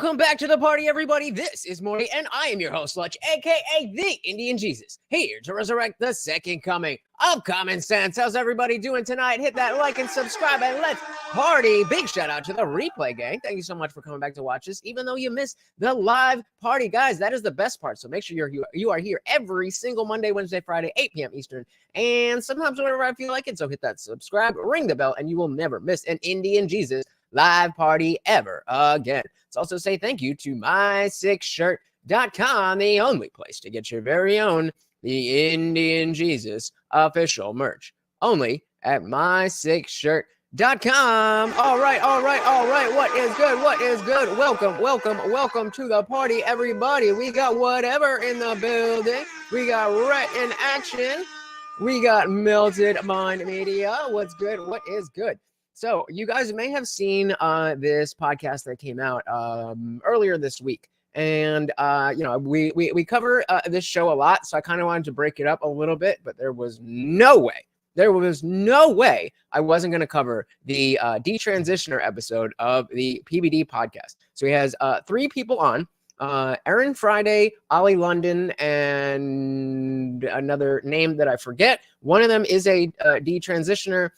Welcome back to the party, everybody. This is Morty, and I am your host, Lutch, aka the Indian Jesus, here to resurrect the second coming of common sense. How's everybody doing tonight? Hit that like and subscribe, and let's party. Big shout out to the replay gang. Thank you so much for coming back to watch this, even though you missed the live party, guys. That is the best part. So make sure you are here every single Monday, Wednesday, Friday, 8 p.m. Eastern, and sometimes whenever I feel like it. So hit that subscribe, ring the bell, and you will never miss an Indian Jesus live party ever again. Let's also say thank you to my6shirt.com, the only place to get your very own The Indian Jesus official merch. Only at my6shirt.com. All right. What is good? Welcome to the party, everybody. We got whatever in the building. We got Rhett in action. We got Melted Mind Media. What's good? What is good? So you guys may have seen this podcast that came out earlier this week. And, we cover this show a lot. So I kind of wanted to break it up a little bit, but there was no way I wasn't going to cover the DeTransitioner episode of the PBD podcast. So he has 3 people on. Erin Friday, Oli London, and another name that I forget. One of them is a DeTransitioner.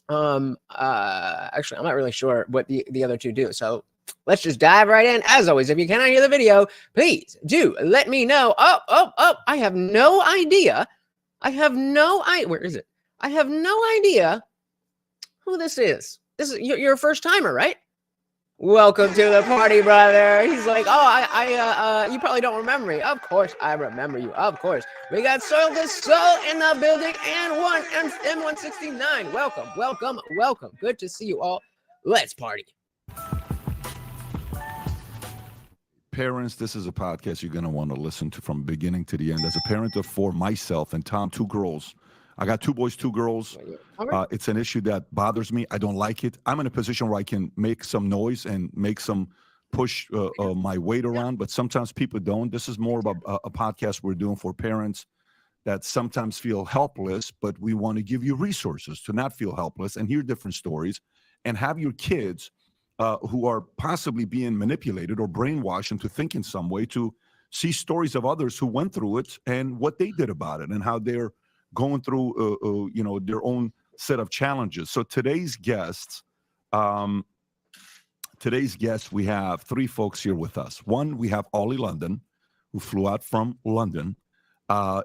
Actually, I'm not really sure what the other two do. So let's just dive right in. As always, if you cannot hear the video, please do let me know. I have no idea. Where is it? I have no idea who this is. This is you're a first timer, right? Welcome to the party, brother. He's like, you probably don't remember me. Of course, I remember you. Of course. We got Soil the Soul in the building and M169. Welcome. Good to see you all. Let's party. Parents, this is a podcast you're going to want to listen to from beginning to the end. As a parent of 4 myself and Tom, 2 girls. I got 2 boys, 2 girls. It's an issue that bothers me. I don't like it. I'm in a position where I can make some noise and make some push my weight around, but sometimes people don't. This is more about a podcast we're doing for parents that sometimes feel helpless, but we want to give you resources to not feel helpless and hear different stories and have your kids who are possibly being manipulated or brainwashed into thinking some way to see stories of others who went through it and what they did about it and how they're going through, their own set of challenges. So today's guests, we have 3 folks here with us. One, we have Oli London, who flew out from London,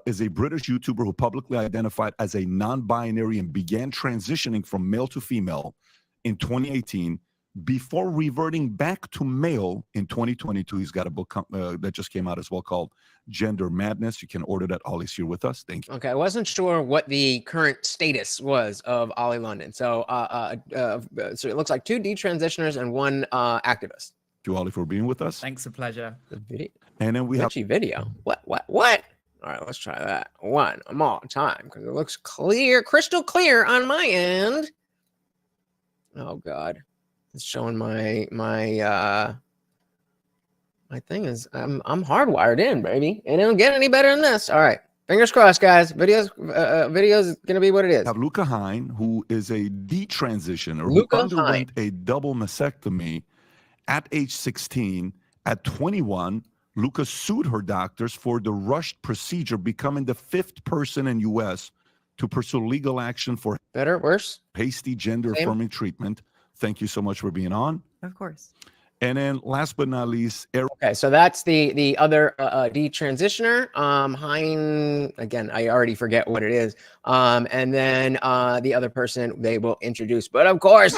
is a British YouTuber who publicly identified as a non-binary and began transitioning from male to female in 2018 before reverting back to male in 2022. He's got a book that just came out as well called Gender Madness. You can order that. Ollie's here with us. Thank you. Okay, I wasn't sure what the current status was of Oli London. So, so it looks like 2 DeTransitioners and 1 activist. Thank you, Ollie, for being with us. Thanks, a pleasure. And then we have video. What? All right, let's try that one more time because it looks clear, crystal clear on my end. Oh God. It's showing my thing is I'm hardwired in, baby. It don't get any better than this. All right. Fingers crossed, guys. Video's gonna be what it is. We have Luka Hein, who is a detransitioner Luka who underwent Hein. a double mastectomy at age 16. At 21, Luka sued her doctors for the rushed procedure, becoming the 5th person in U.S. to pursue legal action for Better, worse? hasty gender-affirming treatment. Thank you so much for being on. Of course. And then last but not least, Okay, so that's the other DeTransitioner. Hein, again, I already forget what it is. And then the other person they will introduce. But of course,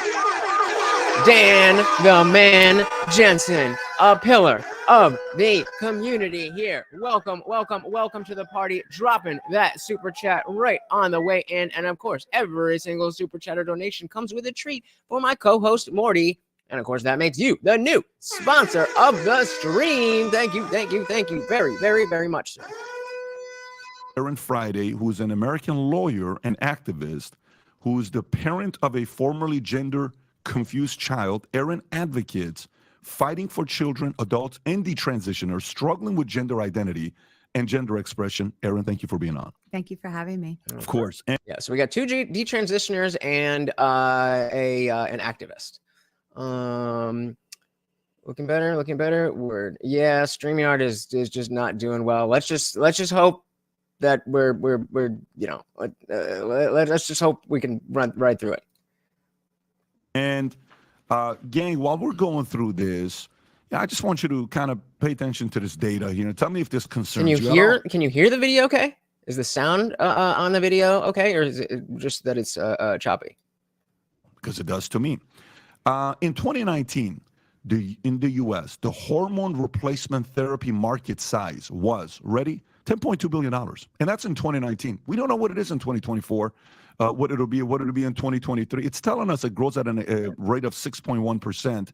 Dan the Man Jensen, a pillar of the community here. Welcome to the party. Dropping that super chat right on the way in. And of course, every single super chat or donation comes with a treat for my co-host Morty. And of course, that makes you the new sponsor of the stream. Thank you very, very, very much, sir. Erin Friday, who is an American lawyer and activist, who is the parent of a formerly gender-confused child. Erin advocates fighting for children, adults, and detransitioners struggling with gender identity and gender expression. Erin, thank you for being on. Thank you for having me. Of course. And Yeah, so we got 2 detransitioners and an activist. Looking better, looking better. Word. Yeah, StreamYard is just not doing well. Let's just hope that we're let's just hope we can run right through it. And gang, while we're going through this, I just want you to kind of pay attention to this data here. Tell me if this concerns you. Can you hear the video okay? Is the sound on the video okay, or is it just that it's choppy? Because it does to me. In 2019, in the U.S., the hormone replacement therapy market size was, ready, $10.2 billion. And that's in 2019. We don't know what it is in 2024, what it'll be in 2023. It's telling us it grows at a rate of 6.1%.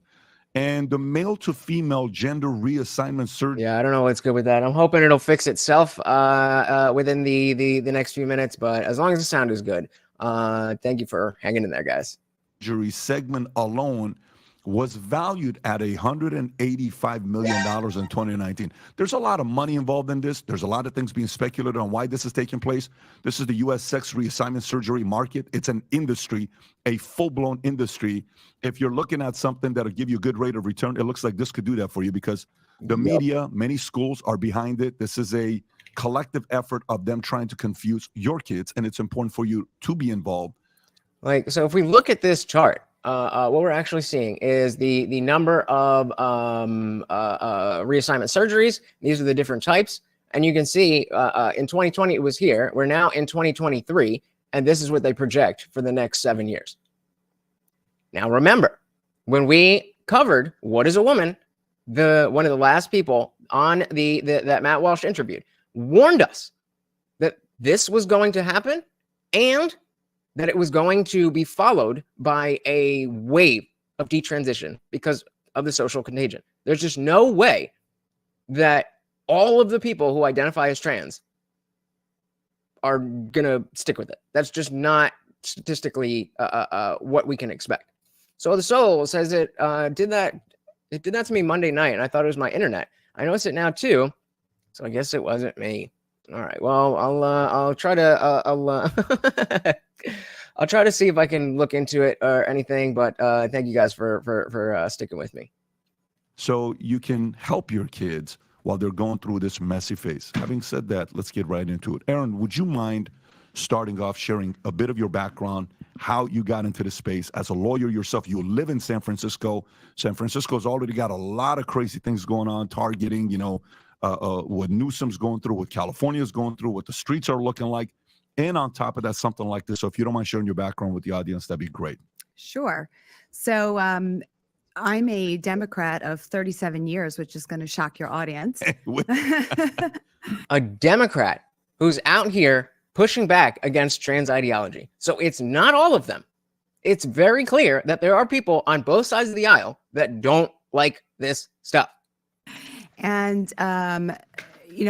And the male to female gender reassignment surgery. Yeah, I don't know what's good with that. I'm hoping it'll fix itself within the next few minutes, but as long as the sound is good. Thank you for hanging in there, guys. Surgery segment alone was valued at $185 million in 2019. There's a lot of money involved in this. There's a lot of things being speculated on why this is taking place. This is the U.S. sex reassignment surgery market. It's an industry, a full-blown industry. If you're looking at something that'll give you a good rate of return, it looks like this could do that for you because the media, many schools are behind it. This is a collective effort of them trying to confuse your kids, and it's important for you to be involved. Like, so if we look at this chart, what we're actually seeing is the number of reassignment surgeries. These are the different types. And you can see in 2020, it was here. We're now in 2023, and this is what they project for the next 7 years. Now, remember, when we covered What is a Woman, one of the last people on that Matt Walsh interviewed warned us that this was going to happen and that it was going to be followed by a wave of detransition because of the social contagion. There's just no way that all of the people who identify as trans are going to stick with it. That's just not statistically what we can expect. So the Soul says it did that to me Monday night, and I thought it was my internet. I noticed it now too, so I guess it wasn't me. All right. Well, I'll try to I'll try to see if I can look into it or anything. But thank you guys for sticking with me. So you can help your kids while they're going through this messy phase. Having said that, let's get right into it. Erin, would you mind starting off sharing a bit of your background, how you got into the space as a lawyer yourself? You live in San Francisco. San Francisco's already got a lot of crazy things going on, targeting, what Newsom's going through, what California's going through, what the streets are looking like. And on top of that, something like this. So if you don't mind sharing your background with the audience, that'd be great. Sure. So I'm a Democrat of 37 years, which is going to shock your audience. A Democrat who's out here pushing back against trans ideology. So it's not all of them. It's very clear that there are people on both sides of the aisle that don't like this stuff. And,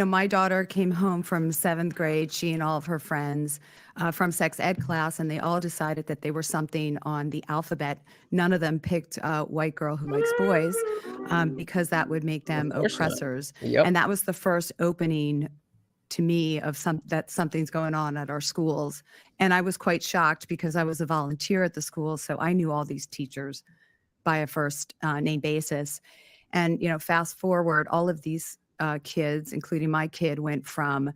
my daughter came home from 7th grade, she and all of her friends from sex ed class, and they all decided that they were something on the alphabet. None of them picked white girl who likes boys because that would make them oppressors. Yep. And that was the first opening to me of that something's going on at our schools. And I was quite shocked because I was a volunteer at the school, so I knew all these teachers by a first name basis. And, fast forward, all of these kids, including my kid, went from,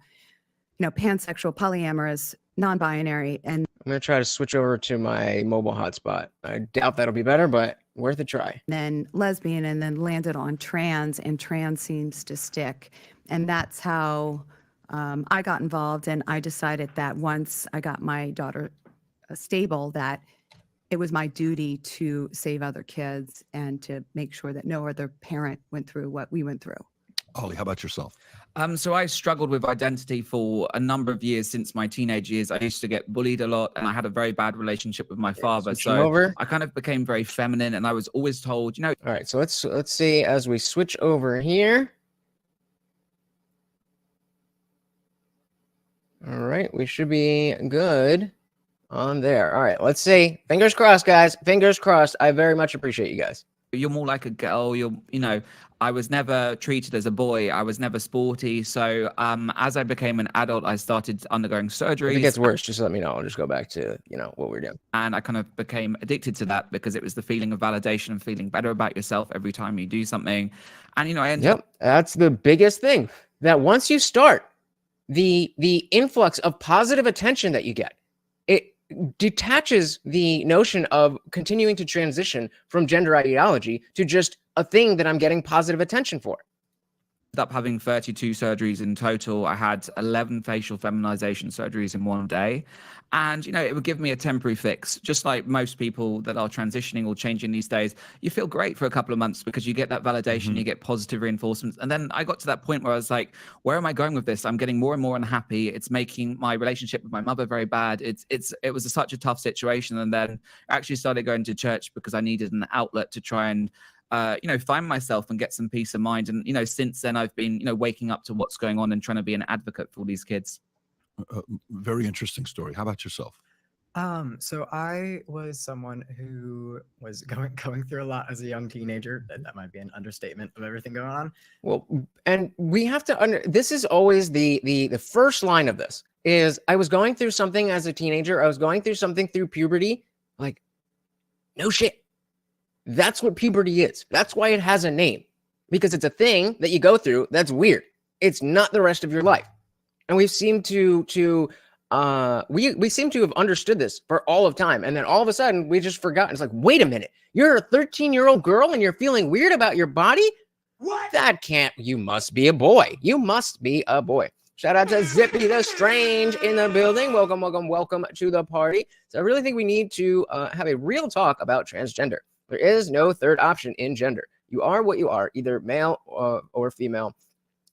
pansexual, polyamorous, non-binary. And I'm going to try to switch over to my mobile hotspot. I doubt that'll be better, but worth a try. Then lesbian, and then landed on trans, and trans seems to stick. And that's how I got involved. And I decided that once I got my daughter stable, that it was my duty to save other kids and to make sure that no other parent went through what we went through. Oli, how about yourself? So I struggled with identity for a number of years since my teenage years. I used to get bullied a lot, and I had a very bad relationship with my father. So I kind of became very feminine, and I was always told, All right, so let's see as we switch over here. All right, we should be good on there. All right, let's see. Fingers crossed, guys. Fingers crossed. I very much appreciate you guys. you're more like a girl. I was never treated as a boy. I was never sporty. So as I became an adult, I started undergoing surgery. If it gets worse, just let me know. I'll just go back to, what we're doing. And I kind of became addicted to that because it was the feeling of validation and feeling better about yourself every time you do something. And, I ended up. That's the biggest thing, that once you start, the influx of positive attention that you get, it detaches the notion of continuing to transition from gender ideology to just a thing that I'm getting positive attention for. Up having 32 surgeries in total. I had 11 facial feminization surgeries in one day. And, it would give me a temporary fix. Just like most people that are transitioning or changing these days, you feel great for a couple of months because you get that validation, you get positive reinforcements. And then I got to that point where I was like, where am I going with this? I'm getting more and more unhappy. It's making my relationship with my mother very bad. It was such a tough situation. And then I actually started going to church because I needed an outlet to try and find myself and get some peace of mind. And, since then I've been, waking up to what's going on and trying to be an advocate for these kids. Very interesting story. How about yourself? So I was someone who was going through a lot as a young teenager. That might be an understatement of everything going on. Well, and we have to this is always the first line of this is, I was going through something as a teenager. I was going through something through puberty. Like, no shit. That's what puberty is. That's why it has a name, because it's a thing that you go through that's weird. It's not the rest of your life. And we seem to we seem to have understood this for all of time. And then all of a sudden we just forgot. It's like, wait a minute, you're a 13-year-old girl and you're feeling weird about your body? What? You must be a boy. You must be a boy. Shout out to Zippy the Strange in the building. Welcome, welcome, welcome to the party. So I really think we need to have a real talk about transgender. There is no third option in gender. You are what you are, either male or female.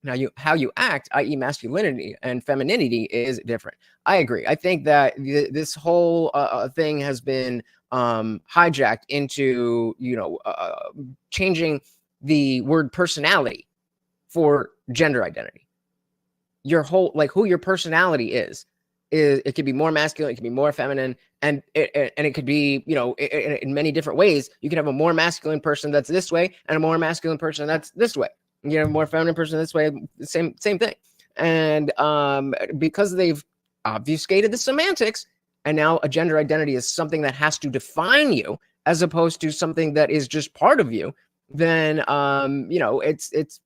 Now, how you act, i.e. masculinity and femininity, is different. I agree. I think that this whole thing has been hijacked into, changing the word personality for gender identity. Your whole, who your personality is it could be more masculine, it could be more feminine, and it could be, in many different ways. You can have a more masculine person that's this way and a more masculine person that's this way. You have a more feminine person this way, same thing. And because they've obfuscated the semantics, and now a gender identity is something that has to define you as opposed to something that is just part of you, then it's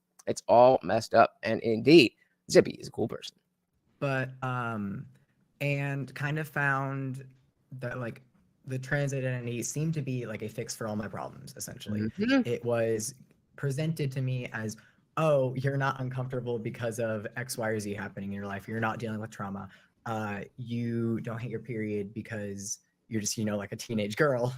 all messed up. And indeed, Zippy is a cool person. But and kind of found that the trans identity seemed to be like a fix for all my problems, essentially. Mm-hmm. It was presented to me as, oh, you're not uncomfortable because of X, Y, or Z happening in your life. You're not dealing with trauma. You don't hate your period because you're just, like a teenage girl.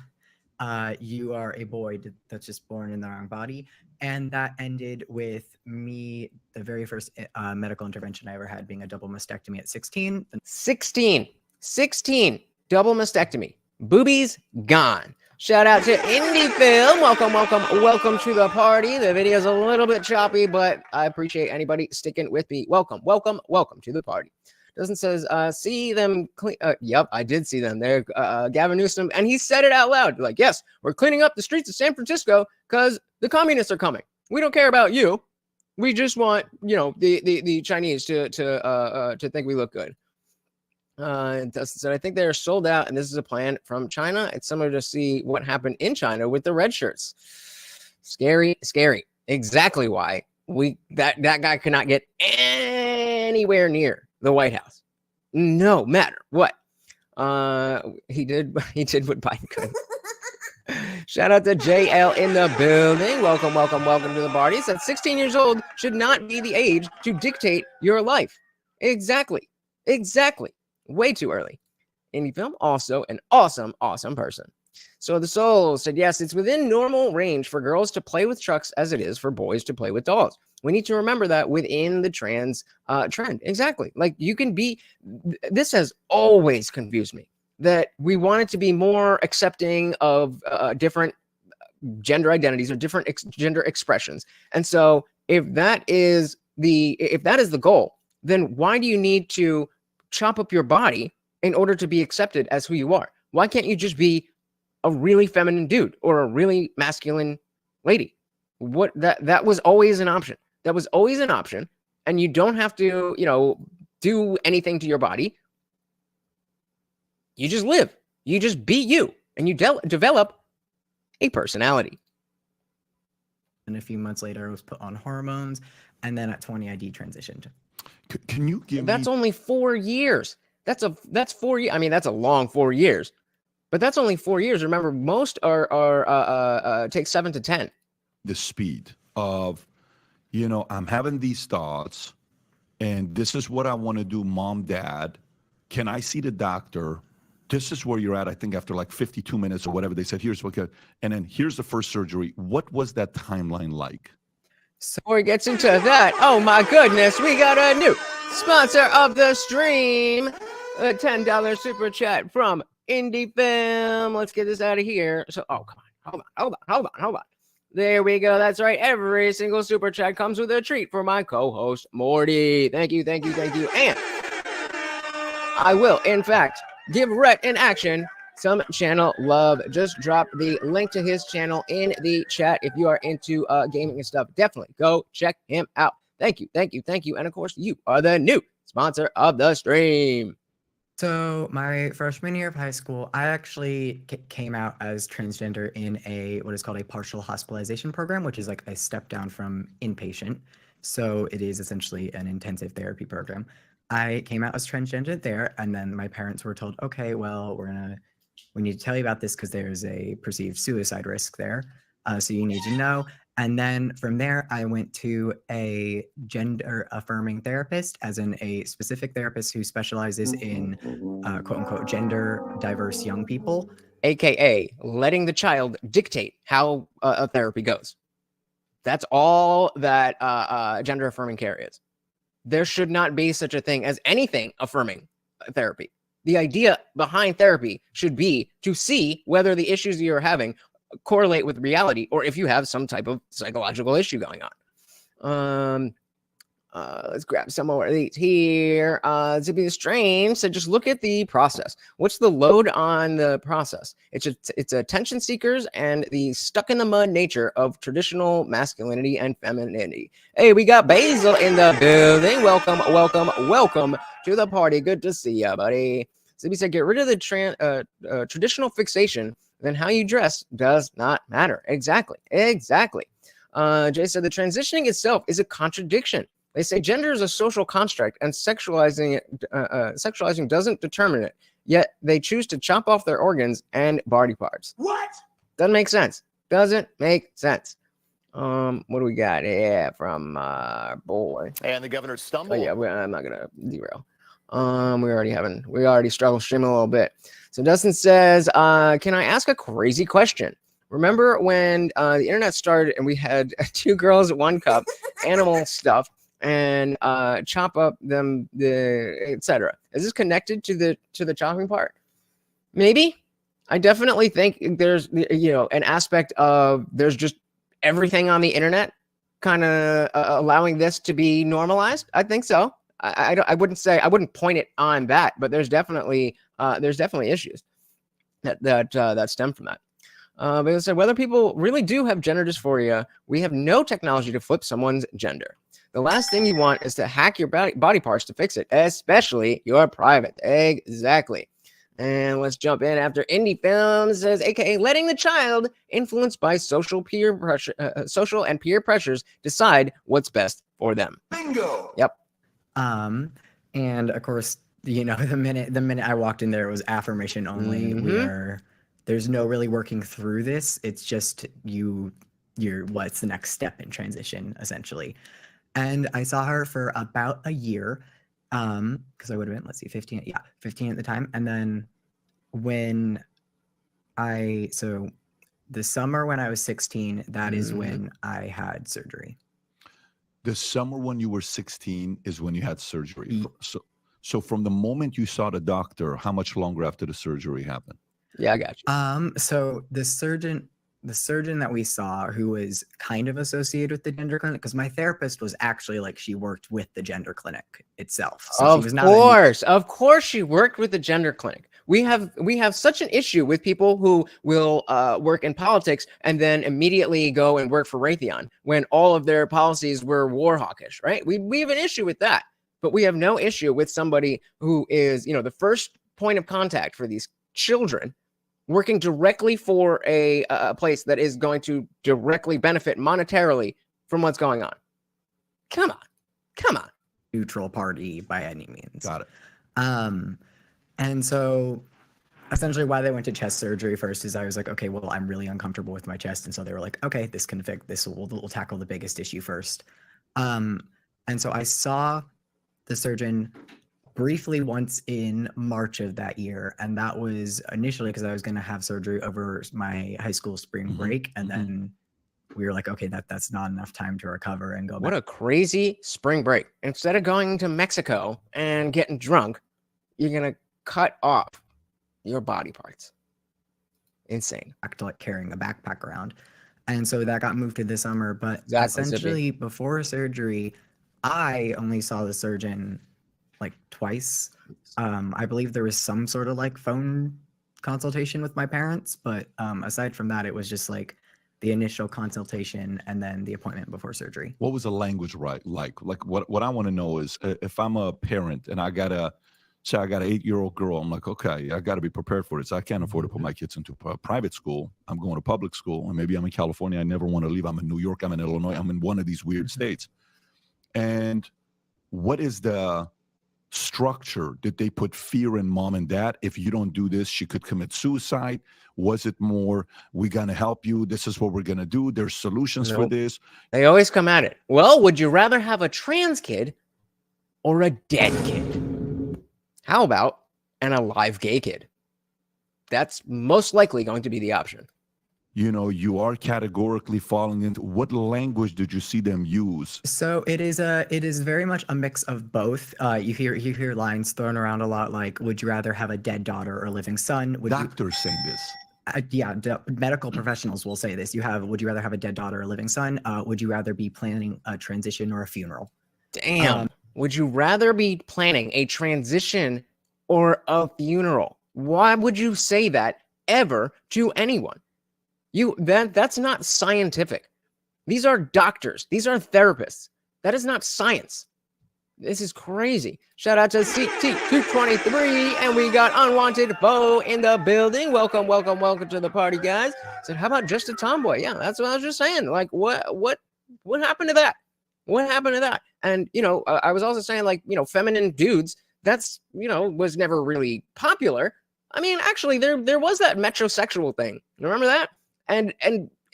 You are a boy that's just born in the wrong body. And that ended with me, the very first medical intervention I ever had being a double mastectomy at 16. 16, double mastectomy. Boobies gone. Shout out to Indie Film. Welcome to the party. The video is a little bit choppy, but I appreciate anybody sticking with me. Welcome to the party. Doesn't says, see them clean. Yep, I did see them there. Gavin Newsom, and he said it out loud. Like, yes, we're cleaning up the streets of San Francisco because the communists are coming. We don't care about you. We just want, the Chinese to think we look good. So I think they're sold out, and this is a plan from China. It's similar to see what happened in China with the red shirts. Scary. Exactly why that guy could not get anywhere near the White House, no matter what. He did what Biden could. Shout out to JL in the building. Welcome to the party. Said 16 years old should not be the age to dictate your life. Exactly. Way too early. Indie Film, also an awesome person. So the Soul said, yes, it's within normal range for girls to play with trucks as it is for boys to play with dolls. We need to remember that within the trans trend. Exactly. This has always confused me, that we wanted to be more accepting of different gender identities or different gender expressions. And so if that is the goal, then why do you need to chop up your body in order to be accepted as who you are? Why can't you just be a really feminine dude or a really masculine lady. What that was always an option. That was always an option. And you don't have to, do anything to your body. You just live. You just be you. And you develop a personality. And a few months later, I was put on hormones. And then at 20, I detransitioned. Can you give That's me... only 4 years. That's 4 years. I mean, that's a long 4 years. But that's only 4 years. Remember, most are take 7 to 10. The speed of, I'm having these thoughts, and this is what I want to do, mom, dad. Can I see the doctor? This is where you're at, I think, after like 52 minutes or whatever. They said, here's what, and then here's the first surgery. What was that timeline like? So before he gets into that, oh my goodness, we got a new sponsor of the stream. A $10 super chat from Indie Film. Let's get this out of here. So, oh, come on. Hold on. There we go. That's right. Every single super chat comes with a treat for my co-host, Morty. Thank you. And I will, in fact, give Rhett in action some channel love. Just drop the link to his channel in the chat. If you are into gaming and stuff, definitely go check him out. Thank you. And of course, you are the new sponsor of the stream. So my freshman year of high school, I actually came out as transgender in what is called a partial hospitalization program, which is like a step down from inpatient. So it is essentially an intensive therapy program. I came out as transgender there, and then my parents were told, okay, well, we need to tell you about this because there's a perceived suicide risk there. So you need to know. And then from there, I went to a gender affirming therapist, as in a specific therapist who specializes in quote unquote gender diverse young people. AKA letting the child dictate how a therapy goes. That's all that gender affirming care is. There should not be such a thing as anything affirming therapy. The idea behind therapy should be to see whether the issues you're having correlate with reality, or if you have some type of psychological issue going on. Let's grab some more of these here. To be the stream, so just look at the process. What's the load on the process? It's attention seekers and the stuck in the mud nature of traditional masculinity and femininity. Hey, we got Basil in the building. Welcome to the party. Good to see you, buddy. So we said, get rid of the traditional fixation. Then how you dress does not matter. Exactly. Jay said the transitioning itself is a contradiction. They say gender is a social construct and sexualizing doesn't determine it. Yet they choose to chop off their organs and body parts. What? Doesn't make sense. What do we got? Yeah, from boy. And the governor stumbled. Oh yeah, I'm not gonna derail. We already struggled streaming a little bit. So Dustin says, can I ask a crazy question? Remember when the internet started and we had 2 girls, 1 cup, animal stuff, and chop up them, etc. Is this connected to the chopping part? Maybe. I definitely think there's an aspect of there's just everything on the internet kind of allowing this to be normalized. I think so. I wouldn't point it on that, but there's definitely issues that stem from that. But they said whether people really do have gender dysphoria, we have no technology to flip someone's gender. The last thing you want is to hack your body parts to fix it, especially your private. Exactly. And let's jump in after Indie Film says, AKA letting the child influenced by social and peer pressures decide what's best for them. Bingo. Yep. And of course, the minute I walked in there, it was affirmation only. Mm-hmm. There's no really working through this. It's just you're what's the next step in transition, essentially. And I saw her for about a year, because I would have been, 15 at the time. And then the summer when I was 16, that is when I had surgery. The summer when you were 16 is when you had surgery. So from the moment you saw the doctor, how much longer after the surgery happened? Yeah, I got you. So the surgeon that we saw, who was kind of associated with the gender clinic, because my therapist was actually she worked with the gender clinic itself. So of course she worked with the gender clinic. We have such an issue with people who will work in politics and then immediately go and work for Raytheon when all of their policies were war hawkish, right? We have an issue with that, but we have no issue with somebody who is, the first point of contact for these children working directly for a place that is going to directly benefit monetarily from what's going on. Come on. Neutral party by any means. Got it. And so essentially why they went to chest surgery first is I was like, okay, well, I'm really uncomfortable with my chest. And so they were like, okay, this will tackle the biggest issue first. And so I saw the surgeon briefly once in March of that year. And that was initially because I was going to have surgery over my high school spring break. And then we were like, okay, that's not enough time to recover and go back. What a crazy spring break. Instead of going to Mexico and getting drunk, you're going to cut off your body parts. Insane. Back to like carrying a backpack around. And so that got moved to this summer. But Exactly, essentially before surgery, I only saw the surgeon like twice. I believe there was some sort of like phone consultation with my parents. But aside from that, it was just like the initial consultation and then the appointment before surgery. What was the language like? Like what I want to know is if I'm a parent and I got an 8-year-old girl, I'm like, okay, I got to be prepared for this. I can't afford to put my kids into private school. I'm going to public school, and maybe I'm in California. I never want to leave. I'm in New York. I'm in Illinois. I'm in one of these weird states. And what is the structure? Did they put fear in mom and dad? If you don't do this, she could commit suicide. Was it more, we're going to help you, this is what we're going to do, there's solutions for this? They always come at it. Well, would you rather have a trans kid or a dead kid? How about an alive gay kid? That's most likely going to be the option. You are categorically falling into, what language did you see them use? So it is very much a mix of both. You hear lines thrown around a lot like, would you rather have a dead daughter or a living son? Doctors saying this. Medical professionals will say this. Would you rather have a dead daughter or a living son? Would you rather be planning a transition or a funeral? Damn. Would you rather be planning a transition or a funeral? Why would you say that ever to anyone? That's not scientific. These are doctors. These are therapists. That is not science. This is crazy. Shout out to CT223, and we got Unwanted Bo in the building. Welcome to the party, guys. Said, how about just a tomboy? Yeah, that's what I was just saying. Like, what happened to that? What happened to that? And I was also saying, like, feminine dudes. That's was never really popular. I mean, actually, there was that metrosexual thing. You remember that? And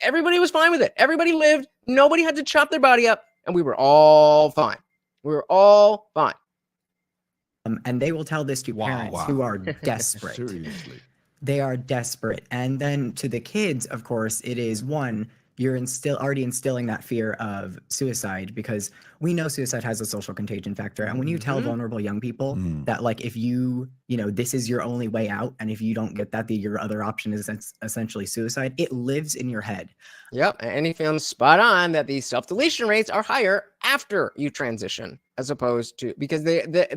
everybody was fine with it. Everybody lived. Nobody had to chop their body up, and we were all fine. We were all fine. And they will tell this to parents who are desperate. Seriously. They are desperate. And then to the kids, of course, it is one, you're already instilling that fear of suicide, because we know suicide has a social contagion factor. And when you tell vulnerable young people that, like, if this is your only way out, and if you don't get that, your other option is essentially suicide, it lives in your head. Yep. And he feels spot on that the self-deletion rates are higher after you transition, as opposed to, because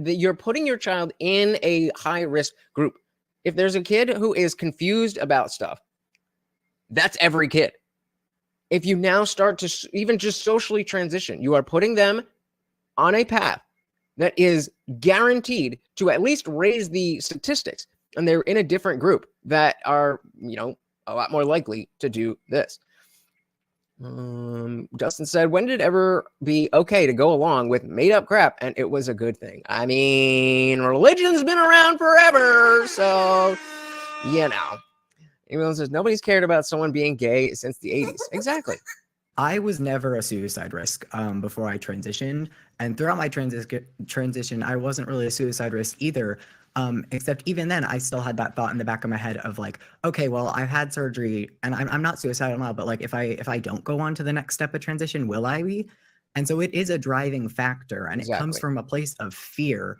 you're putting your child in a high risk group. If there's a kid who is confused about stuff, that's every kid. If you now start to even just socially transition, you are putting them on a path that is guaranteed to at least raise the statistics. And they're in a different group that are, a lot more likely to do this. Justin said, when did it ever be okay to go along with made up crap? And it was a good thing. I mean, religion's been around forever. So, Email says, nobody's cared about someone being gay since the 80s. Exactly. I was never a suicide risk before I transitioned. And throughout my transition, I wasn't really a suicide risk either. Except even then, I still had that thought in the back of my head of like, okay, well, I've had surgery and I'm not suicidal now, but like if I don't go on to the next step of transition, will I be? And so it is a driving factor, and it comes from a place of fear.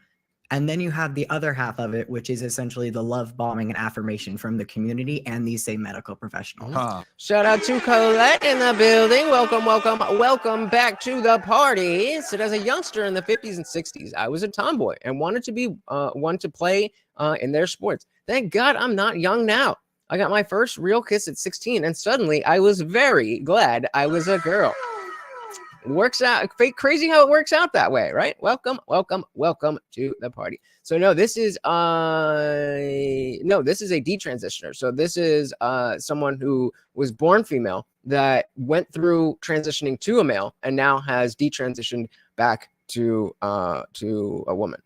And then you have the other half of it, which is essentially the love bombing and affirmation from the community and these same medical professionals. Shout out to Colette in the building. Welcome back to the party. So as a youngster in the 50s and 60s, I was a tomboy and wanted to be one to play in their sports. Thank God I'm not young now. I got my first real kiss at 16, and suddenly I was very glad I was a girl. Works out crazy how it works out that way, right? Welcome to the party. So no, this is a detransitioner. So this is someone who was born female that went through transitioning to a male and now has detransitioned back to a woman.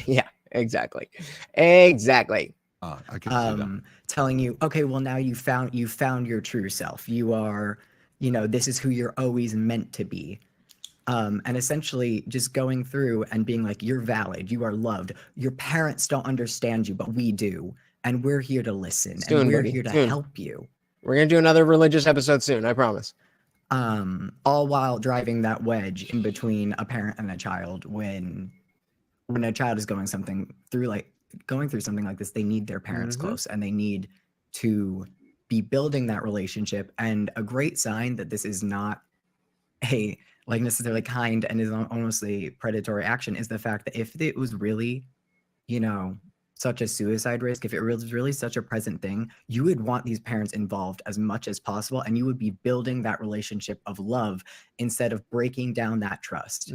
Yeah, exactly. I can see that. Telling you, okay, well, now you found your true self. You are, this is who you're always meant to be. And essentially just going through and being like, you're valid, you are loved. Your parents don't understand you, but we do. And we're here to listen. Soon, and we're buddy, here to soon. help you. We're going to do another religious episode soon, I promise. All while driving that wedge in between a parent and a child when a child is going through something like this, they need their parents close, and they need to be building that relationship. And a great sign that this is not necessarily kind and is almost a predatory action is the fact that if it was really, such a suicide risk, if it was really such a present thing, you would want these parents involved as much as possible, and you would be building that relationship of love instead of breaking down that trust.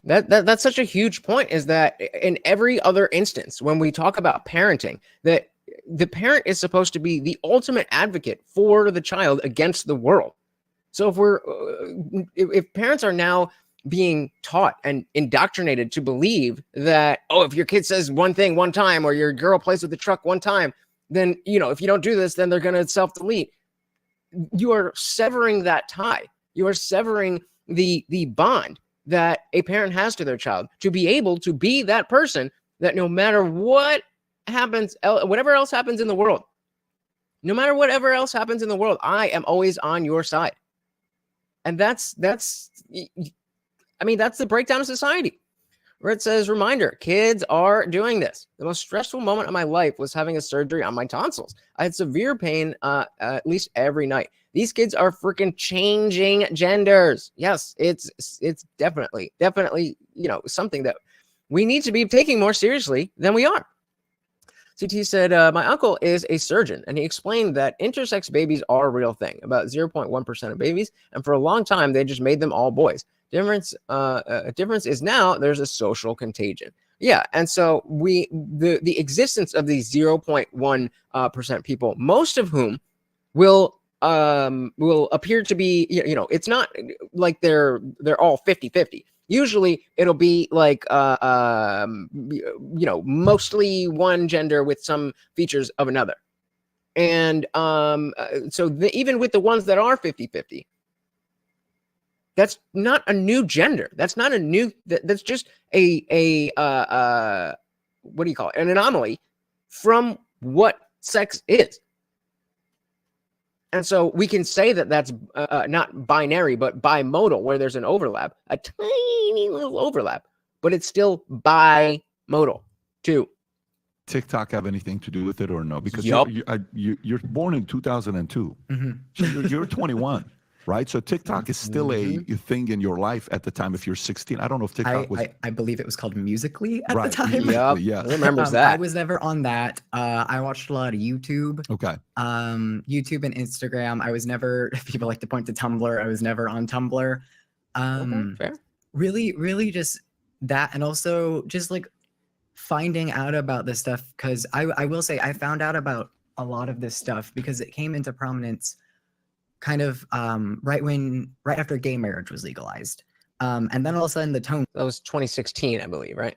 That's such a huge point, is that in every other instance when we talk about parenting, that the parent is supposed to be the ultimate advocate for the child against the world. So if parents are now being taught and indoctrinated to believe that, if your kid says one thing one time, or your girl plays with the truck one time, then, if you don't do this, then they're going to self-delete. You are severing that tie. You are severing the bond that a parent has to their child to be able to be that person that no matter what happens, whatever else happens in the world, I am always on your side. And that's the breakdown of society, where it says, reminder, kids are doing this. The most stressful moment of my life was having a surgery on my tonsils. I had severe pain at least every night. These kids are freaking changing genders. Yes, it's definitely, something that we need to be taking more seriously than we are. CT said, my uncle is a surgeon, and he explained that intersex babies are a real thing, about 0.1% of babies, and for a long time, they just made them all boys. Difference is now there's a social contagion. Yeah, and so the existence of these 0.1% people, most of whom will appear to be, it's not like they're all 50-50. Usually it'll be like mostly one gender with some features of another. And even with the ones that are 50-50, that's not a new gender. That's not a new. That's just a what do you call it? An anomaly from what sex is. And so we can say that that's not binary, but bimodal, where there's an overlap, a tiny little overlap, but it's still bimodal too. TikTok have anything to do with it or no? Because Yup. you're born in 2002. So you're 21. Right, so TikTok is still a thing in your life at the time. If you're 16, I don't know if TikTok was. I believe it was called Musical.ly at Right, the time. Musical.ly, yes. Remembers that. I was never on that. I watched a lot of YouTube. Okay. YouTube and Instagram. I was never. People like to point to Tumblr. I was never on Tumblr. Okay, fair. Really, just that, and also just like finding out about this stuff, because I will say I found out about a lot of this stuff because it came into prominence kind of right after gay marriage was legalized. And then all of a sudden the tone That was 2016, I believe, right?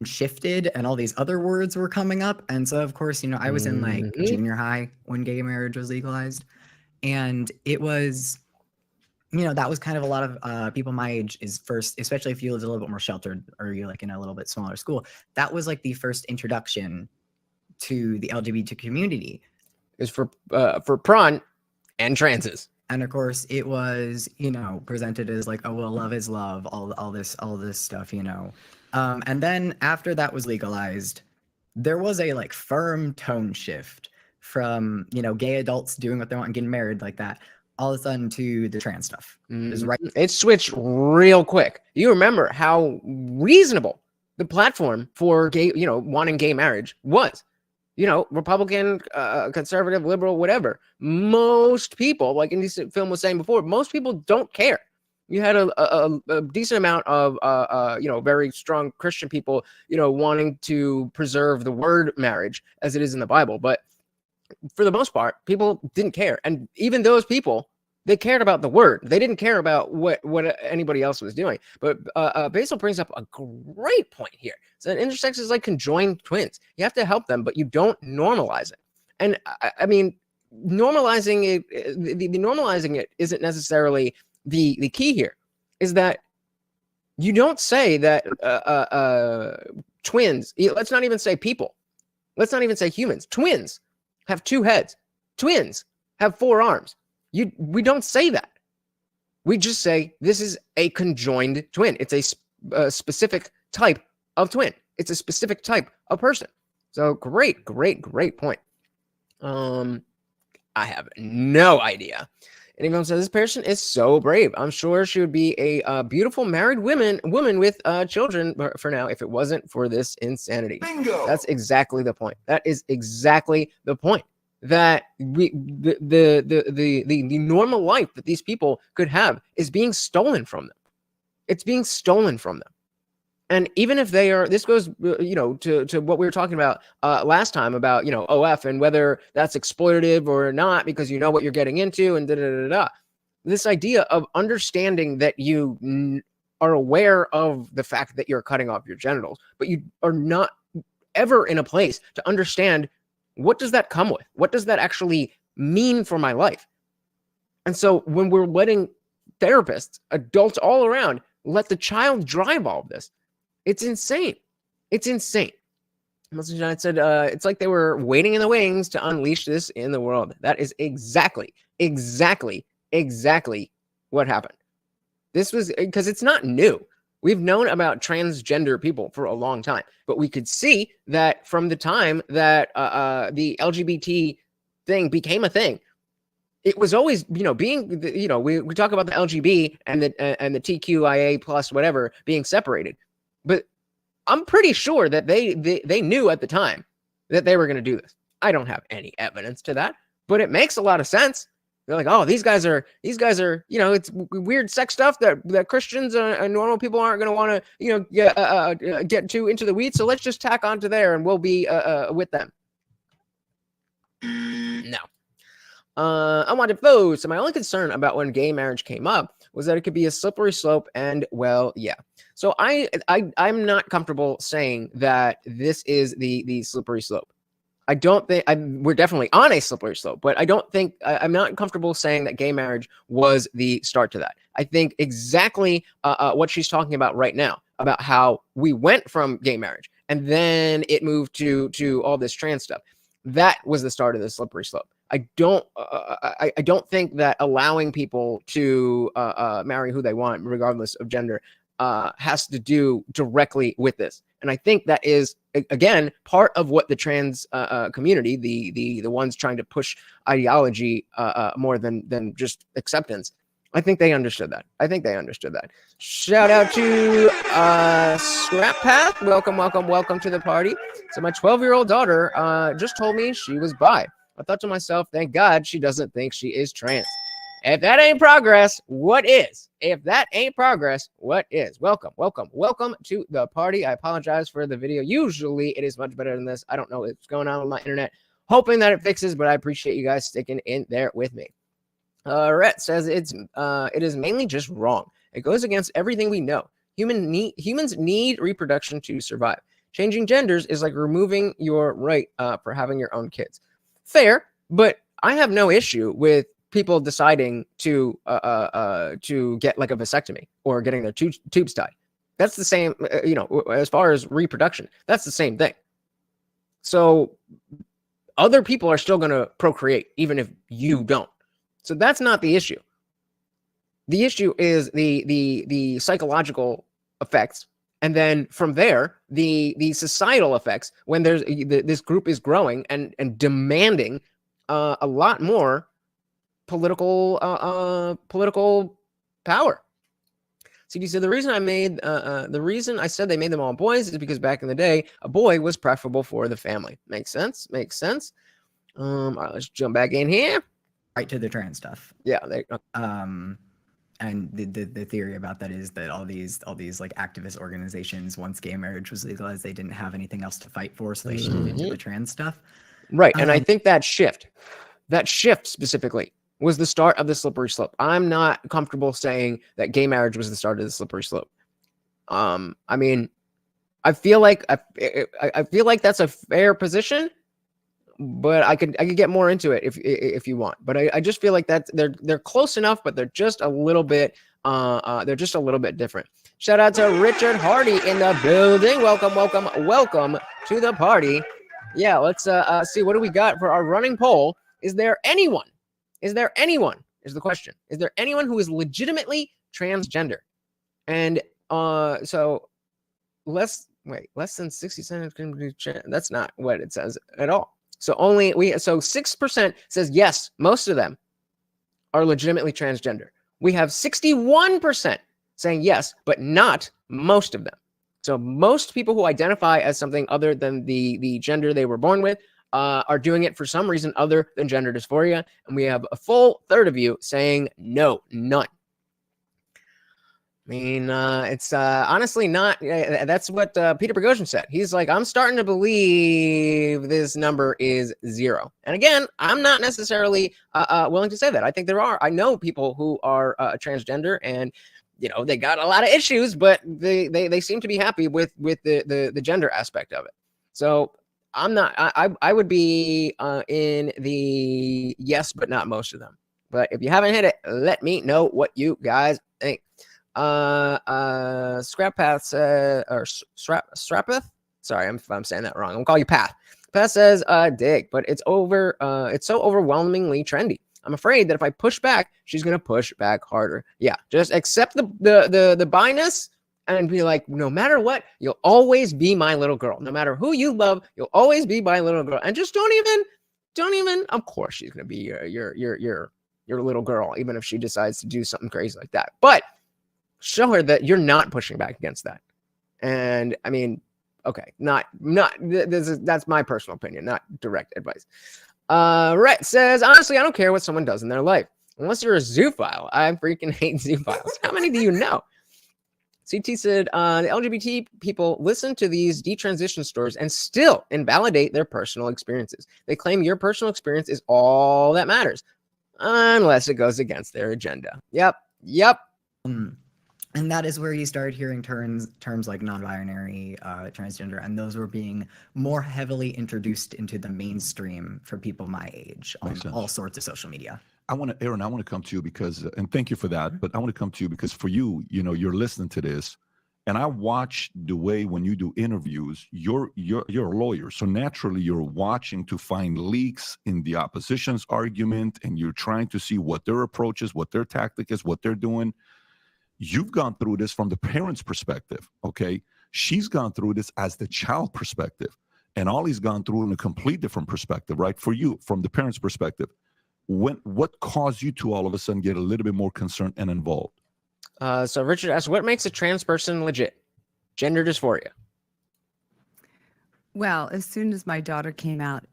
shifted and all these other words were coming up. And so of course, I was in like junior high when gay marriage was legalized. And it was, that was kind of a lot of people my age is first, especially if you lived a little bit more sheltered or you're like in a little bit smaller school, that was like the first introduction to the LGBT community. Is for prawn and transes. And of course it was, presented as like, oh, well, love is love, all this stuff, and then after that was legalized, there was a like firm tone shift from, gay adults doing what they want and getting married like that, all of a sudden to the trans stuff. It was right. It switched real quick. You remember how reasonable the platform for gay, wanting gay marriage was, Republican, conservative, liberal, whatever. Most people, like in this film was saying before, most people don't care. You had a decent amount of, very strong Christian people, wanting to preserve the word marriage as it is in the Bible. But for the most part, people didn't care. And even those people, they cared about the word. They didn't care about what anybody else was doing. But Basil brings up a great point here. So intersex is like conjoined twins. You have to help them, but you don't normalize it. And I mean, normalizing it, the normalizing it isn't necessarily the key here. Is that you don't say that twins, let's not even say people. Let's not even say humans. Twins have 2 heads. Twins have 4 arms. We don't say that. We just say this is a conjoined twin. It's a specific type of twin. It's a specific type of person. So great point. I have no idea. Anyone says this person is so brave. I'm sure she would be a beautiful married woman with children for now if it wasn't for this insanity. Bingo. That's exactly the point. That is exactly the point. That the normal life that these people could have is being stolen from them. It's being stolen from them. And even if they are, this goes, to what we were talking about last time about, OF and whether that's exploitative or not, because you know what you're getting into and da-da-da-da-da. This idea of understanding that you are aware of the fact that you're cutting off your genitals, but you are not ever in a place to understand what does that come with? What does that actually mean for my life? And so when we're letting therapists, adults all around, let the child drive all of this, it's insane. It's insane. Mr. John said, it's like they were waiting in the wings to unleash this in the world. That is exactly what happened. This was because it's not new. We've known about transgender people for a long time, but we could see that from the time that the LGBT thing became a thing, it was always, we talk about the LGB and the TQIA plus whatever being separated, but I'm pretty sure that they knew at the time that they were going to do this. I don't have any evidence to that, but it makes a lot of sense. They're like, oh, these guys are, it's weird sex stuff that Christians and normal people aren't going to want to, get too into the weeds. So let's just tack onto there and we'll be with them. No. I wanted foes. So my only concern about when gay marriage came up was that it could be a slippery slope. And well, yeah. So I'm not comfortable saying that this is the slippery slope. I don't think we're definitely on a slippery slope, but I don't think I'm not comfortable saying that gay marriage was the start to that. I think exactly what she's talking about right now, about how we went from gay marriage and then it moved to all this trans stuff. That was the start of the slippery slope. I don't think that allowing people to marry who they want, regardless of gender, has to do directly with this. And I think that is, again, part of what the trans community, the ones trying to push ideology more than just acceptance, I think they understood that. Shout out to Scrap Path. Welcome to the party. So my 12-year-old daughter just told me she was bi. I thought to myself, thank God she doesn't think she is trans. If that ain't progress, what is? If that ain't progress, what is? Welcome to the party. I apologize for the video. Usually it is much better than this. I don't know what's going on with my internet. Hoping that it fixes, but I appreciate you guys sticking in there with me. Rhett says it is mainly just wrong. It goes against everything we know. Humans need reproduction to survive. Changing genders is like removing your right for having your own kids. Fair, but I have no issue with people deciding to get like a vasectomy or getting their tubes tied. That's the same, as far as reproduction, that's the same thing. So other people are still going to procreate, even if you don't. So that's not the issue. The issue is the psychological effects. And then from there, the societal effects when there's this group is growing and demanding a lot more political power. CD said the reason I said they made them all boys is because back in the day, a boy was preferable for the family. Makes sense. All right, let's jump back in here. Right to the trans stuff. Yeah. And the theory about that is that all these like activist organizations, once gay marriage was legalized, they didn't have anything else to fight for, so they shifted into the trans stuff. Right, and I think that shift specifically was the start of the slippery slope. I'm not comfortable saying that gay marriage was the start of the slippery slope. I mean, I feel like that's a fair position, but I could get more into it if you want. But I just feel like that they're close enough, but they're just a little bit different. Shout out to Richard Hardy in the building. Welcome to the party. Yeah, let's see what do we got for our running poll. Is there anyone? Is the question. Is there anyone who is legitimately transgender? And so less than 60 cents can be that's not what it says at all. So 6% says yes, most of them are legitimately transgender. We have 61% saying yes, but not most of them. So most people who identify as something other than the gender they were born with are doing it for some reason other than gender dysphoria. And we have a full third of you saying no, none. I mean, it's honestly not. That's what Peter Boghossian said. He's like, I'm starting to believe this number is 0. And again, I'm not necessarily willing to say that. I think I know people who are transgender, and they got a lot of issues, but they seem to be happy with the gender aspect of it. So I'm not. I would be in the yes, but not most of them. But if you haven't hit it, let me know what you guys think. Scrappath or Strappath. Sorry, I'm saying that wrong. I'm gonna call you Path. Path says, dig, but it's so overwhelmingly trendy. I'm afraid that if I push back, she's gonna push back harder. Yeah, just accept the biness and be like, no matter what, you'll always be my little girl. No matter who you love, you'll always be my little girl. And just don't even. Of course, she's gonna be your little girl, even if she decides to do something crazy like that. But show her that you're not pushing back against that. And I mean, okay, that's my personal opinion, not direct advice. Rhett says, honestly, I don't care what someone does in their life. Unless you're a zoophile. I freaking hate zoophiles. How many do you know? CT said, the LGBT people listen to these detransition stories and still invalidate their personal experiences. They claim your personal experience is all that matters, unless it goes against their agenda. Yep. And that is where you started hearing terms like non-binary, transgender, and those were being more heavily introduced into the mainstream for people my age on all sorts of social media. Erin, I want to come to you because, and thank you for that, but I want to come to you because for you, you're listening to this, and I watch the way when you do interviews, you're a lawyer, so naturally you're watching to find leaks in the opposition's argument, and you're trying to see what their approach is, what their tactic is, what they're doing. You've gone through this from the parent's perspective, okay? She's gone through this as the child perspective. And Ollie's gone through in a complete different perspective, right? For you, from the parent's perspective, what caused you to all of a sudden get a little bit more concerned and involved? So Richard asks, what makes a trans person legit? Gender dysphoria. Well, as soon as my daughter came out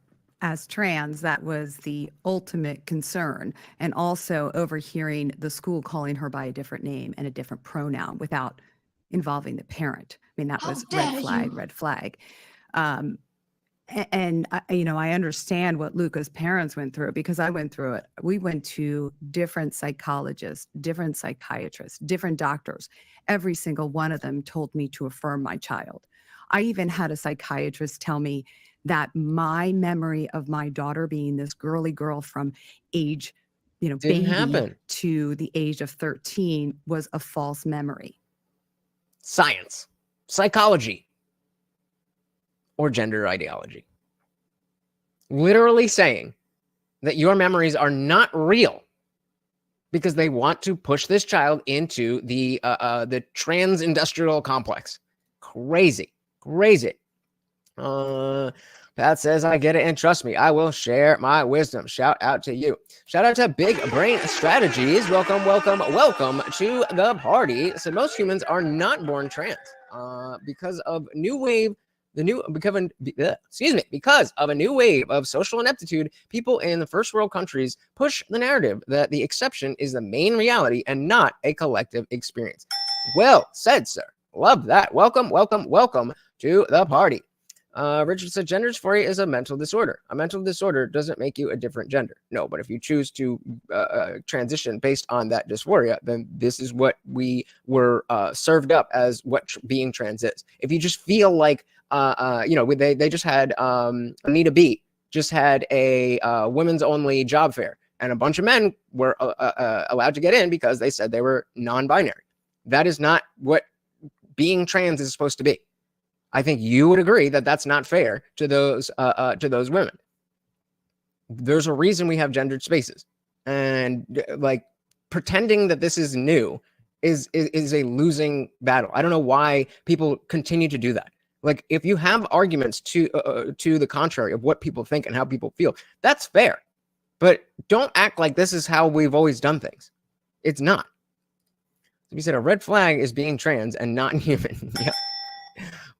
as trans, that was the ultimate concern. And also overhearing the school calling her by a different name and a different pronoun without involving the parent. I mean, that was red flag. And I understand what Luka's parents went through because I went through it. We went to different psychologists, different psychiatrists, different doctors. Every single one of them told me to affirm my child. I even had a psychiatrist tell me that my memory of my daughter being this girly girl from age, baby to the age of 13 was a false memory. Science, psychology, or gender ideology. Literally saying that your memories are not real because they want to push this child into the trans industrial complex. Crazy. Pat says, I get it, and trust me, I will share my wisdom. Shout out to you. Shout out to Big Brain Strategies. Welcome, welcome, welcome to the party. So most humans are not born trans because of new wave, because of a new wave of social ineptitude. People in the first world countries push the narrative that the exception is the main reality and not a collective experience. Well said, sir. Love that. Welcome, welcome, welcome to the party. Richard said, gender dysphoria is a mental disorder. A mental disorder doesn't make you a different gender. No, but if you choose to transition based on that dysphoria, then this is what we were served up as what being trans is. If you just feel like, they just had Anita B just had a women's only job fair, and a bunch of men were allowed to get in because they said they were non-binary. That is not what being trans is supposed to be. I think you would agree that that's not fair to those women. There's a reason we have gendered spaces, and like pretending that this is new is a losing battle. I don't know why people continue to do that. Like, if you have arguments to the contrary of what people think and how people feel, that's fair. But don't act like this is how we've always done things. It's not. You said a red flag is being trans and not human. Yeah.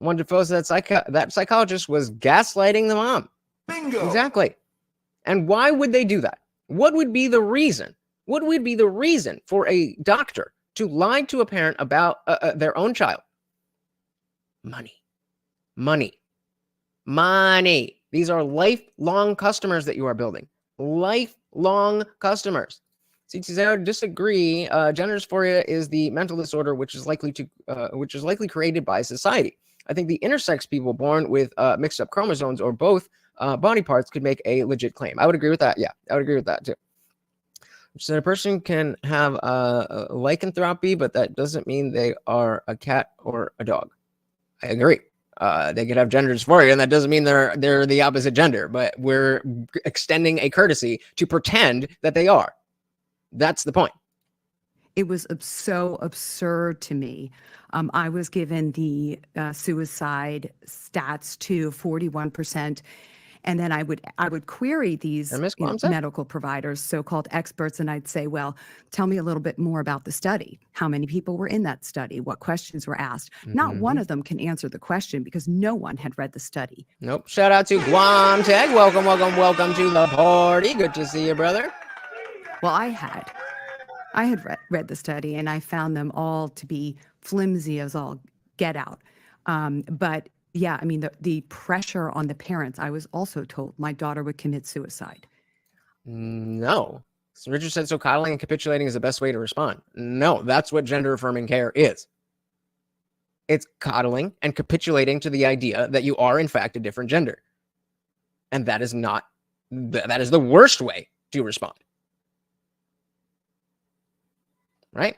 Wonderful. So that psychologist was gaslighting the mom. Bingo. Exactly. And why would they do that? What would be the reason? What would be the reason for a doctor to lie to a parent about their own child? Money. These are lifelong customers that you are building. Lifelong customers. I would disagree. Gender dysphoria is the mental disorder which is likely created by society. I think the intersex people born with mixed up chromosomes or both body parts could make a legit claim. I would agree with that. Yeah, I would agree with that too. So a person can have lycanthropy, but that doesn't mean they are a cat or a dog. I agree. They could have gender dysphoria, and that doesn't mean they're the opposite gender. But we're extending a courtesy to pretend that they are. That's the point. It was so absurd to me. I was given the suicide stats to 41%. And then I would query these medical providers, so-called experts, and I'd say, well, tell me a little bit more about the study. How many people were in that study? What questions were asked? Mm-hmm. Not one of them can answer the question because no one had read the study. Nope. Shout out to Guam Tech. Welcome, welcome, welcome to the party. Good to see you, brother. Well, I had read the study, and I found them all to be flimsy as all get out. But yeah, I mean, the pressure on the parents, I was also told my daughter would commit suicide. No. So Richard said, so coddling and capitulating is the best way to respond. No, that's what gender affirming care is. It's coddling and capitulating to the idea that you are, in fact, a different gender. And that is the worst way to respond. Right?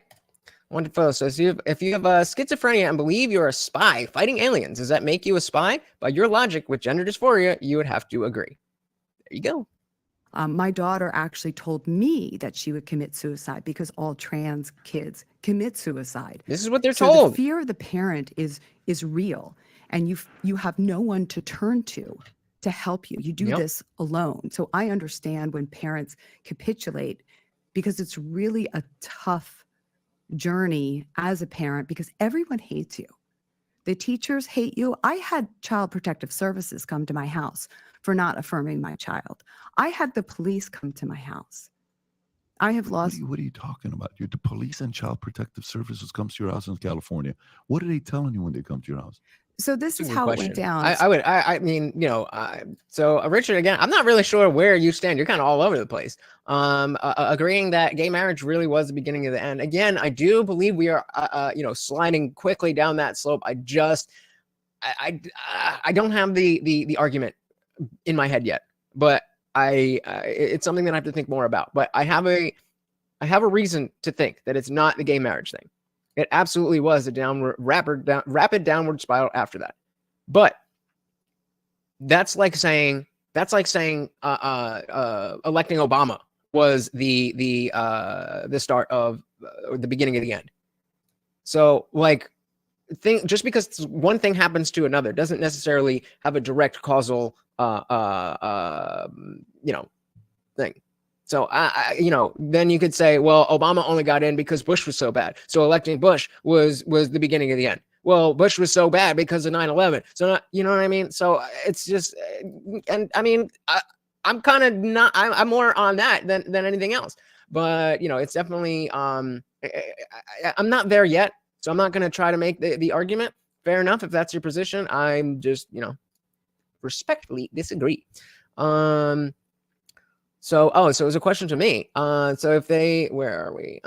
Wonderful. So if you have schizophrenia and believe you're a spy fighting aliens, does that make you a spy? By your logic, with gender dysphoria, you would have to agree. There you go. My daughter actually told me that she would commit suicide because all trans kids commit suicide. This is what they're told. The fear of the parent is real, and you have no one to turn to help you. You do this alone. So I understand when parents capitulate, because it's really a tough journey as a parent because everyone hates you. The teachers hate you. I had Child Protective Services come to my house for not affirming my child. I had the police come to my house. I have lost. What are you talking about? The police and Child Protective Services comes to your house in California. What are they telling you when they come to your house? So this is how it went down. I mean, so Richard, again, I'm not really sure where you stand. You're kind of all over the place. Agreeing that gay marriage really was the beginning of the end. Again, I do believe we are, sliding quickly down that slope. I don't have the argument in my head yet, but it's something that I have to think more about. But I have a reason to think that it's not the gay marriage thing. It absolutely was a rapid downward spiral after that. But that's like saying electing Obama was the start of the beginning of the end. So like just because one thing happens to another doesn't necessarily have a direct causal, thing. So then you could say, well, Obama only got in because Bush was so bad. So electing Bush was the beginning of the end. Well, Bush was so bad because of 9/11. So you know what I mean? So it's just, and I mean, I'm kind of not, I'm more on that than anything else. But it's definitely, I'm not there yet. So I'm not going to try to make the argument. Fair enough. If that's your position, I'm just, respectfully disagree. So it was a question to me. So where are we?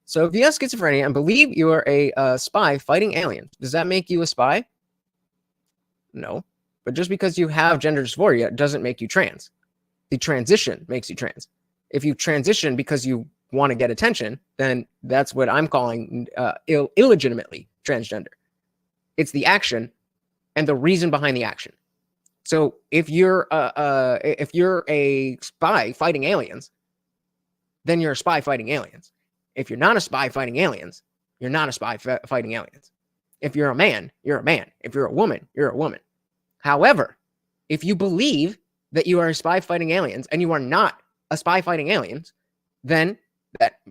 So if you have schizophrenia and believe you are a spy fighting aliens, does that make you a spy? No. But just because you have gender dysphoria doesn't make you trans. The transition makes you trans. If you transition because you want to get attention, then that's what I'm calling illegitimately transgender. It's the action and the reason behind the action. So if you're a spy fighting aliens, then you're a spy fighting aliens. If you're not a spy fighting aliens, you're not a spy fighting aliens. If you're a man, you're a man. If you're a woman, you're a woman. However, if you believe that you are a spy fighting aliens and you are not a spy fighting aliens, then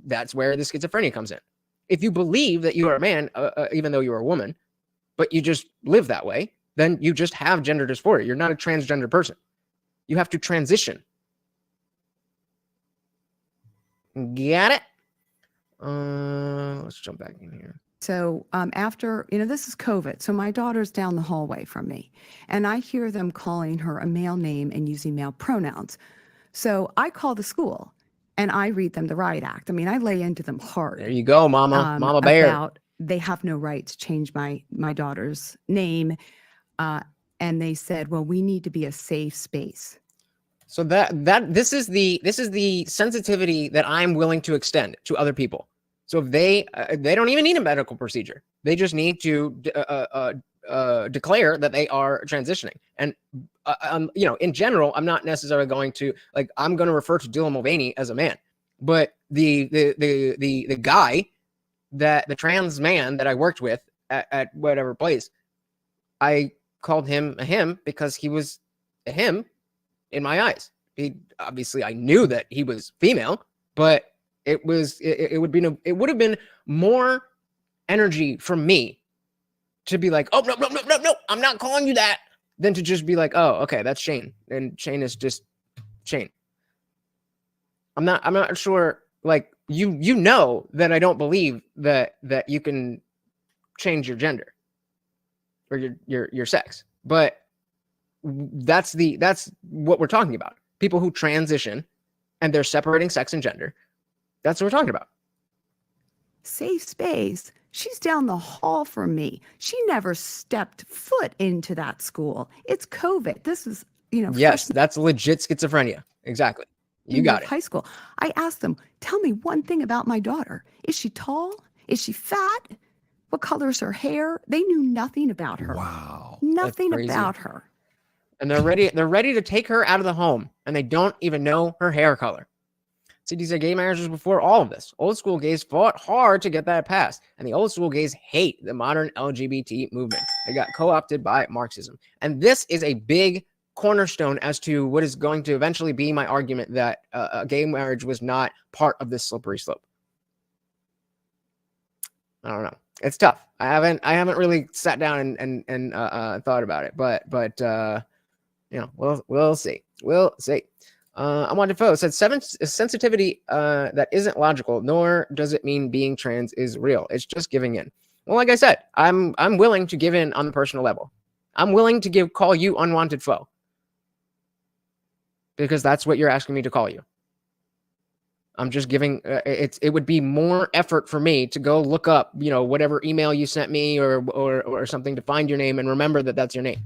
that's where the schizophrenia comes in. If you believe that you are a man, even though you're a woman, but you just live that way, then you just have gender dysphoria. You're not a transgender person. You have to transition. Got it? Let's jump back in here. So after, this is COVID. So my daughter's down the hallway from me, and I hear them calling her a male name and using male pronouns. So I call the school and I read them the riot act. I mean, I lay into them hard. There you go, Mama. Mama Bear. They have no right to change my daughter's name. And they said, well, we need to be a safe space. So this is the sensitivity that I'm willing to extend to other people. So if they don't even need a medical procedure, they just need to declare that they are transitioning. And in general, I'm not necessarily going to I'm going to refer to Dylan Mulvaney as a man, but the guy the trans man that I worked with at whatever place, I called him a him because he was a him in my eyes. Obviously I knew that he was female, but it would have been more energy from me to be like, oh, no, I'm not calling you that, than to just be like, oh, okay, that's Shane. And Shane is just Shane. I'm not sure, you know that I don't believe that you can change your gender or your sex. But that's what we're talking about. People who transition and they're separating sex and gender. That's what we're talking about. Safe space. She's down the hall from me. She never stepped foot into that school. It's COVID. This is, Yes, that's legit schizophrenia. Exactly. You got it. High school. I asked them, tell me one thing about my daughter. Is she tall? Is she fat? What color is her hair? They knew nothing about her. Wow. Nothing about her. And they're ready to take her out of the home, and they don't even know her hair color. See, these are gay marriages before all of this. Old school gays fought hard to get that passed, and the old school gays hate the modern LGBT movement. They got co-opted by Marxism. And this is a big cornerstone as to what is going to eventually be my argument that a gay marriage was not part of this slippery slope. I don't know. It's tough. I haven't really sat down and thought about it, but we'll see. We'll see. Unwanted Foe said sensitivity that isn't logical, nor does it mean being trans is real. It's just giving in. Well, like I said, I'm willing to give in on the personal level. I'm willing to call you unwanted foe, because that's what you're asking me to call you. I'm just giving it would be more effort for me to go look up, whatever email you sent me or something to find your name and remember that that's your name.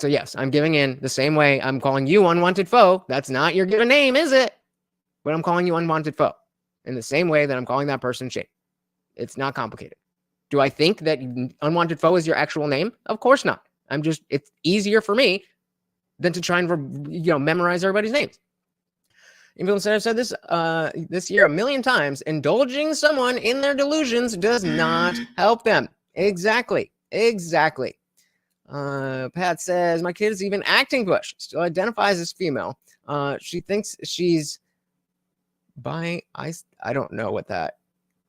So yes, I'm giving in the same way I'm calling you unwanted foe. That's not your given name, is it? But I'm calling you unwanted foe in the same way that I'm calling that person Shane. It's not complicated. Do I think that unwanted foe is your actual name? Of course not. It's easier for me than to try and memorize everybody's names. Influencer, I've said this this year a million times. Indulging someone in their delusions does not help them. Exactly. Pat says, my kid is even acting bush. Still identifies as female. She thinks she's I don't know what that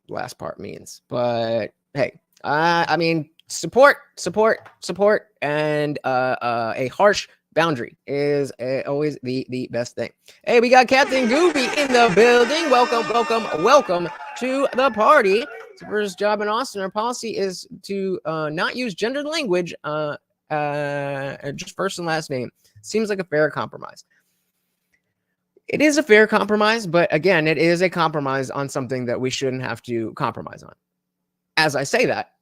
last part means, but hey, I mean, support, and a harsh boundary is always the best thing. Hey, we got Captain Goofy in the building. Welcome to the party. It's the first job in Austin. Our policy is to not use gendered language, just first and last name. Seems like a fair compromise. It is a fair compromise, but again, it is a compromise on something that we shouldn't have to compromise on. As I say that,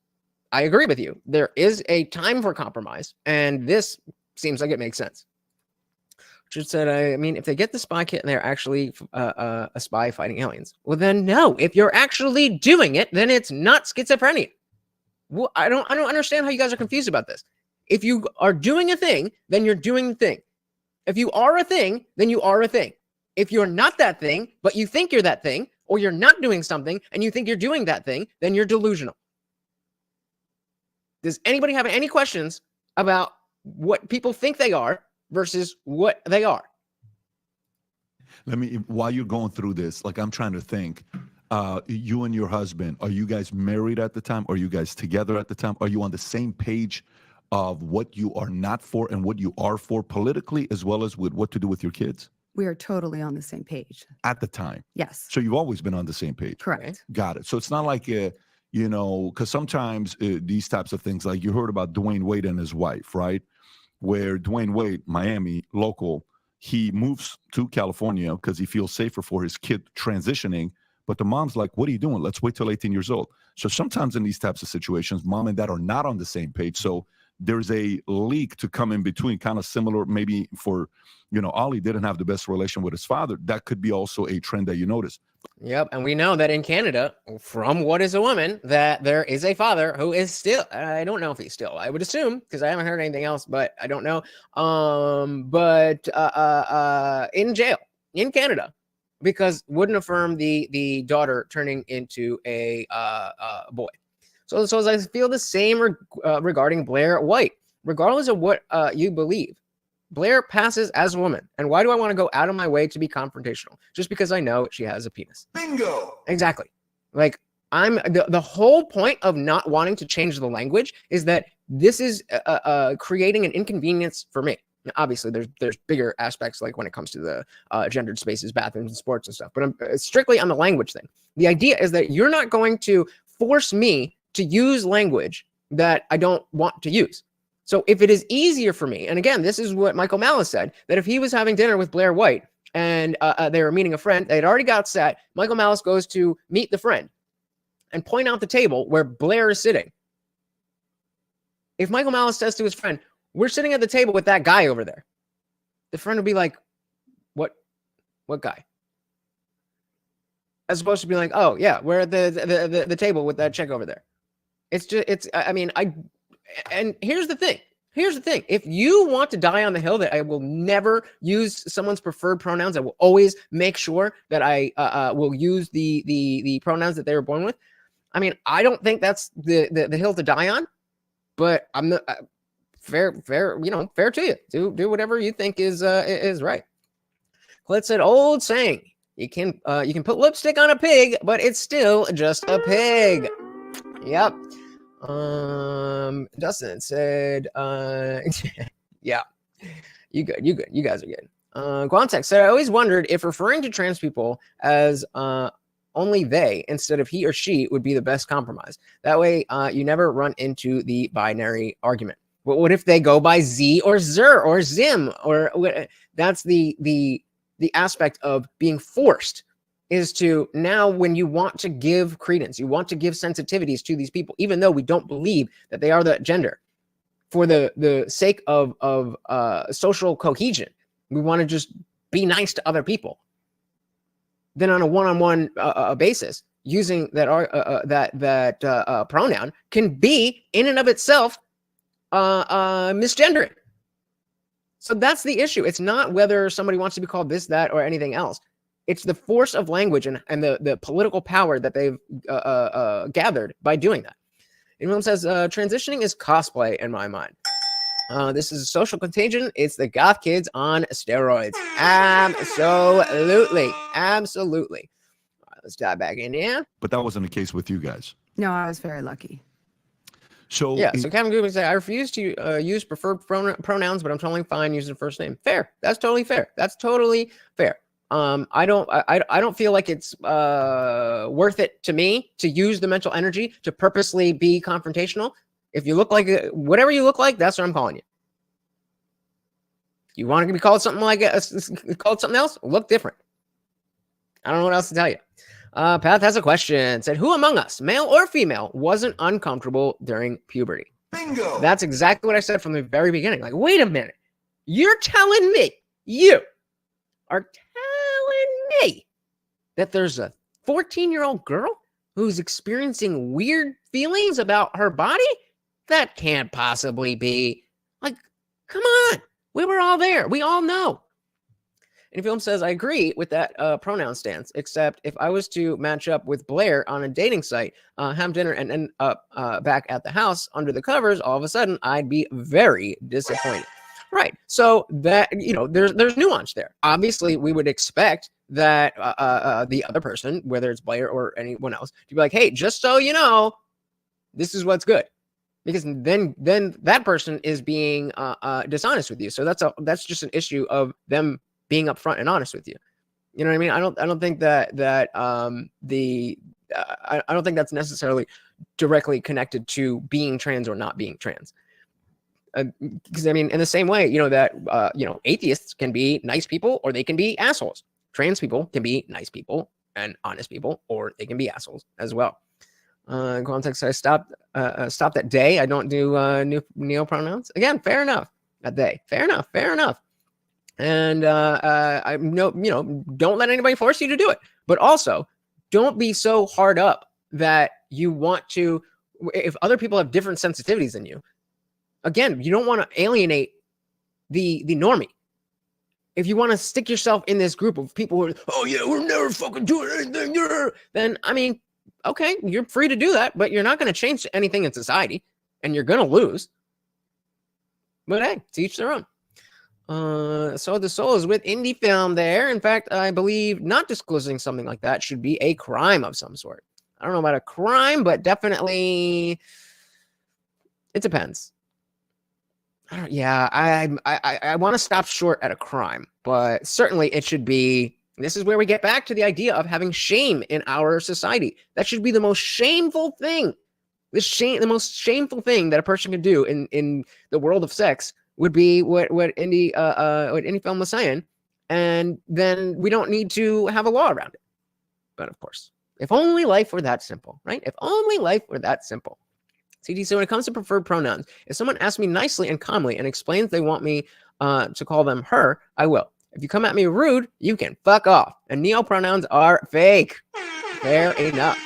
I agree with you. There is a time for compromise, and this seems like it makes sense. Richard said, I mean, if they get the spy kit and they're actually a spy fighting aliens, well, then no. If you're actually doing it, then it's not schizophrenia. Well, I don't understand how you guys are confused about this. If you are doing a thing, then you're doing the thing. If you are a thing, then you are a thing. If you're not that thing, but you think you're that thing, or you're not doing something and you think you're doing that thing, then you're delusional. Does anybody have any questions about what people think they are versus what they are? While you're going through this, like I'm trying to think, you and your husband, are you guys married at the time? Are you guys together at the time? Are you on the same page of what you are not for and what you are for politically, as well as with what to do with your kids? We are totally on the same page. At the time? Yes. So you've always been on the same page? Correct. Got it. So it's not like, because sometimes these types of things, like you heard about Dwayne Wade and his wife, right? Where Dwayne Wade, Miami, local, he moves to California because he feels safer for his kid transitioning. But the mom's like, what are you doing? Let's wait till 18 years old. So sometimes in these types of situations, mom and dad are not on the same page. So there's a leak to come in between, kind of similar maybe for, Oli didn't have the best relation with his father. That could be also a trend that you notice. Yep. And we know that in Canada, from What is a Woman, that there is a father who is still, I don't know if he's still, I would assume, because I haven't heard anything else, but I don't know. In jail in Canada, because wouldn't affirm the daughter turning into a boy. So I feel the same regarding Blair White. Regardless of what you believe, Blair passes as a woman. And why do I want to go out of my way to be confrontational? Just because I know she has a penis. Bingo! Exactly. Like, I'm the whole point of not wanting to change the language is that this is creating an inconvenience for me. Now, obviously, there's bigger aspects, like when it comes to the gendered spaces, bathrooms, and sports and stuff. But I'm strictly on the language thing. The idea is that you're not going to force me to use language that I don't want to use. So if it is easier for me, and again, this is what Michael Malice said, that if he was having dinner with Blair White and they were meeting a friend, they had already got set, Michael Malice goes to meet the friend and point out the table where Blair is sitting. If Michael Malice says to his friend, we're sitting at the table with that guy over there, the friend would be like, what guy? As opposed to be like, oh yeah, we're at the table with that chick over there. And here's the thing. If you want to die on the hill that I will never use someone's preferred pronouns, I will always make sure that I will use the pronouns that they were born with. I mean, I don't think that's the hill to die on, but I'm not fair, fair to you. Do whatever you think is right. Clint said, old saying, you can put lipstick on a pig, but it's still just a pig. Yep. Dustin said, yeah, you good. You guys are good. Guantex said, I always wondered if referring to trans people as only they instead of he or she would be the best compromise. That way, you never run into the binary argument. But what if they go by Z or Zer or Zim or that's the aspect of being forced. Is to now when you want to give credence, you want to give sensitivities to these people, even though we don't believe that they are that gender, for the sake of social cohesion, we want to just be nice to other people. Then on a one-on-one basis, using that pronoun can be in and of itself misgendering. So that's the issue. It's not whether somebody wants to be called this, that, or anything else. It's the force of language and the political power that they've gathered by doing that. Anyone says transitioning is cosplay in my mind. This is a social contagion. It's the goth kids on steroids. Absolutely. Absolutely. All right, let's dive back in here. But that wasn't the case with you guys. No, I was very lucky. So yeah, so Kevin Goodman said, I refuse to use preferred pronouns, but I'm totally fine using first name. Fair. That's totally fair. That's totally fair. I don't feel like it's worth it to me to use the mental energy to purposely be confrontational. If you look like whatever you look like, that's what I'm calling you. You want to be called something like called something else? Look different. I don't know what else to tell you. Path has a question. Said, who among us, male or female, wasn't uncomfortable during puberty? bingo. That's exactly what I said from the very beginning. Like, wait a minute. You're telling me, you are telling me that there's a 14-year-old girl who's experiencing weird feelings about her body? That can't possibly be. Like, come on. We were all there. We all know. And Film says, I agree with that pronoun stance, except if I was to match up with Blair on a dating site, have dinner, and end up back at the house under the covers, all of a sudden, I'd be very disappointed. Right. So that, there's nuance there. Obviously, we would expect that the other person, whether it's Blair or anyone else, to be like, hey, just so you know, this is what's good. Because then that person is being dishonest with you. So that's just an issue of them being upfront and honest with you. You know what I mean? I don't think that I don't think that's necessarily directly connected to being trans or not being trans. Because I mean, in the same way, that atheists can be nice people or they can be assholes. Trans people can be nice people and honest people, or they can be assholes as well. Context, I stopped at day. I don't do neo pronouns. Again, fair enough. At they. Fair enough. And I don't let anybody force you to do it. But also, don't be so hard up that you want to, if other people have different sensitivities than you, again, you don't want to alienate the normie. If you want to stick yourself in this group of people who are, oh yeah, we're never fucking doing anything, then I mean, okay, you're free to do that, but you're not going to change anything in society, and you're going to lose. But hey, to each their own. So the soul is with indie film there. In fact, I believe not disclosing something like that should be a crime of some sort. I don't know about a crime, but definitely it depends. I want to stop short at a crime, but certainly it should be. This is where we get back to the idea of having shame in our society. That should be the most shameful thing. The most shameful thing that a person can do in the world of sex would be what indie film was saying, and then we don't need to have a law around it. But of course, if only life were that simple, right? If only life were that simple. CD, so when it comes to preferred pronouns, if someone asks me nicely and calmly and explains they want me to call them her, I will. If you come at me rude, you can fuck off. And neo pronouns are fake. Fair enough.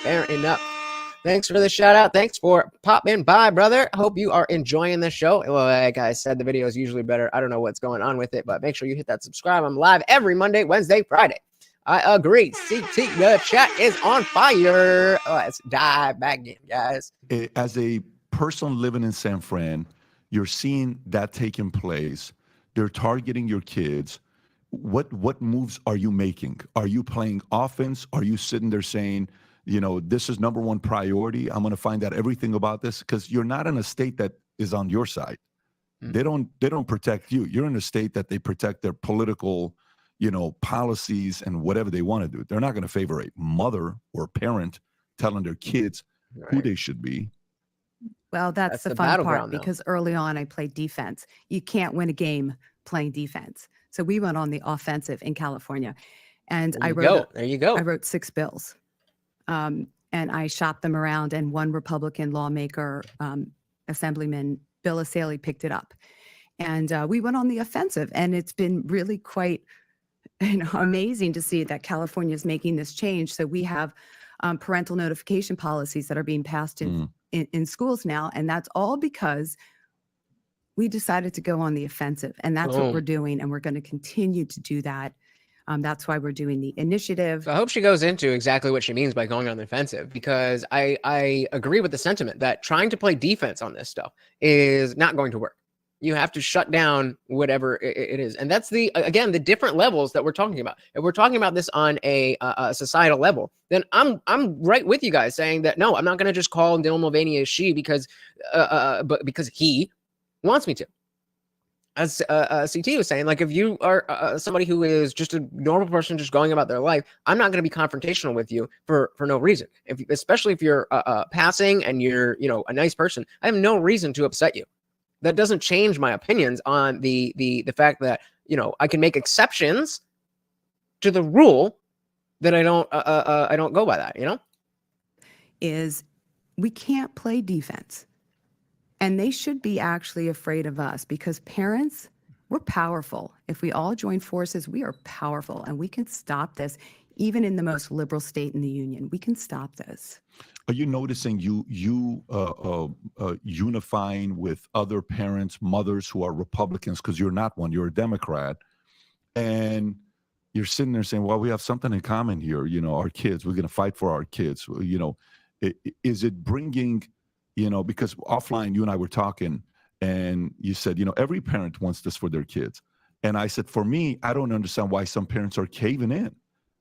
Thanks for the shout out. Thanks for popping by, brother. Hope you are enjoying the show. Well, like I said, the video is usually better. I don't know what's going on with it, but make sure you hit that subscribe. I'm live every Monday, Wednesday, Friday. I agree. CT, the chat is on fire. Let's dive back in, guys. As a person living in San Fran, you're seeing that taking place. They're targeting your kids. What moves are you making? Are you playing offense? Are you sitting there saying, this is number one priority. I'm going to find out everything about this, because you're not in a state that is on your side. Mm-hmm. They don't protect you. You're in a state that they protect their political, policies and whatever they want to do. They're not going to favor a mother or parent telling their kids who they should be. Well, that's the fun part, because early on I played defense. You can't win a game playing defense. So we went on the offensive in California, and I wrote 6 bills. And I shopped them around, and one Republican lawmaker, Assemblyman Bill Asaley, picked it up. And we went on the offensive, and it's been really quite amazing to see that California is making this change. So we have parental notification policies that are being passed in schools now, and that's all because we decided to go on the offensive, and that's what we're doing, and we're going to continue to do that. That's why we're doing the initiative. So I hope she goes into exactly what she means by going on the offensive, because I agree with the sentiment that trying to play defense on this stuff is not going to work. You have to shut down whatever it is. And that's again, the different levels that we're talking about. If we're talking about this on a societal level, then I'm right with you guys saying that, no, I'm not going to just call Dylan Mulvaney a she because he wants me to. As CT was saying, like, if you are somebody who is just a normal person just going about their life, I'm not going to be confrontational with you for no reason. Especially if you're passing and you're, a nice person, I have no reason to upset you. That doesn't change my opinions on the fact that, I can make exceptions to the rule that I don't go by that, Is we can't play defense. And they should be actually afraid of us, because parents, we're powerful. If we all join forces, we are powerful, and we can stop this. Even in the most liberal state in the union, we can stop this. Are you noticing you unifying with other parents, mothers who are Republicans, because you're not one, you're a Democrat, and you're sitting there saying, well, we have something in common here, our kids, we're going to fight for our kids. Is it bringing, because offline, you and I were talking, and you said, every parent wants this for their kids. And I said, for me, I don't understand why some parents are caving in.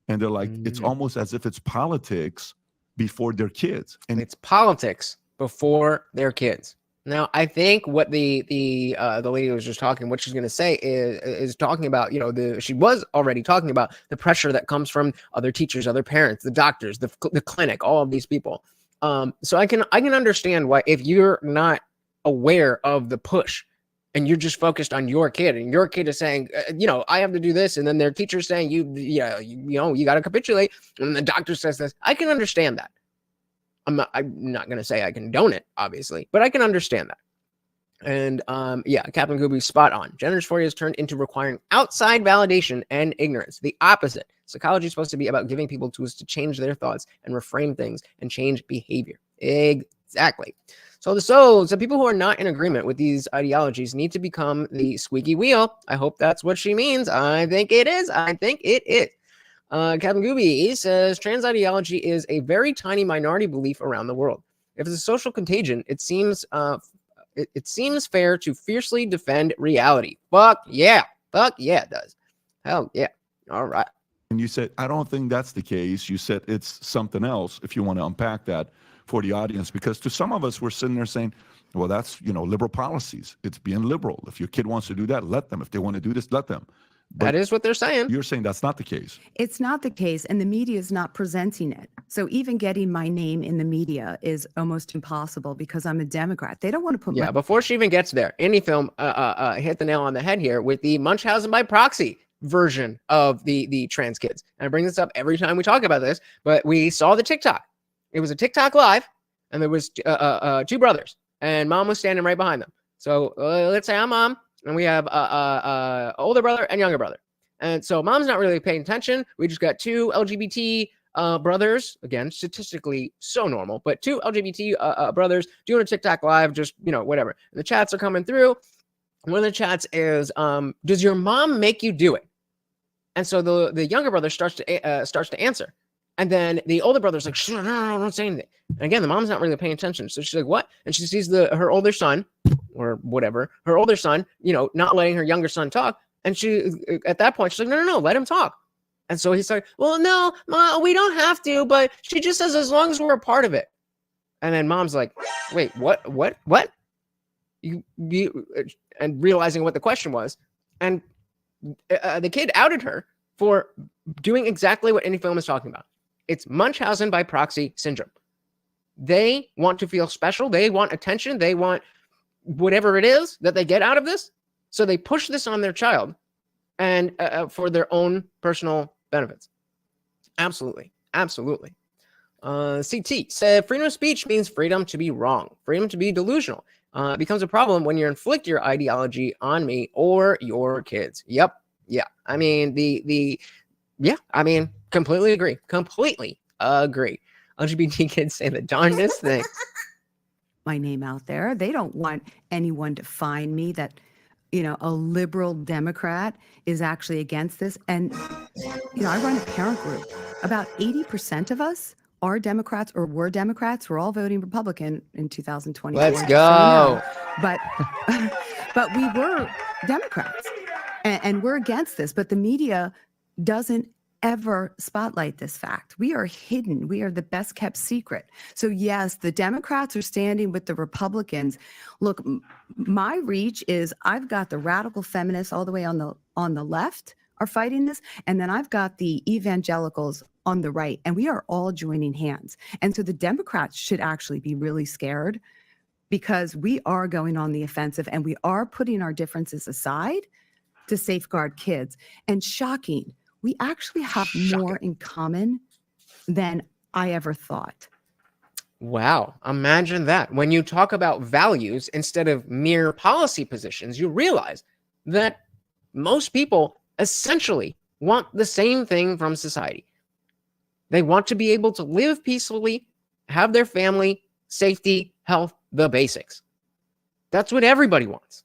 And they're like, it's almost as if it's politics before their kids. And it's politics before their kids. Now, I think what the lady was just talking, what she's going to say is talking about, she was already talking about the pressure that comes from other teachers, other parents, the doctors, the clinic, all of these people. So I can understand why, if you're not aware of the push and you're just focused on your kid, and your kid is saying, I have to do this, and then their teacher's saying you got to capitulate, and the doctor says this, I can understand that. I'm not going to say I condone it, obviously, but I can understand that. And Captain Gooby's spot on. Gender dysphoria is turned into requiring outside validation and ignorance. The opposite. Psychology is supposed to be about giving people tools to change their thoughts and reframe things and change behavior. Exactly. So the people who are not in agreement with these ideologies need to become the squeaky wheel. I hope that's what she means. I think it is. Captain Gooby says trans ideology is a very tiny minority belief around the world. If it's a social contagion, it seems fair to fiercely defend reality. Fuck yeah, it does. Hell yeah. All right. And you said, I don't think that's the case. You said it's something else, if you want to unpack that for the audience, because to some of us, we're sitting there saying, well, that's, liberal policies. It's being liberal. If your kid wants to do that, let them. If they want to do this, let them. But that is what they're saying. You're saying that's not the case. It's not the case, and the media is not presenting it. So even getting my name in the media is almost impossible because I'm a Democrat. They don't want to put before she even gets there, Indie Film hit the nail on the head here with the Munchausen by proxy version of the trans kids. And I bring this up every time we talk about this, but we saw the TikTok. It was a TikTok live, and there was two brothers, and mom was standing right behind them. So let's say I'm mom, and we have older brother and younger brother. And so mom's not really paying attention. We just got two LGBT brothers, again, statistically so normal, but two LGBT brothers doing a TikTok live, just, whatever. And the chats are coming through. One of the chats is, does your mom make you do it? And so the younger brother starts to answer. And then the older brother's like, no, don't say anything. And again, the mom's not really paying attention. So she's like, what? And she sees her older son, or whatever, her older son, not letting her younger son talk. And she, at that point, she's like, no, let him talk. And so he's like, well, no, Mom, we don't have to, but she just says as long as we're a part of it. And then mom's like, wait, what? You and realizing what the question was. And the kid outed her for doing exactly what Indie Film is talking about. It's Munchausen by proxy syndrome. They want to feel special. They want attention. They want whatever it is that they get out of this. So they push this on their child and for their own personal benefits. Absolutely. CT said freedom of speech means freedom to be wrong, freedom to be delusional. It becomes a problem when you inflict your ideology on me or your kids. Yep. Yeah. I mean, completely agree. LGBT kids say the darndest thing. My name out there. They don't want anyone to find me that a liberal Democrat is actually against this. And, I run a parent group. About 80% of us are Democrats or were Democrats. We're all voting Republican in 2024. Let's just go. But we were Democrats and we're against this. But the media doesn't ever spotlight this fact. We are hidden. We are the best kept secret. So yes, the Democrats are standing with the Republicans. Look, my reach is I've got the radical feminists all the way on the left are fighting this, and then I've got the evangelicals on the right, and we are all joining hands. And so the Democrats should actually be really scared because we are going on the offensive and we are putting our differences aside to safeguard kids. And shocking, we actually have more in common than I ever thought. Wow. Imagine that. When you talk about values instead of mere policy positions, you realize that most people essentially want the same thing from society. They want to be able to live peacefully, have their family, safety, health, the basics. That's what everybody wants.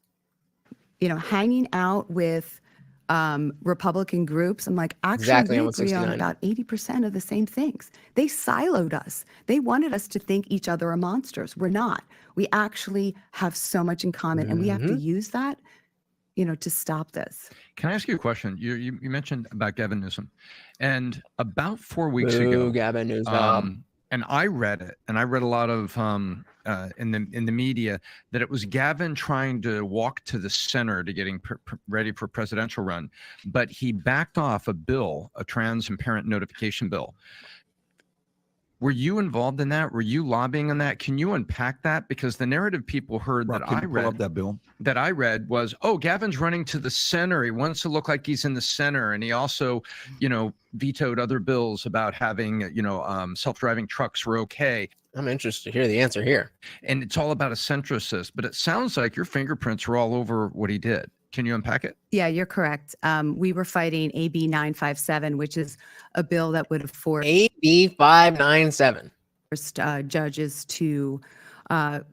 Hanging out with Republican groups, I'm like, actually, Exactly, we agree on about 80% of the same things. They siloed us. They wanted us to think each other are monsters. We're not. We actually have so much in common, and we have to use that, to stop this. Can I ask you a question? You mentioned about Gavin Newsom, and about 4 weeks Boo, ago, Gavin Newsom. and I read it, and I read a lot of in the media that it was Gavin trying to walk to the center to getting ready for presidential run, but he backed off a bill, a trans and parent notification bill. Were you involved in that? Were you lobbying on that? Can you unpack that? Because the narrative people heard Rob, that can I you pull read up that bill that I read was, oh, Gavin's running to the center. He wants to look like he's in the center. And he also, vetoed other bills about having, self-driving trucks were okay. I'm interested to hear the answer here. And it's all about a centricist, but it sounds like your fingerprints were all over what he did. Can you unpack it? Yeah, you're correct. We were fighting AB 957, which is a bill that would have forced AB 597. Judges to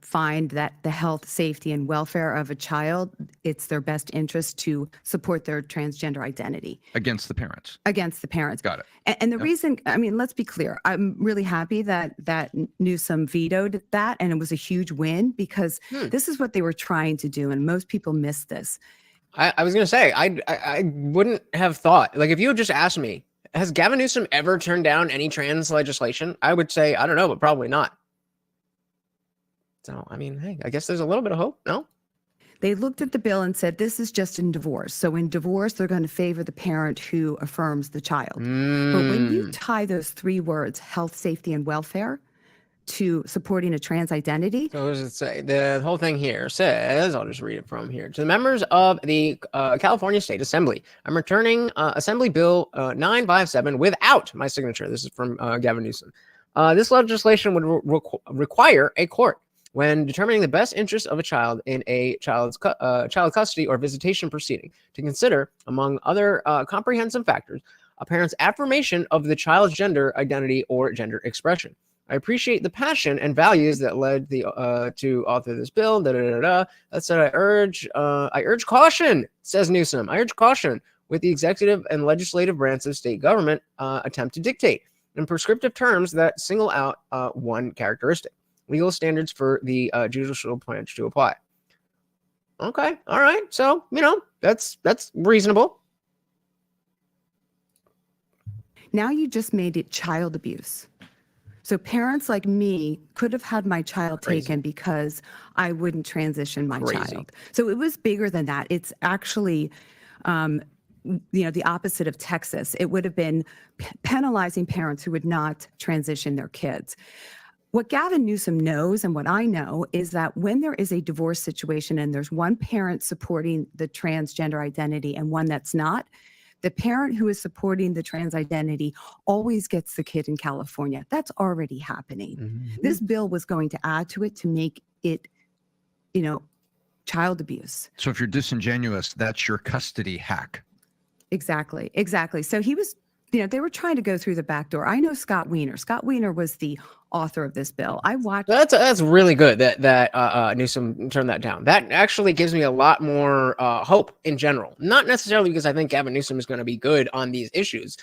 find that the health, safety, and welfare of a child, it's their best interest to support their transgender identity. Against the parents. Against the parents. Got it. And the reason, let's be clear. I'm really happy that Newsom vetoed that, and it was a huge win because this is what they were trying to do, and most people miss this. I was going to say, I wouldn't have thought, like if you had just asked me, has Gavin Newsom ever turned down any trans legislation? I would say, I don't know, but probably not. So, hey, I guess there's a little bit of hope, no? They looked at the bill and said, this is just in divorce. So in divorce, they're going to favor the parent who affirms the child. But when you tie those three words, health, safety, and welfare, to supporting a trans identity. So what does it say? The whole thing here says, I'll just read it from here. To the members of the California State Assembly, I'm returning Assembly Bill 957 without my signature. This is from Gavin Newsom. This legislation would require a court, when determining the best interest of a child in a child's child custody or visitation proceeding, to consider, among other comprehensive factors, a parent's affirmation of the child's gender identity or gender expression. I appreciate the passion and values that led the to author this bill. That said, I urge caution, says Newsom. I urge caution with the executive and legislative branches of state government attempt to dictate in prescriptive terms that single out one characteristic. Legal standards for the judicial branch to apply. Okay, all right. So that's reasonable. Now you just made it child abuse. So parents like me could have had my child taken because I wouldn't transition my child. So it was bigger than that. It's actually, the opposite of Texas. It would have been penalizing parents who would not transition their kids. What Gavin Newsom knows and what I know is that when there is a divorce situation and there's one parent supporting the transgender identity and one that's not, the parent who is supporting the trans identity always gets the kid in California. That's already happening. Mm-hmm. This bill was going to add to it to make it, child abuse. So if you're disingenuous, that's your custody hack. Exactly. So he was, they were trying to go through the back door. I know Scott Wiener. Scott Wiener was the author of this bill. I watched. That's really good that Newsom turned that down. That actually gives me a lot more hope in general. Not necessarily because I think Gavin Newsom is going to be good on these issues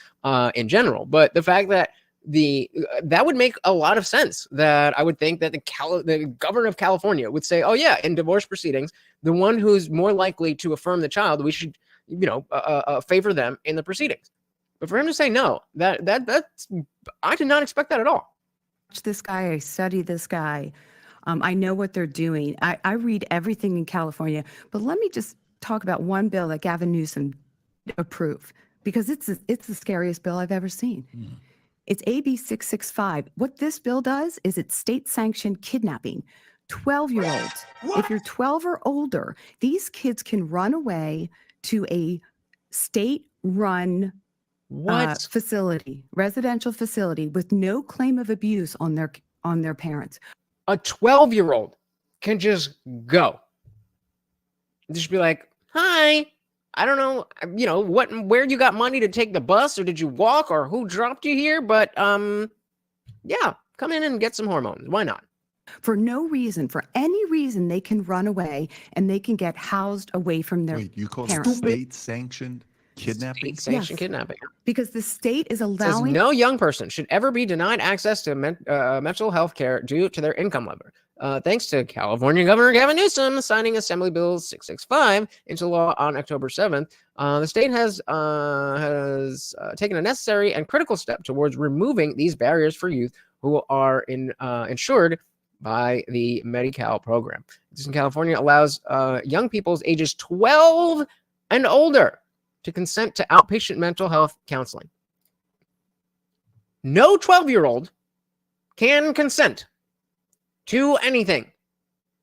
in general, but the fact that that would make a lot of sense. That I would think that the governor of California would say, "Oh yeah, in divorce proceedings, the one who's more likely to affirm the child, we should, favor them in the proceedings." But for him to say no, that's I did not expect that at all. This guy, I study this guy. I know what they're doing. I read everything in California, but let me just talk about one bill that Gavin Newsom approved, because it's the scariest bill I've ever seen. It's AB 665. What this bill does is it's state-sanctioned kidnapping. 12-year-olds. If you're 12 or older, these kids can run away to a state-run facility, residential facility, with no claim of abuse on their parents. A 12-year-old can just go. Just be like, "Hi, I don't know, where you got money to take the bus, or did you walk, or who dropped you here? But yeah, come in and get some hormones. Why not?" For no reason, for any reason, they can run away and they can get housed away from their Wait, you call parents. it state-sanctioned kidnapping? State-sanctioned Yes. kidnapping. Because the state is Says allowing. no young person should ever be denied access to mental health care due to their income level. Thanks to California Governor Gavin Newsom signing Assembly Bill 665 into law on October 7th, the state has taken a necessary and critical step towards removing these barriers for youth who are insured by the Medi-Cal program. This in California allows young people's ages 12 and older to consent to outpatient mental health counseling. No 12-year-old can consent to anything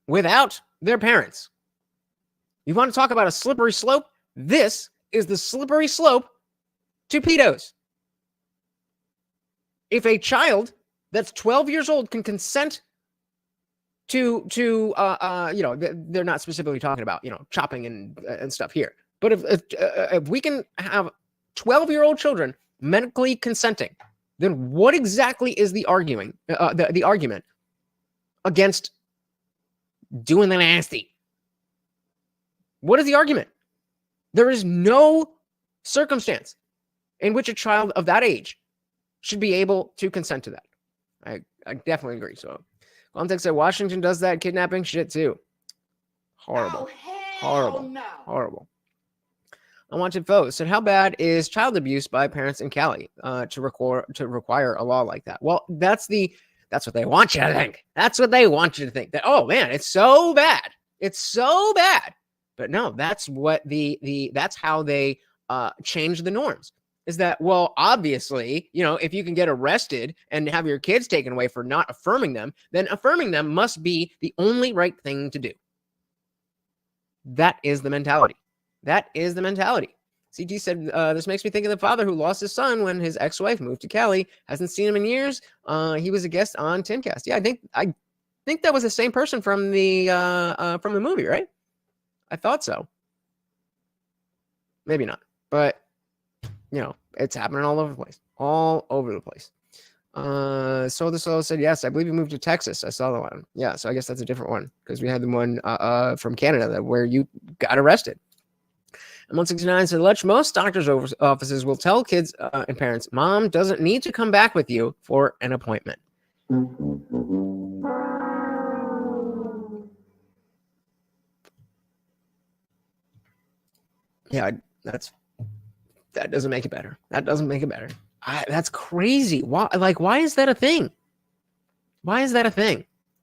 without their parents. You want to talk about a slippery slope? This is the slippery slope to pedos. If a child that's 12 years old can consent to they're not specifically talking about, chopping and stuff here. But if we can have 12-year-old children medically consenting, then what exactly is the argument against doing the nasty? What is the argument? There is no circumstance in which a child of that age should be able to consent to that. I definitely agree. So context said Washington does that kidnapping shit too. Horrible. Horrible. Unwanted Foes said, how bad is child abuse by parents in Cali to require a law like that? Well, that's what they want you to think. That's what they want you to think. That, oh man, it's so bad. It's so bad. But no, that's what that's how they change the norms. Is that, well, obviously, if you can get arrested and have your kids taken away for not affirming them, then affirming them must be the only right thing to do. That is the mentality. CT said, this makes me think of the father who lost his son when his ex-wife moved to Cali. Hasn't seen him in years. He was a guest on Timcast. Yeah, I think that was the same person from the movie, right? I thought so. Maybe not, but it's happening all over the place. So the Soul said, yes, I believe he moved to Texas. I saw the one. Yeah, so I guess that's a different one because we had the one from Canada where you got arrested. And 169 said, most doctors' offices will tell kids and parents, mom doesn't need to come back with you for an appointment. Yeah, that doesn't make it better. That's crazy. Why is that a thing?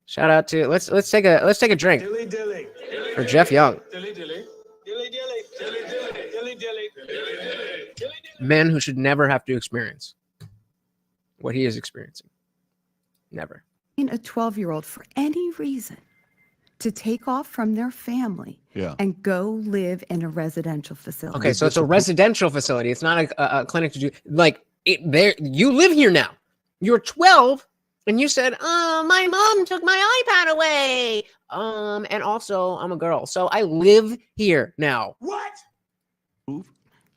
Shout out to let's take a drink for Jeff Young. Men who should never have to experience what he is experiencing. Never. A 12-year-old for any reason to take off from their family and go live in a residential facility. Okay, so it's a residential facility. It's not a clinic to do you live here now. You're 12 and you said, my mom took my iPad away. And also I'm a girl. So I live here now. What?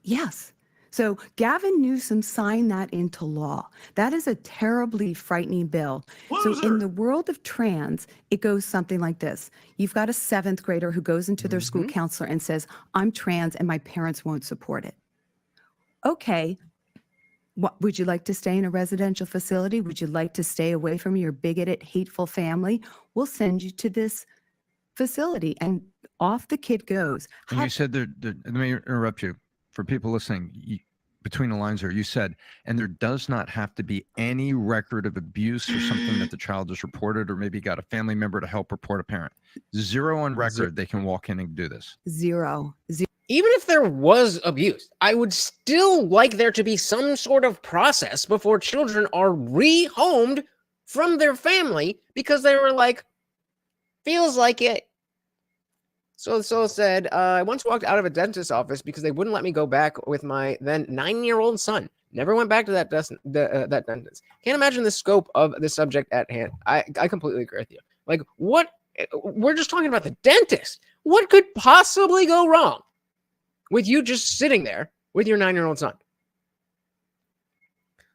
Yes. So Gavin Newsom signed that into law. That is a terribly frightening bill. So in the world of trans, it goes something like this. You've got a 7th grader who goes into their school counselor and says, I'm trans and my parents won't support it. Okay. What, would you like to stay in a residential facility? Would you like to stay away from your bigoted, hateful family? We'll send you to this facility, and off the kid goes. And you said let me interrupt you. For people listening, between the lines there, you said, and there does not have to be any record of abuse or something that the child has reported, or maybe got a family member to help report a parent. 0 on record, they can walk in and do this. 0. Even if there was abuse, I would still like there to be some sort of process before children are rehomed from their family because they were like, feels like it. So said, I once walked out of a dentist's office because they wouldn't let me go back with my then 9-year-old son. Never went back to that dentist. Can't imagine the scope of the subject at hand. I completely agree with you. Like, what? We're just talking about the dentist. What could possibly go wrong with you just sitting there with your 9-year-old son?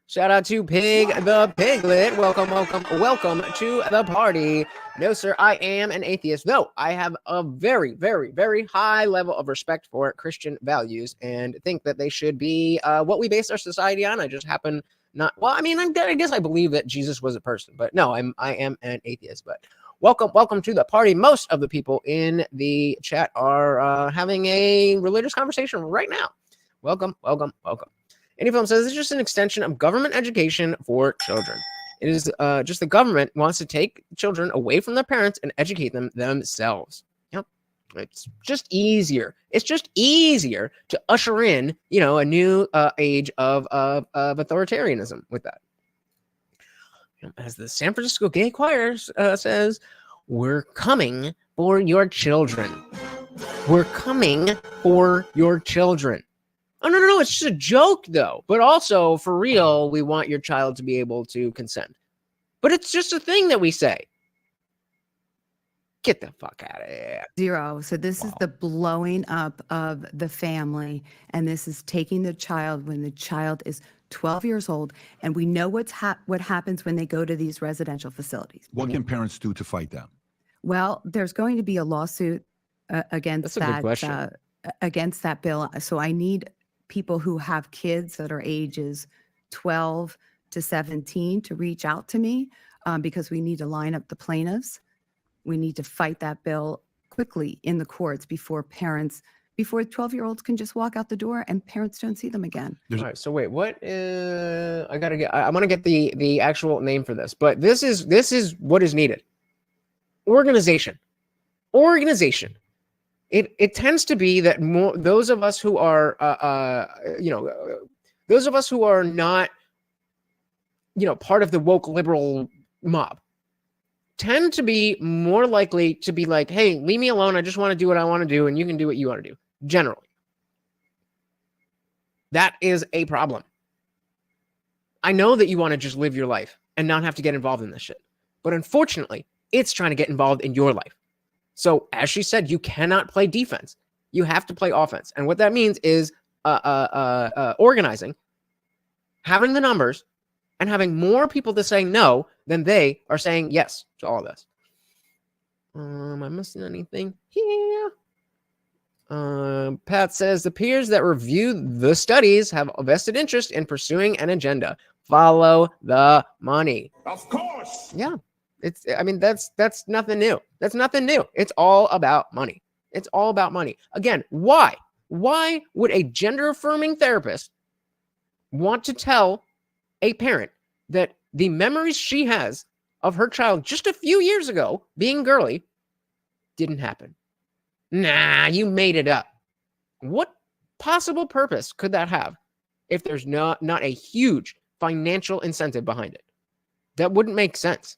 Shout out to Pig the Piglet. Welcome to the party. No, sir, I am an atheist. No, I have a very, very, very high level of respect for Christian values and think that they should be what we base our society on. I just happen not. Well, I mean, I guess I believe that Jesus was a person, but no, I am an atheist. But welcome to the party. Most of the people in the chat are having a religious conversation right now. Welcome. Any film says it's just an extension of government education for children. It is just the government wants to take children away from their parents and educate them themselves. Yep. It's just easier. It's just easier to usher in, a new age of authoritarianism with that. As the San Francisco Gay Choir says, we're coming for your children. We're coming for your children. Oh, no, it's just a joke, though. But also, for real, we want your child to be able to consent. But it's just a thing that we say. Get the fuck out of here. 0. So this is the blowing up of the family. And this is taking the child when the child is 12 years old. And we know what happens when they go to these residential facilities. What can parents do to fight that? Well, there's going to be a lawsuit against that bill. So I need people who have kids that are ages 12 to 17 to reach out to me because we need to line up the plaintiffs. We need to fight that bill quickly in the courts before 12-year-olds can just walk out the door and parents don't see them again. All right, so wait, what I want to get the actual name for this, but this is what is needed. Organization. It tends to be that more those of us who are those of us who are not part of the woke liberal mob tend to be more likely to be like, hey, leave me alone, I just want to do what I want to do and you can do what you want to do. Generally, that is a problem. I know that you want to just live your life and not have to get involved in this shit, but unfortunately it's trying to get involved in your life. So as she said, you cannot play defense. You have to play offense. And what that means is organizing, having the numbers, and having more people to say no than they are saying yes to all of this. Am I missing anything here? Pat says the peers that review the studies have a vested interest in pursuing an agenda. Follow the money. Of course. Yeah. That's nothing new. That's nothing new. It's all about money. It's all about money. Again, why? Why would a gender affirming therapist want to tell a parent that the memories she has of her child just a few years ago being girly didn't happen? Nah, you made it up. What possible purpose could that have if there's not a huge financial incentive behind it? That wouldn't make sense.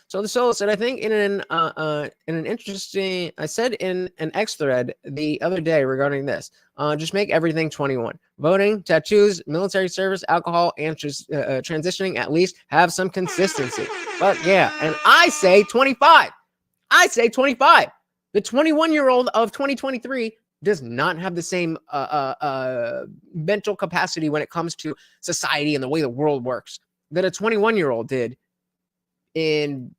So the solo said, I think in an interesting, I said in an X thread the other day regarding this, just make everything 21. Voting, tattoos, military service, alcohol, and transitioning at least have some consistency. But yeah, and I say 25. I say 25. The 21-year-old of 2023 does not have the same mental capacity when it comes to society and the way the world works that a 21-year-old did in,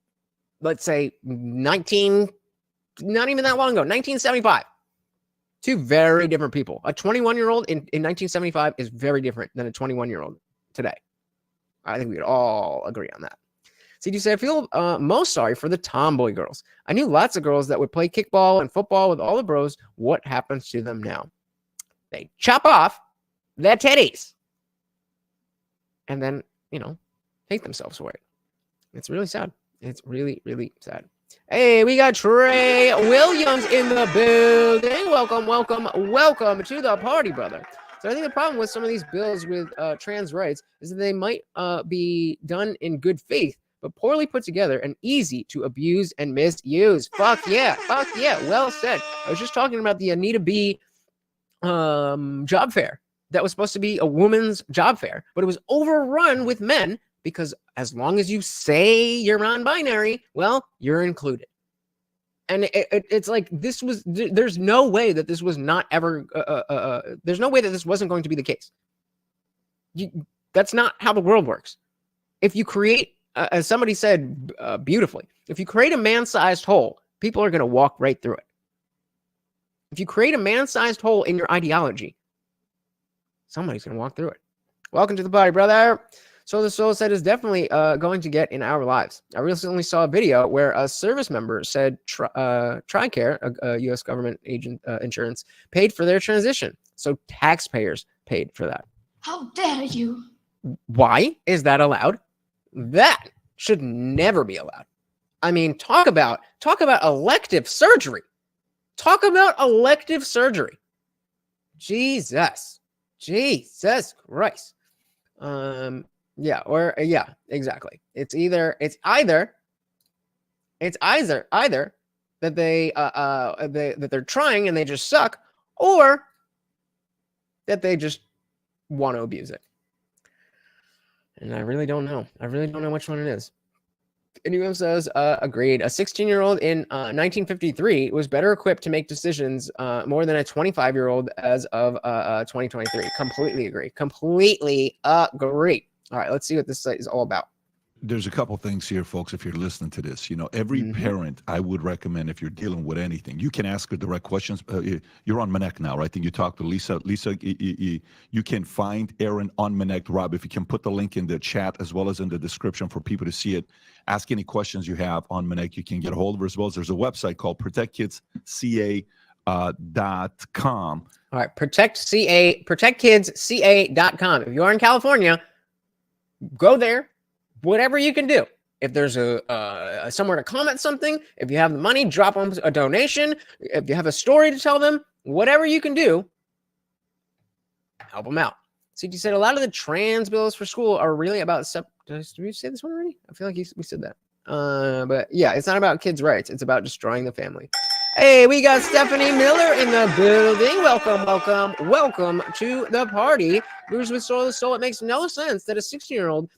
let's say, not even that long ago, 1975. Two very different people. A 21-year-old in 1975 is very different than a 21-year-old today. I think we would all agree on that. CD said, I feel most sorry for the tomboy girls. I knew lots of girls that would play kickball and football with all the bros. What happens to them now? They chop off their titties and then, take themselves away. It's really sad. It's really, really sad. Hey, we got Trey Williams in the building. Welcome to the party, brother. So I think the problem with some of these bills with trans rights is that they might be done in good faith, but poorly put together and easy to abuse and misuse. Fuck yeah. Well said. I was just talking about the Anita B job fair that was supposed to be a woman's job fair, but it was overrun with men because as long as you say you're non-binary, well, you're included. And it's like there's no way that this was not ever, there's no way that this wasn't going to be the case. That's not how the world works. If you create, as somebody said beautifully, if you create a man-sized hole, people are going to walk right through it. If you create a man-sized hole in your ideology, somebody's going to walk through it. Welcome to the party, brother. So the soul said is definitely going to get in our lives. I recently saw a video where a service member said TRICARE, a U.S. government agent insurance, paid for their transition. So taxpayers paid for that. How dare you? Why is that allowed? That should never be allowed. I mean, talk about elective surgery. Talk about elective surgery. Jesus Christ. Yeah, exactly. It's either that they that they're trying and they just suck, or that they just want to abuse it. And I really don't know. Which one it is. Anyone says, agreed. A 16-year-old in 1953 was better equipped to make decisions more than a 25-year-old as of 2023. Completely agree. All right, let's see what this site is all about. There's a couple things here, folks, if you're listening to this. Every parent, I would recommend, if you're dealing with anything, you can ask her direct questions. You're on Manek now, right? I think you talked to Lisa. Lisa, you can find Erin on Manek. Rob, if you can put the link in the chat as well as in the description for people to see it. Ask any questions you have on Manek. You can get a hold of her as well as there's a website called protectkidsca.com. All right, protectkidsca.com. If you are in California, go there. Whatever you can do. If there's a somewhere to comment something, if you have the money, drop them a donation. If you have a story to tell them, whatever you can do, help them out. CT said a lot of the trans bills for school are really about. Did we say this one already? I feel like we said that. But yeah, it's not about kids' rights. It's about destroying the family. Hey, we got Stephanie Miller in the building. Welcome to the party. Bruce with Soul to Soul. It makes no sense that a 16-year-old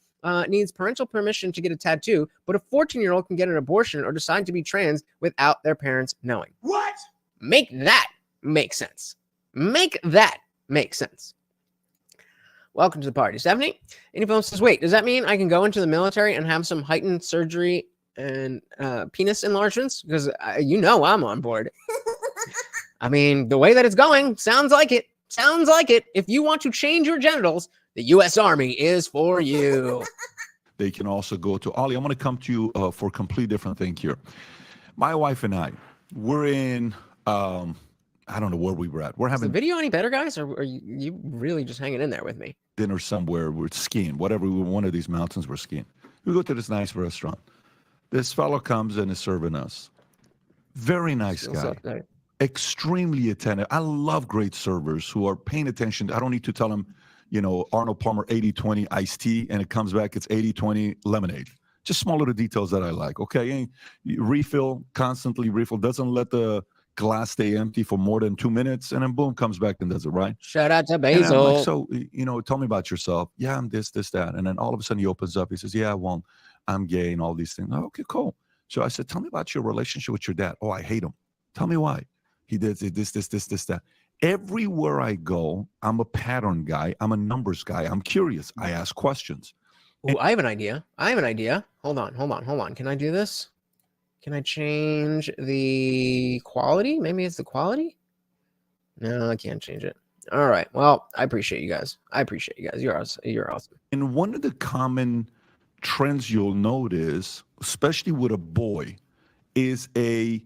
needs parental permission to get a tattoo, but a 14-year-old can get an abortion or decide to be trans without their parents knowing. What? Make that make sense. Welcome to the party, Stephanie. Any phone says, wait, does that mean I can go into the military and have some heightened surgery and penis enlargements? Because I'm on board. I mean, the way that it's going, sounds like it. If you want to change your genitals, the U.S. Army is for you. They can also go to Oli. I'm going to come to you for a completely different thing here. My wife and I, we're in, I don't know where we were at. We're having. Is the video any better, guys? Or are you really just hanging in there with me? Dinner somewhere. We're skiing. Whatever. One of these mountains we're skiing. We go to this nice restaurant. This fellow comes and is serving us. Very nice guy. Extremely attentive. I love great servers who are paying attention. I don't need to tell them, Arnold Palmer 80-20 iced tea, and it comes back, it's 80-20 lemonade. Just small little details that I like. Okay, constantly refill, doesn't let the glass stay empty for more than 2 minutes, and then boom, comes back and does it, right? Shout out to Basil. Like, so, tell me about yourself. Yeah, I'm this, that. And then all of a sudden he opens up. He says, yeah, well, I'm gay and all these things. Oh, okay, cool. So I said, tell me about your relationship with your dad. Oh, I hate him. Tell me why. He did this, that. Everywhere I go, I'm a pattern guy. I'm a numbers guy. I'm curious. I ask questions. Ooh, I have an idea. Hold on. Can I do this? Can I change the quality? Maybe it's the quality? No, I can't change it. All right. Well, I appreciate you guys. You're awesome. And one of the common trends you'll notice, especially with a boy, is a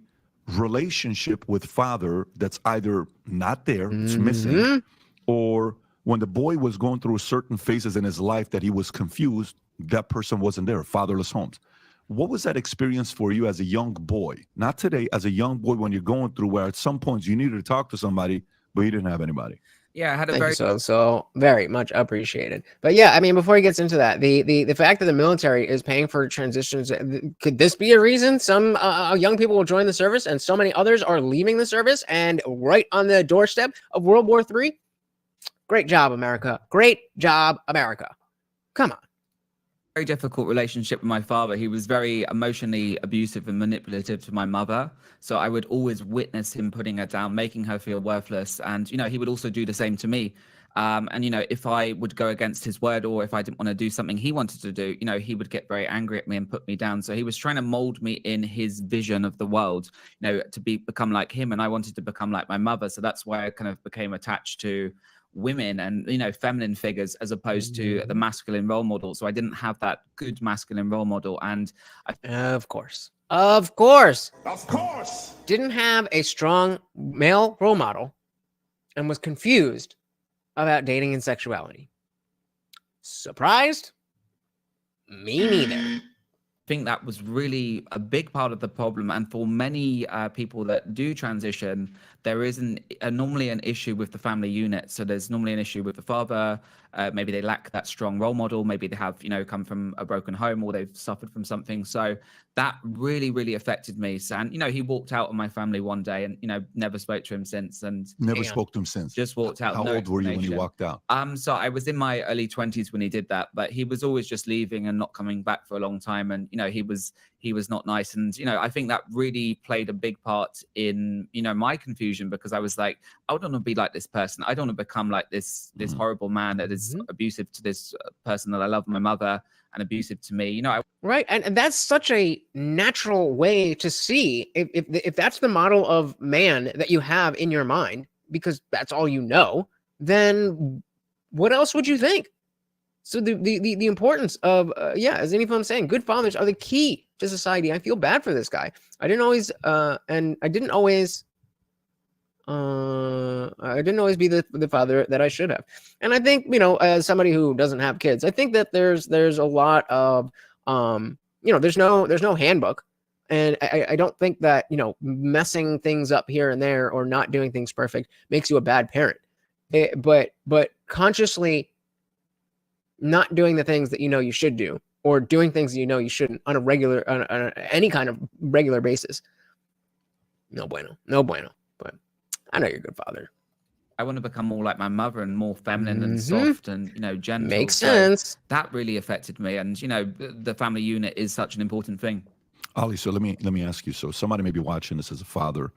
relationship with father that's either not there, it's missing, or when the boy was going through certain phases in his life that he was confused, that person wasn't there, fatherless homes. What was that experience for you as a young boy? Not today, as a young boy, when you're going through where at some points you needed to talk to somebody, but you didn't have anybody. Yeah, I had a Thank very you so very much appreciated. But yeah, I mean, before he gets into that, the fact that the military is paying for transitions, could this be a reason some young people will join the service and so many others are leaving the service and right on the doorstep of World War III? Great job, America. Great job, America. Come on. very difficult relationship with my father. He was very emotionally abusive and manipulative to my mother. So I would always witness him putting her down, making her feel worthless. And, you know, he would also do the same to me. And, you know, if I would go against his word or if I didn't want to do something he wanted to do, you know, he would get very angry at me and put me down. So he was trying to mold me in his vision of the world, you know, to become like him. And I wanted to become like my mother. So that's why I kind of became attached to women and, you know, feminine figures as opposed to the masculine role model. So I didn't have that good masculine role model. And Of course, didn't have a strong male role model and was confused about dating and sexuality. Surprised? Me neither. I think that was really a big part of the problem. And for many people that do transition, there is normally an issue with the family unit. So there's normally an issue with the father. Maybe they lack that strong role model. Maybe they have, you know, come from a broken home or they've suffered from something. So that really, really affected me. So, and, you know, he walked out on my family one day and, you know, never spoke to him since. And Never spoke to him since. just walked out. How no old were you when you explanation. walked out? So I was in my early 20s when he did that, but he was always just leaving and not coming back for a long time. And, you know, he was not nice. And, you know, I think that really played a big part in, you know, my confusion, because I was like, I don't want to be like this person. I don't want to become like this horrible man that is abusive to this person that I love, my mother, and abusive to me. You know, Right. And that's such a natural way to see if that's the model of man that you have in your mind, because that's all you know, then what else would you think? So the importance of, as anyone saying, good fathers are the key to society. I feel bad for this guy. I didn't always be the father that I should have. And I think, you know, as somebody who doesn't have kids, I think that there's a lot of, you know, there's no handbook. And I don't think that, you know, messing things up here and there or not doing things perfect makes you a bad parent. But consciously not doing the things that you know you should do, or doing things that you know you shouldn't on any kind of regular basis. No bueno. But I know you're a good father. I want to become more like my mother and more feminine and soft and, you know, gentle. Makes So sense. that really affected me. And, you know, the family unit is such an important thing. Oli, so let me ask you. So somebody may be watching this as a father,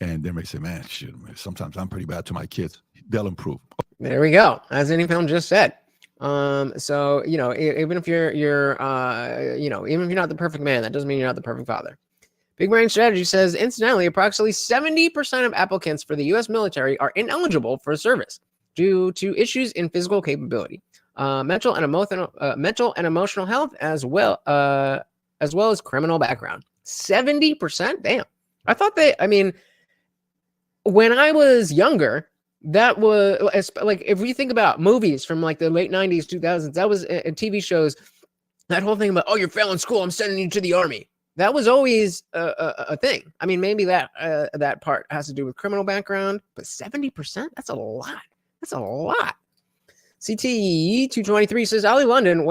and they may say, "Man, shit, sometimes I'm pretty bad to my kids." They'll improve. There we go. As any film just said. So, you know, even if you're you know, even if you're not the perfect man, that doesn't mean you're not the perfect father. Big Brain Strategy says, incidentally, approximately 70% of applicants for the U.S. military are ineligible for service due to issues in physical capability, mental and emotional health, as well as criminal background. 70%? Damn. I mean, when I was younger, that was like, if we think about movies from like the late 90s, 2000s, that was TV shows, that whole thing about, oh, you're failing school, I'm sending you to the army. That was always a thing. I mean, maybe that part has to do with criminal background, but 70%? That's a lot. That's a lot. CT 223 says Oli London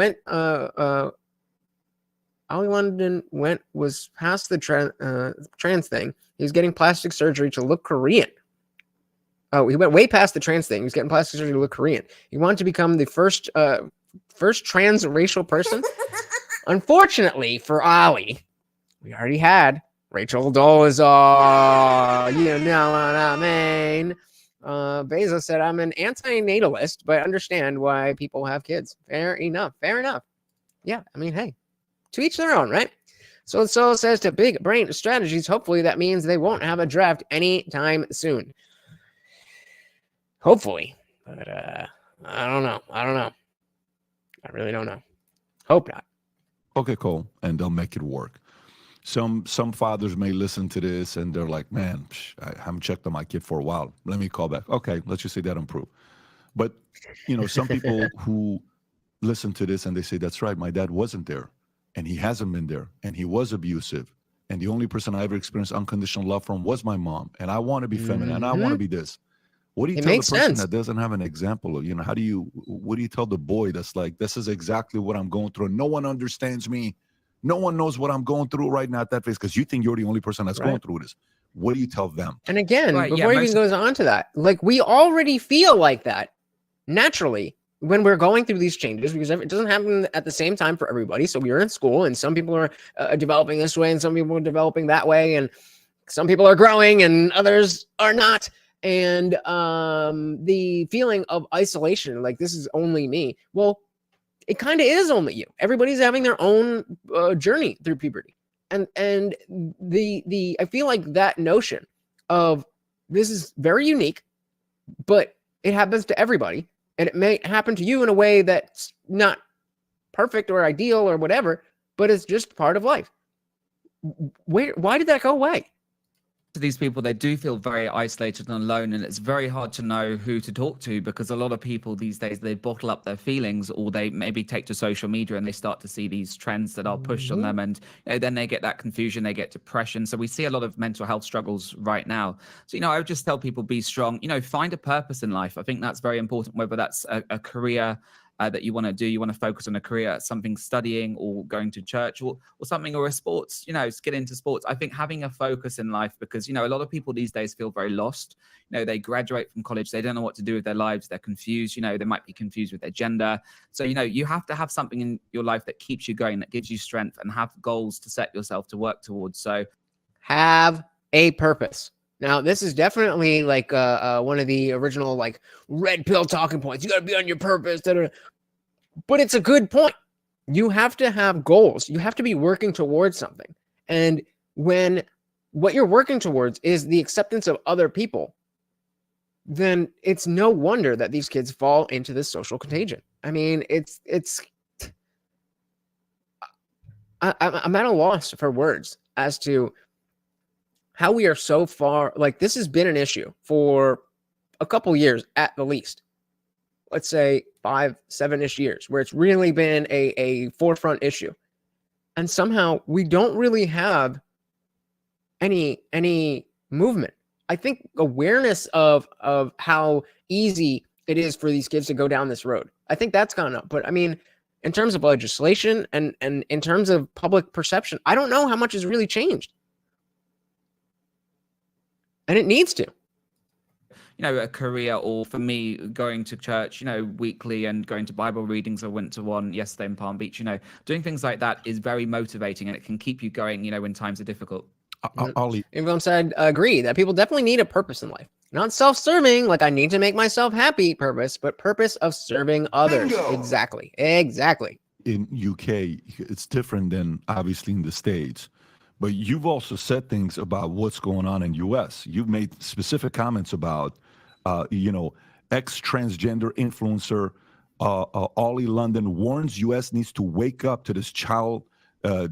was past the trans thing. He was getting plastic surgery to look Korean. Oh, he went way past the trans thing. He was getting plastic surgery to look Korean. He wanted to become the first transracial person. Unfortunately for Oli, we already had Rachel Dolezal, you know what I mean. Bezos said, I'm an anti-natalist, but I understand why people have kids. Fair enough. Yeah, I mean, hey, to each their own, right? So says to Big Brain Strategies, hopefully that means they won't have a draft anytime soon. Hopefully. But I don't know. I really don't know. Hope not. Okay, cool. And they'll make it work. Some fathers may listen to this and they're like, man, I haven't checked on my kid for a while. Let me call back. Okay, let's just say that improved. But, some people who listen to this and they say, that's right, my dad wasn't there and he hasn't been there and he was abusive. And the only person I ever experienced unconditional love from was my mom. And I want to be feminine and I want to be this. What do you tell the person that doesn't have an example of, what do you tell the boy that's like, this is exactly what I'm going through. No one understands me. No one knows what I'm going through right now at that phase because you think you're the only person that's going through this. What do you tell them? And again, before he even goes on to that, like we already feel like that naturally when we're going through these changes because it doesn't happen at the same time for everybody. So we're in school and some people are developing this way and some people are developing that way and some people are growing and others are not. And the feeling of isolation, like this is only me. Well, it kind of is only you. Everybody's having their own journey through puberty. And I feel like that notion of this is very unique, but it happens to everybody. And it may happen to you in a way that's not perfect or ideal or whatever, but it's just part of life. Why did that go away? To these people, they do feel very isolated and alone, and it's very hard to know who to talk to because a lot of people these days, they bottle up their feelings or they maybe take to social media and they start to see these trends that are pushed on them, and then they get that confusion, they get depression. So we see a lot of mental health struggles right now. So I would just tell people, be strong, find a purpose in life. I think that's very important, whether that's a career that you want to do, you want to focus on a career, something studying or going to church or something, or a sports, get into sports. I think having a focus in life, because, a lot of people these days feel very lost. They graduate from college, they don't know what to do with their lives. They're confused, they might be confused with their gender. So, you have to have something in your life that keeps you going, that gives you strength, and have goals to set yourself to work towards. So have a purpose. Now, this is definitely like one of the original like red pill talking points. You got to be on your purpose. But it's a good point. You have to have goals. You have to be working towards something. And when what you're working towards is the acceptance of other people, then it's no wonder that these kids fall into this social contagion. I mean, I'm at a loss for words as to how we are so far. Like, this has been an issue for a couple years at the least. Let's say 5-7-ish years where it's really been a forefront issue. And somehow we don't really have any movement. I think awareness of how easy it is for these kids to go down this road, I think that's gone up. But I mean, in terms of legislation and in terms of public perception, I don't know how much has really changed. And it needs to. A career, or for me, going to church, weekly, and going to Bible readings. I went to one yesterday in Palm Beach. Doing things like that is very motivating, and it can keep you going, when times are difficult. Oli, everyone said agree that people definitely need a purpose in life. Not self-serving, like I need to make myself happy purpose, but purpose of serving others. Bingo. Exactly. In UK, it's different than obviously in the States. But you've also said things about what's going on in US. You've made specific comments about, ex-transgender influencer Oli London warns US needs to wake up to this child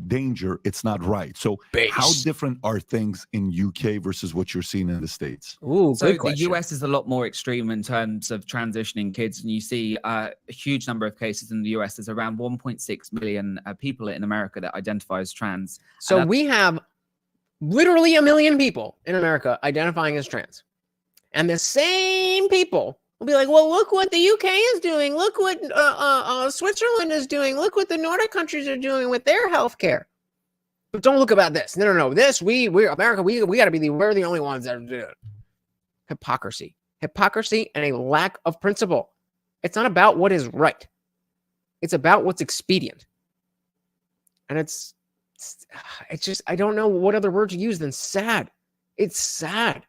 danger. It's not right. So how different are things in UK versus what you're seeing in the States? Ooh, so the US is a lot more extreme in terms of transitioning kids, and you see a huge number of cases in the US. There's around 1.6 million people in America that identify as trans. So we have literally 1 million people in America identifying as trans. And the same people will be like, well, look what the UK is doing. Look what Switzerland is doing. Look what the Nordic countries are doing with their healthcare. But don't look about this. No. This, we're America. We got to be we're the only ones that are doing it. Hypocrisy and a lack of principle. It's not about what is right. It's about what's expedient. And it's it's just, I don't know what other word to use than sad. It's sad.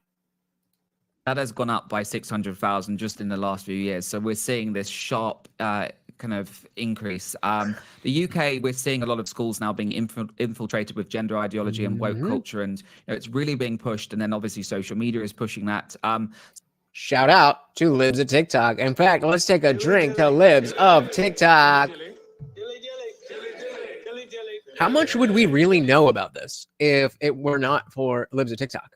That has gone up by 600,000 just in the last few years. So we're seeing this sharp kind of increase. The UK, we're seeing a lot of schools now being infiltrated with gender ideology and woke culture, and it's really being pushed. And then obviously social media is pushing that. Shout out to Libs of TikTok. In fact, let's take a drink to Libs of TikTok. How much would we really know about this if it were not for Libs of TikTok?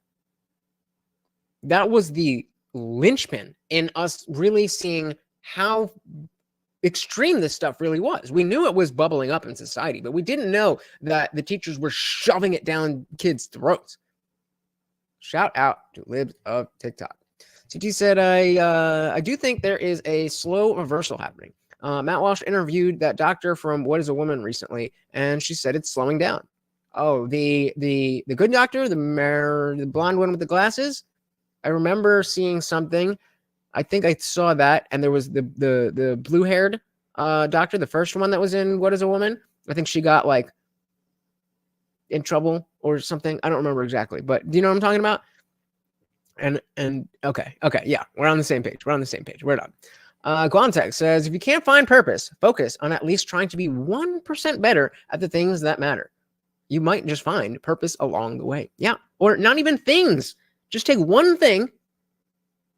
That was the linchpin in us really seeing how extreme this stuff really was. We knew it was bubbling up in society, but we didn't know that the teachers were shoving it down kids' throats. Shout out to Libs of TikTok. CT said, I do think there is a slow reversal happening. Matt Walsh interviewed that doctor from What is a Woman recently, and she said it's slowing down. Oh, the good doctor, the blonde one with the glasses. I remember seeing something. I think I saw that, and there was the blue-haired doctor, the first one that was in What is a Woman. I think she got like in trouble or something. I don't remember exactly, but do you know what I'm talking about? And okay, yeah, we're on the same page. We're done. Guantech says, if you can't find purpose, focus on at least trying to be 1% better at the things that matter. You might just find purpose along the way. Yeah, or not even things. Just take one thing.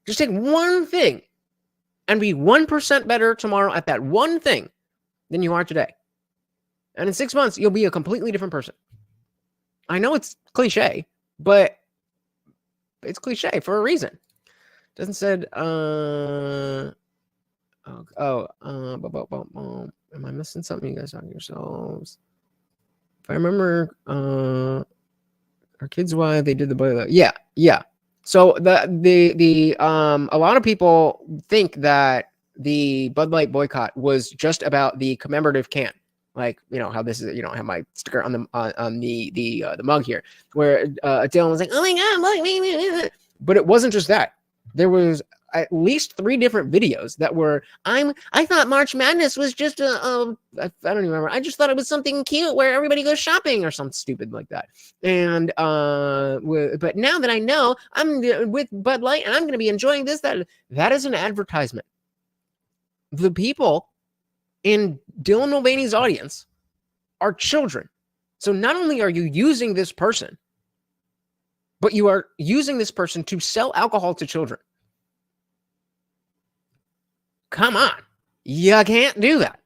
Just take one thing and be 1% better tomorrow at that one thing than you are today. And in 6 months, you'll be a completely different person. I know it's cliche, but it's cliche for a reason. Doesn't said, am I missing something? You guys talking yourselves? If I remember, our kids, why they did the boycott. Yeah. So a lot of people think that the Bud Light boycott was just about the commemorative can, like, you know how this is. You know, I have my sticker on the mug here, where Dylan was like, "Oh my God, look!" But it wasn't just that. There was at least 3 different videos that were, I thought March Madness was just I don't even remember. I just thought it was something cute where everybody goes shopping or something stupid like that. And but now that I know I'm with Bud Light and I'm going to be enjoying this, that is an advertisement. The people in Dylan Mulvaney's audience are children. So not only are you using this person, but you are using this person to sell alcohol to children. Come on. You can't do that.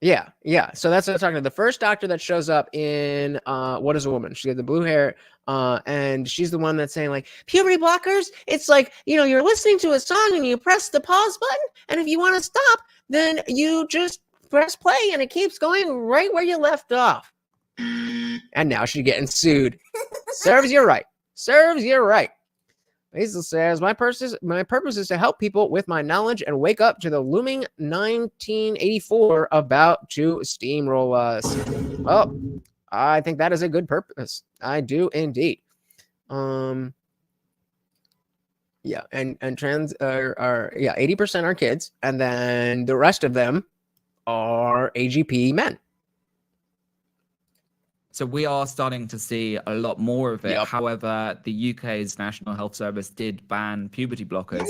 Yeah. So that's what I'm talking about. The first doctor that shows up in What is a Woman? She had the blue hair, and she's the one that's saying, like, puberty blockers, it's like, you know, you're listening to a song and you press the pause button, and if you want to stop, then you just press play and it keeps going right where you left off. And now she's getting sued. Serves you right. Basil says, my purpose is to help people with my knowledge and wake up to the looming 1984 about to steamroll us. Well, I think that is a good purpose. I do indeed. Yeah, and trans are 80% are kids, and then the rest of them are AGP men. So we are starting to see a lot more of it. Yep. However, the UK's National Health Service did ban puberty blockers,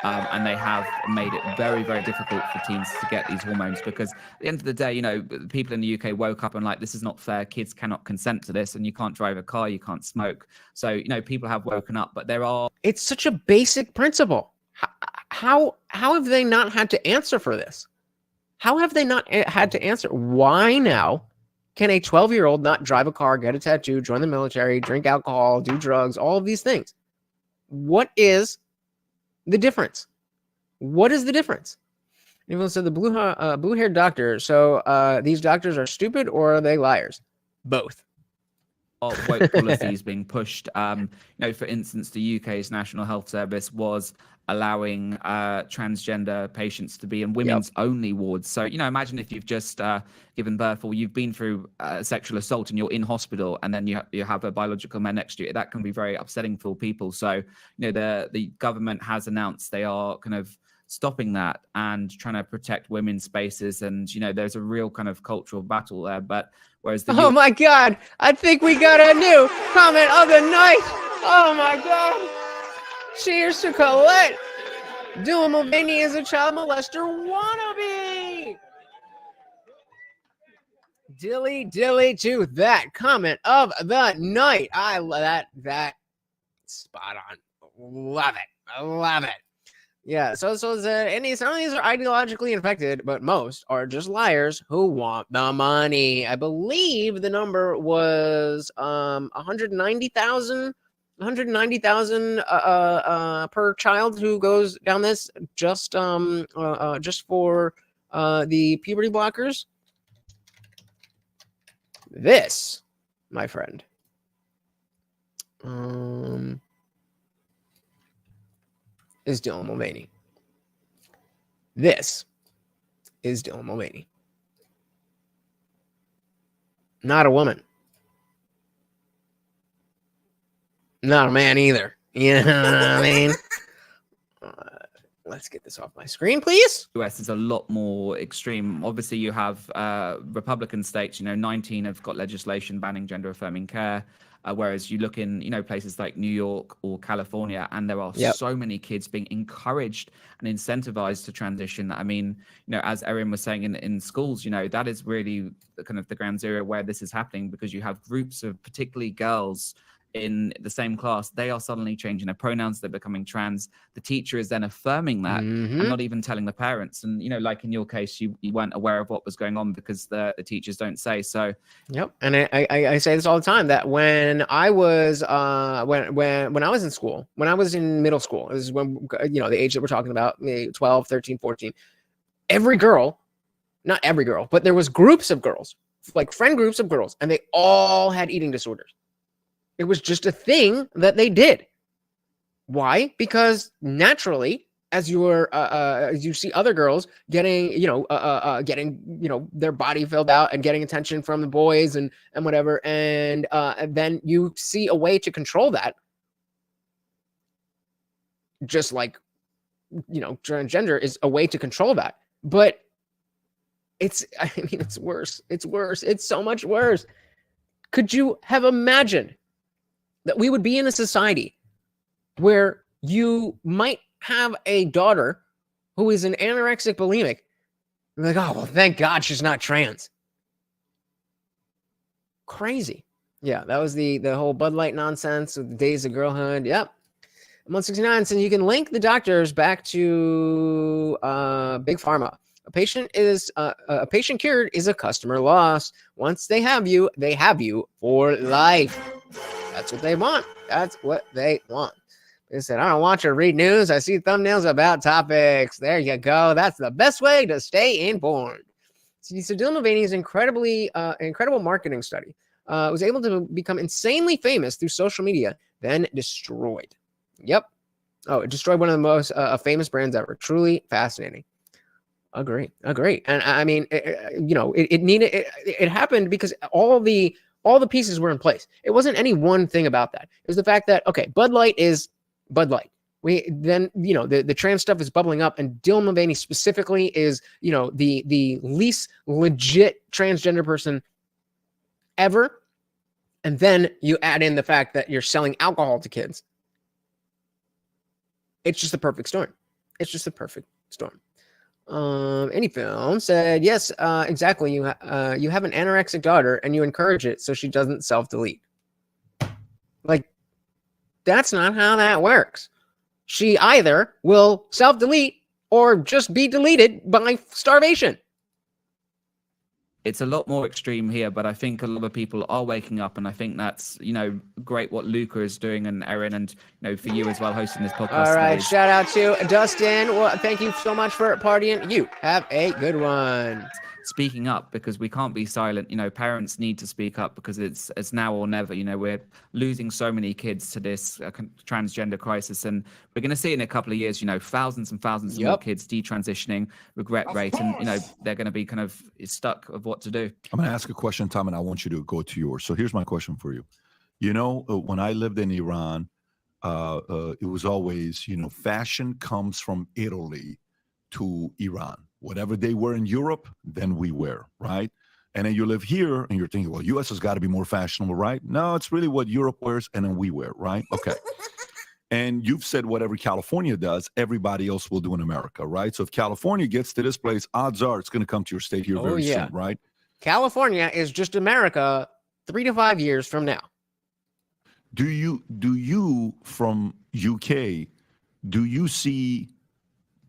and they have made it very, very difficult for teens to get these hormones, because at the end of the day, you know, people in the UK woke up and like, this is not fair. Kids cannot consent to this, and you can't drive a car, you can't smoke. So, you know, people have woken up, but there are... It's such a basic principle. How have they not had to answer for this? How have they not had to answer? Why now can a 12-year-old not drive a car, get a tattoo, join the military, drink alcohol, do drugs, all of these things? What is the difference? What is the difference? Anyone said the blue-haired doctor. So these doctors are stupid, or are they liars? Both. Woke policies being pushed. You know, for instance, the UK's National Health Service was allowing transgender patients to be in women's only wards. So, you know, imagine if you've just given birth, or you've been through sexual assault and you're in hospital, and then you have a biological man next to you. That can be very upsetting for people. So, you know, the government has announced they are kind of stopping that and trying to protect women's spaces. And, you know, there's a real kind of cultural battle there. But Whereas the Oh my God. I think we got a new comment of the night. Oh my God. Cheers to Colette. Dylan Mulvaney is a child molester wannabe. Dilly to that comment of the night. I love that. Spot on. Love it. I love it. Yeah, so some of these are ideologically infected, but most are just liars who want the money. I believe the number was 190,000 per child who goes down this just for the puberty blockers. This, my friend, is Dylan Mulvaney. This is Dylan Mulvaney. Not a woman. Not a man either. You know what I mean? Let's get this off my screen, please. US is a lot more extreme. Obviously, you have Republican states, 19 have got legislation banning gender affirming care. Whereas you look in, places like New York or California, and there are so many kids being encouraged and incentivized to transition. I mean, as Erin was saying in schools, that is really kind of the ground zero where this is happening, because you have groups of particularly girls in the same class. They are suddenly changing their pronouns. They're becoming trans. The teacher is then affirming that and not even telling the parents. And, like in your case, you weren't aware of what was going on because the teachers don't say so. Yep. And I say this all the time, that when I was when I was in school, when I was in middle school, this is when, the age that we're talking about, 12, 13, 14, every girl, not every girl, but there was groups of girls, like friend groups of girls, and they all had eating disorders. It was just a thing that they did. Why? Because naturally, as you see other girls getting, getting their body filled out and getting attention from the boys and whatever, and then you see a way to control that. Just like, transgender is a way to control that, but it's worse. It's worse. It's so much worse. Could you have imagined that we would be in a society where you might have a daughter who is an anorexic bulimic? You're like, oh, well, thank God she's not trans. Crazy. Yeah, that was the whole Bud Light nonsense with the days of girlhood. Yep. I'm 169 says you can link the doctors back to Big Pharma. A patient cured is a customer loss. Once they have you for life. That's what they want. That's what they want. They said, I don't watch or read news. I see thumbnails about topics. There you go. That's the best way to stay informed. So Dylan Mulvaney's incredible marketing study was able to become insanely famous through social media, then destroyed. Yep. Oh, it destroyed one of the most famous brands ever. Truly fascinating. Agree. And I mean, it happened because all the pieces were in place. It wasn't any one thing about that. It was the fact that, okay, Bud Light is Bud Light. The trans stuff is bubbling up, and Dylan Mulvaney specifically is, the least legit transgender person ever. And then you add in the fact that you're selling alcohol to kids. It's just the perfect storm. Any film said, yes, exactly. You have an anorexic daughter and you encourage it so she doesn't self-delete. Like, that's not how that works. She either will self-delete or just be deleted by starvation. It's a lot more extreme here, but I think a lot of people are waking up, and I think that's, great what Luka is doing, and Erin, and, for you as well, hosting this podcast. All right, today. shout out to Dustin. Well, thank you so much for partying. You have a good one. Speaking up, because we can't be silent. Parents need to speak up, because it's now or never. We're losing so many kids to this transgender crisis, and we're going to see in a couple of years, thousands and thousands of more kids detransitioning, regret rate, and they're going to be kind of stuck of what to do. I'm going to ask a question, Tom, and I want you to go to yours. So here's my question for you. When I lived in Iran, it was always, fashion comes from Italy to Iran. Whatever they wear in Europe, then we wear, right? And then you live here and you're thinking, well, US has got to be more fashionable, right? No, it's really what Europe wears and then we wear, right? Okay. And you've said whatever California does, everybody else will do in America, right? So if California gets to this place, odds are it's going to come to your state here very soon, right? California is just America 3 to 5 years from now. Do you from UK, do you see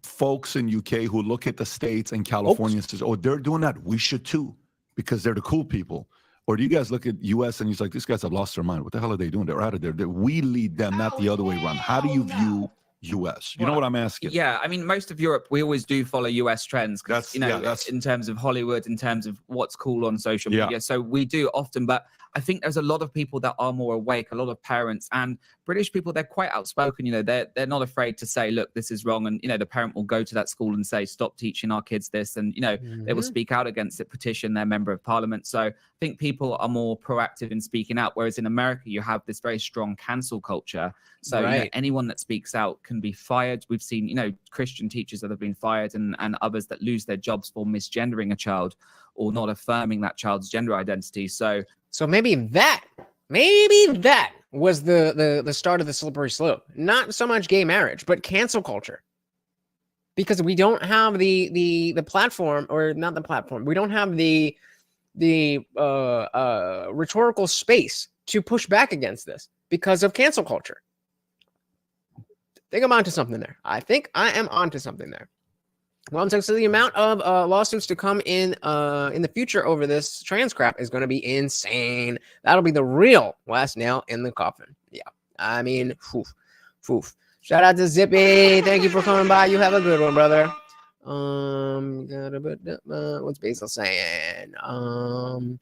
folks in UK who look at the States and California and says, oh, they're doing that, we should too, because they're the cool people? Or do you guys look at US and you're like, these guys have lost their mind. What the hell are they doing? They're out of there. We lead them, not the other way around. How do you view US? You know what I'm asking? Yeah, I mean, most of Europe, we always do follow US trends. That's, in terms of Hollywood, in terms of what's cool on social media. So we do often, but I think there's a lot of people that are more awake, a lot of parents and British people, they're quite outspoken. They're not afraid to say, look, this is wrong. And, the parent will go to that school and say, stop teaching our kids this. And, they will speak out against it, petition their member of parliament. So I think people are more proactive in speaking out. Whereas in America, you have this very strong cancel culture. So anyone that speaks out can be fired. We've seen, Christian teachers that have been fired and others that lose their jobs for misgendering a child or not affirming that child's gender identity. So maybe that was the start of the slippery slope. Not so much gay marriage, but cancel culture. Because we don't have the platform, or not the platform. We don't have the rhetorical space to push back against this because of cancel culture. I think I'm onto something there. Well, so the amount of lawsuits to come in the future over this trans crap is going to be insane. That'll be the real last nail in the coffin. Yeah, I mean, foof. Shout out to Zippy. Thank you for coming by. You have a good one, brother. What's Basil saying? No,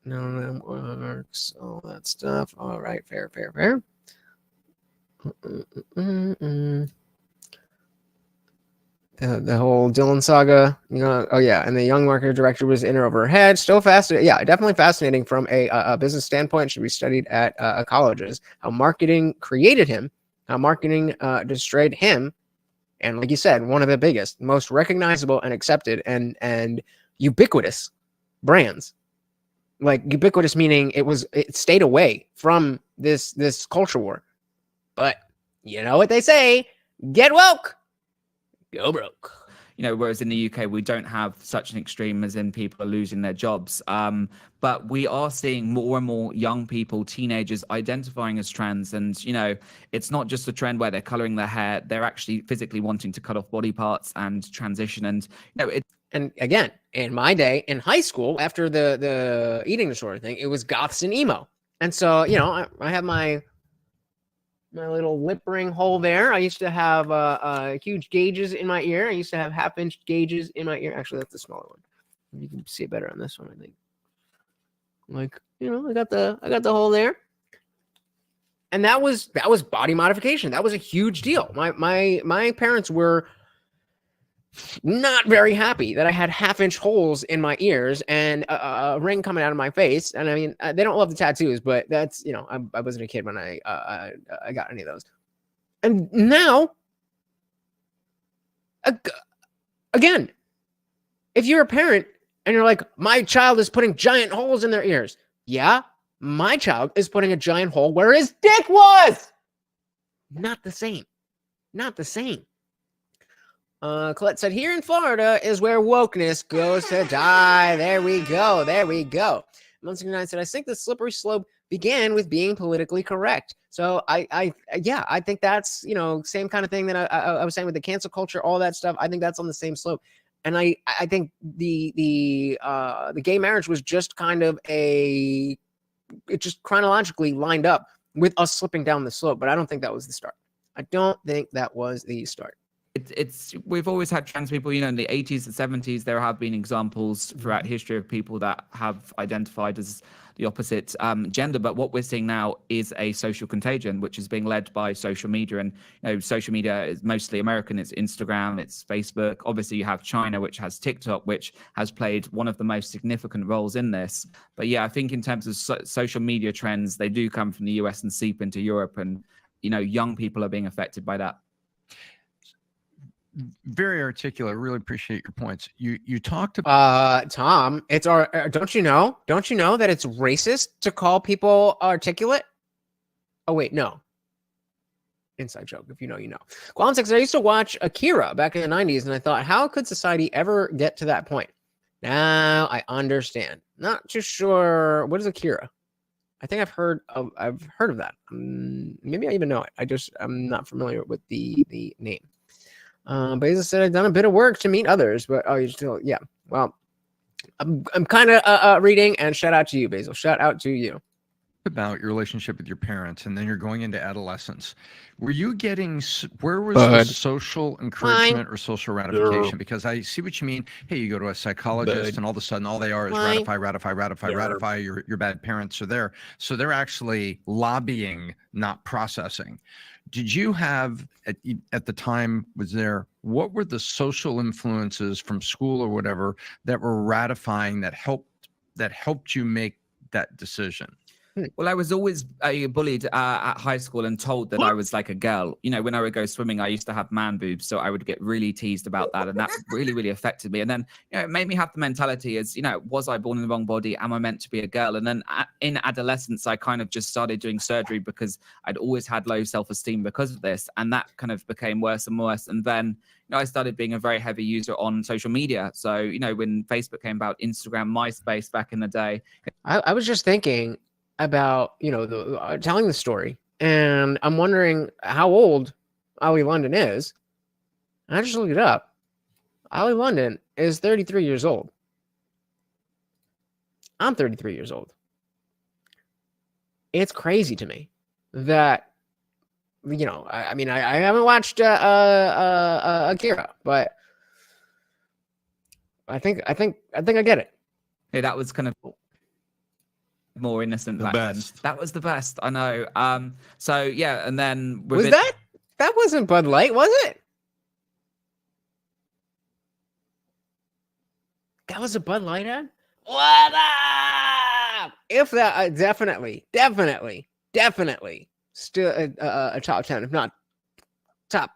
that works. All that stuff. All right, fair. The whole Dylan saga, and the young marketer director was in or over her head. Still fascinating. Yeah, definitely fascinating from a business standpoint. Should be studied at colleges. How marketing created him, how marketing destroyed him, and like you said, one of the biggest, most recognizable and accepted and ubiquitous brands. Like ubiquitous meaning it stayed away from this culture war. But you know what they say, get woke. Go broke. Whereas in the UK, we don't have such an extreme as in people are losing their jobs. But we are seeing more and more young people, teenagers identifying as trans. And, it's not just a trend where they're coloring their hair. They're actually physically wanting to cut off body parts and transition. And, and again, in my day, in high school, after the eating disorder thing, it was goths and emo. And so, I have my little lip ring hole there. I used to have huge gauges in my ear. I used to have half-inch gauges in my ear. Actually, that's the smaller one. You can see it better on this one, I think. Like, I got the hole there. And that was body modification. That was a huge deal. My parents were not very happy that I had half-inch holes in my ears and a ring coming out of my face. And I mean, they don't love the tattoos, but that's, I wasn't a kid when I got any of those. And now, again, if you're a parent and you're like, my child is putting giant holes in their ears. Yeah, my child is putting a giant hole where his dick was. Not the same. Colette said, here in Florida is where wokeness goes to die. There we go. 169 said, I think the slippery slope began with being politically correct. So I think that's, same kind of thing that I was saying with the cancel culture, all that stuff. I think that's on the same slope. And I think the gay marriage was just kind of it just chronologically lined up with us slipping down the slope. But I don't think that was the start. We've always had trans people, in the 80s and 70s, there have been examples throughout history of people that have identified as the opposite gender. But what we're seeing now is a social contagion, which is being led by social media. And, social media is mostly American. It's Instagram, it's Facebook. Obviously, you have China, which has TikTok, which has played one of the most significant roles in this. But yeah, I think in terms of social media trends, they do come from the US and seep into Europe. And, young people are being affected by that. very articulate. Really appreciate your points. You talked about Tom, it's don't you know that it's racist to call people articulate? Oh wait, no. Inside joke. If you know, you know. Qualm says, I used to watch Akira back in the 90s, and I thought, how could society ever get to that point? Now I understand. Not too sure. What is Akira? I think I've heard of that. Maybe I even know it. I'm not familiar with the name. Bezos said I've done a bit of work to meet others, but you still, yeah. Well, I'm kind of reading, and shout out to you, Basil. Shout out to you. About your relationship with your parents, and then you're going into adolescence. Were you getting, where was the social encouragement or social ratification? Because I see what you mean. Hey, you go to a psychologist and all of a sudden all they are is ratify. Your bad parents are there. So they're actually lobbying, not processing. Did you have at the time, what were the social influences from school or whatever that were ratifying, that helped you make that decision? Well, I was always bullied at high school and told that I was like a girl. You know, when I would go swimming, I used to have man boobs, so I would get really teased about that, and that really, really affected me. And then, you know, it made me have the mentality as, you know, was I born in the wrong body? Am I meant to be a girl? And then in adolescence, I kind of just started doing surgery because I'd always had low self-esteem because of this, and that kind of became worse and worse. And then, you know, I started being a very heavy user on social media. So, you know, when Facebook came about, Instagram, MySpace back in the day. I was just thinking about, you know, telling the story, and I'm wondering how old Oli London is. I just looked it up. Oli London is 33 years old. I'm 33 years old. It's crazy to me that, you know, I mean, I haven't watched Akira, but I think I get it. Yeah, that was kind of more innocent back then. That was the best. I know. So yeah, and then that wasn't Bud Light, was it? That was a Bud Light ad? What up? If that, definitely still a top 10, if not top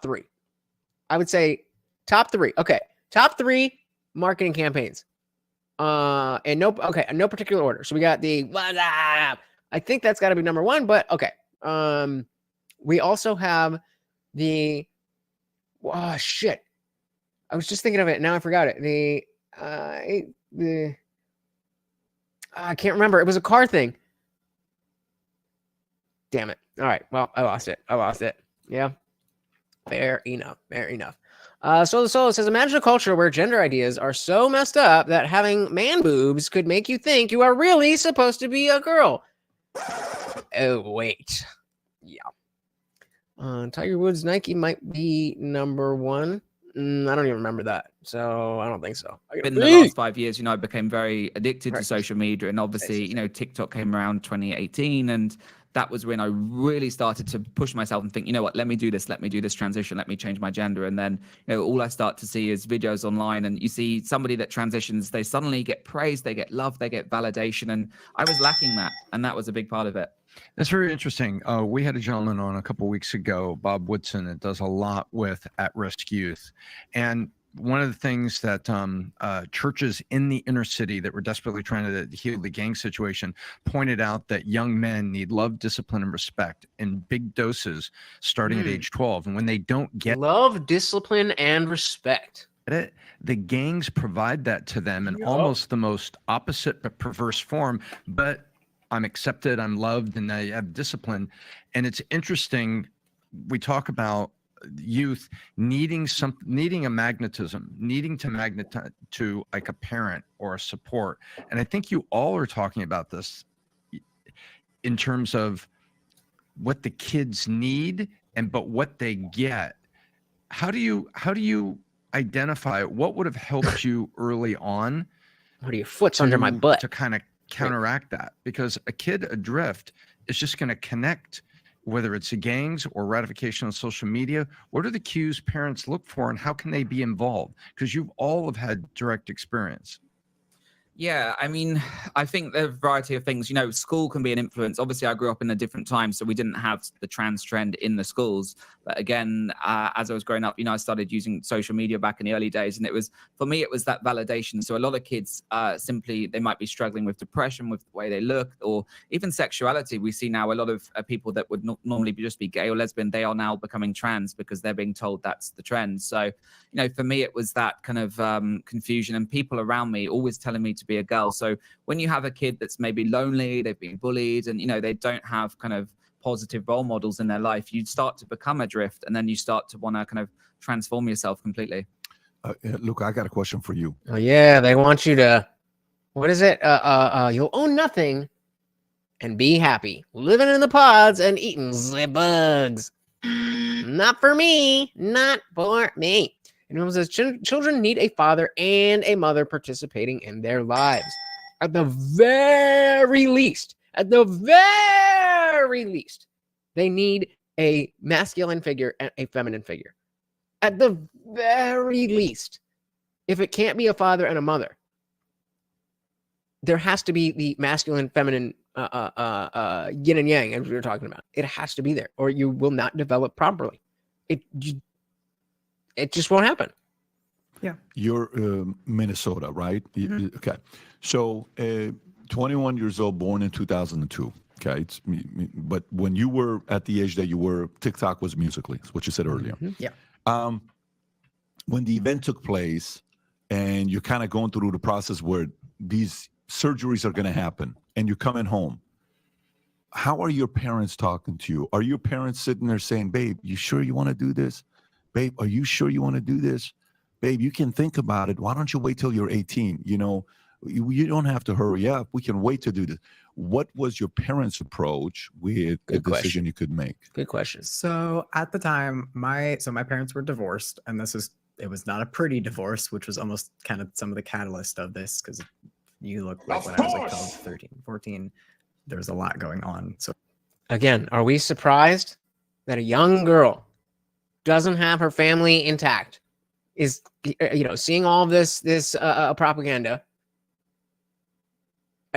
3. I would say top 3. Okay, top 3 marketing campaigns. In no particular order. So we got the what up? I think that's got to be number 1, but okay. We also have the shit. I was just thinking of it. Now I forgot it. I can't remember. It was a car thing. Damn it. All right. Well, I lost it. Yeah. Fair enough. So the Solo says, imagine a culture where gender ideas are so messed up that having man boobs could make you think you are really supposed to be a girl. Oh, wait. Yeah. Tiger Woods Nike might be number 1. I don't even remember that. So I don't think so. In the last 5 years, you know, I became very addicted to social media. And obviously, you know, TikTok came around 2018. And that was when I really started to push myself and think, you know what, let me do this transition, let me change my gender. And then, you know, all I start to see is videos online, and you see somebody that transitions, they suddenly get praised, they get love, they get validation. And I was lacking that. And that was a big part of it. That's very interesting. We had a gentleman on a couple of weeks ago, Bob Woodson, that does a lot with at-risk youth. And one of the things that churches in the inner city that were desperately trying to heal the gang situation pointed out that young men need love, discipline, and respect in big doses starting at age 12. And when they don't get love, discipline, and respect, the gangs provide that to them in almost the most opposite but perverse form. But I'm accepted, I'm loved, and I have discipline. And it's interesting. We talk about youth needing a magnetism, needing to magnetize to like a parent or a support. And I think you all are talking about this in terms of what the kids need but what they get. How do you identify what would have helped you early on? What are your foot's under my butt to kind of counteract that? Because a kid adrift is just going to connect, whether it's the gangs or ratification on social media. What are the cues parents look for, and how can they be involved? Because you've all have had direct experience. Yeah, I mean, I think there are a variety of things. You know, school can be an influence. Obviously, I grew up in a different time, so we didn't have the trans trend in the schools. But again, as I was growing up, you know, I started using social media back in the early days, and it was, for me, it was that validation. So a lot of kids simply, they might be struggling with depression, with the way they look, or even sexuality. We see now a lot of people that would normally just be gay or lesbian, they are now becoming trans because they're being told that's the trend. So, you know, for me, it was that kind of confusion, and people around me always telling me to be a girl. So when you have a kid that's maybe lonely, they've been bullied, and, you know, they don't have kind of positive role models in their life, you start to become adrift, and then you start to want to kind of transform yourself completely. Look, I got a question for you. Oh yeah, they want you to, what is it? You'll own nothing and be happy, living in the pods and eating the bugs. Not for me. Not for me. And it says children need a father and a mother participating in their lives. At the very least, they need a masculine figure and a feminine figure. At the very least, if it can't be a father and a mother, there has to be the masculine, feminine, yin and yang, as we were talking about. It has to be there, or you will not develop properly. It just won't happen. Yeah. You're Minnesota, right? Okay. So 21 years old, born in 2002. Okay. But when you were at the age that you were, TikTok was Musical.ly, is what you said earlier. Yeah. When the event took place and you're kind of going through the process where these surgeries are going to happen and you're coming home, how are your parents talking to you? Are your parents sitting there saying, babe, you sure you want to do this? Babe, are you sure you want to do this? Babe, you can think about it. Why don't you wait till you're 18? You know, you don't have to hurry up. We can wait to do this. What was your parents' approach with the decision you could make? Good question. So at the time, my parents were divorced, and it was not a pretty divorce, which was almost kind of some of the catalyst of this, because you look like when I was like 12, 13, 14, there was a lot going on. So again, are we surprised that a young girl doesn't have her family intact, is, you know, seeing all of this propaganda?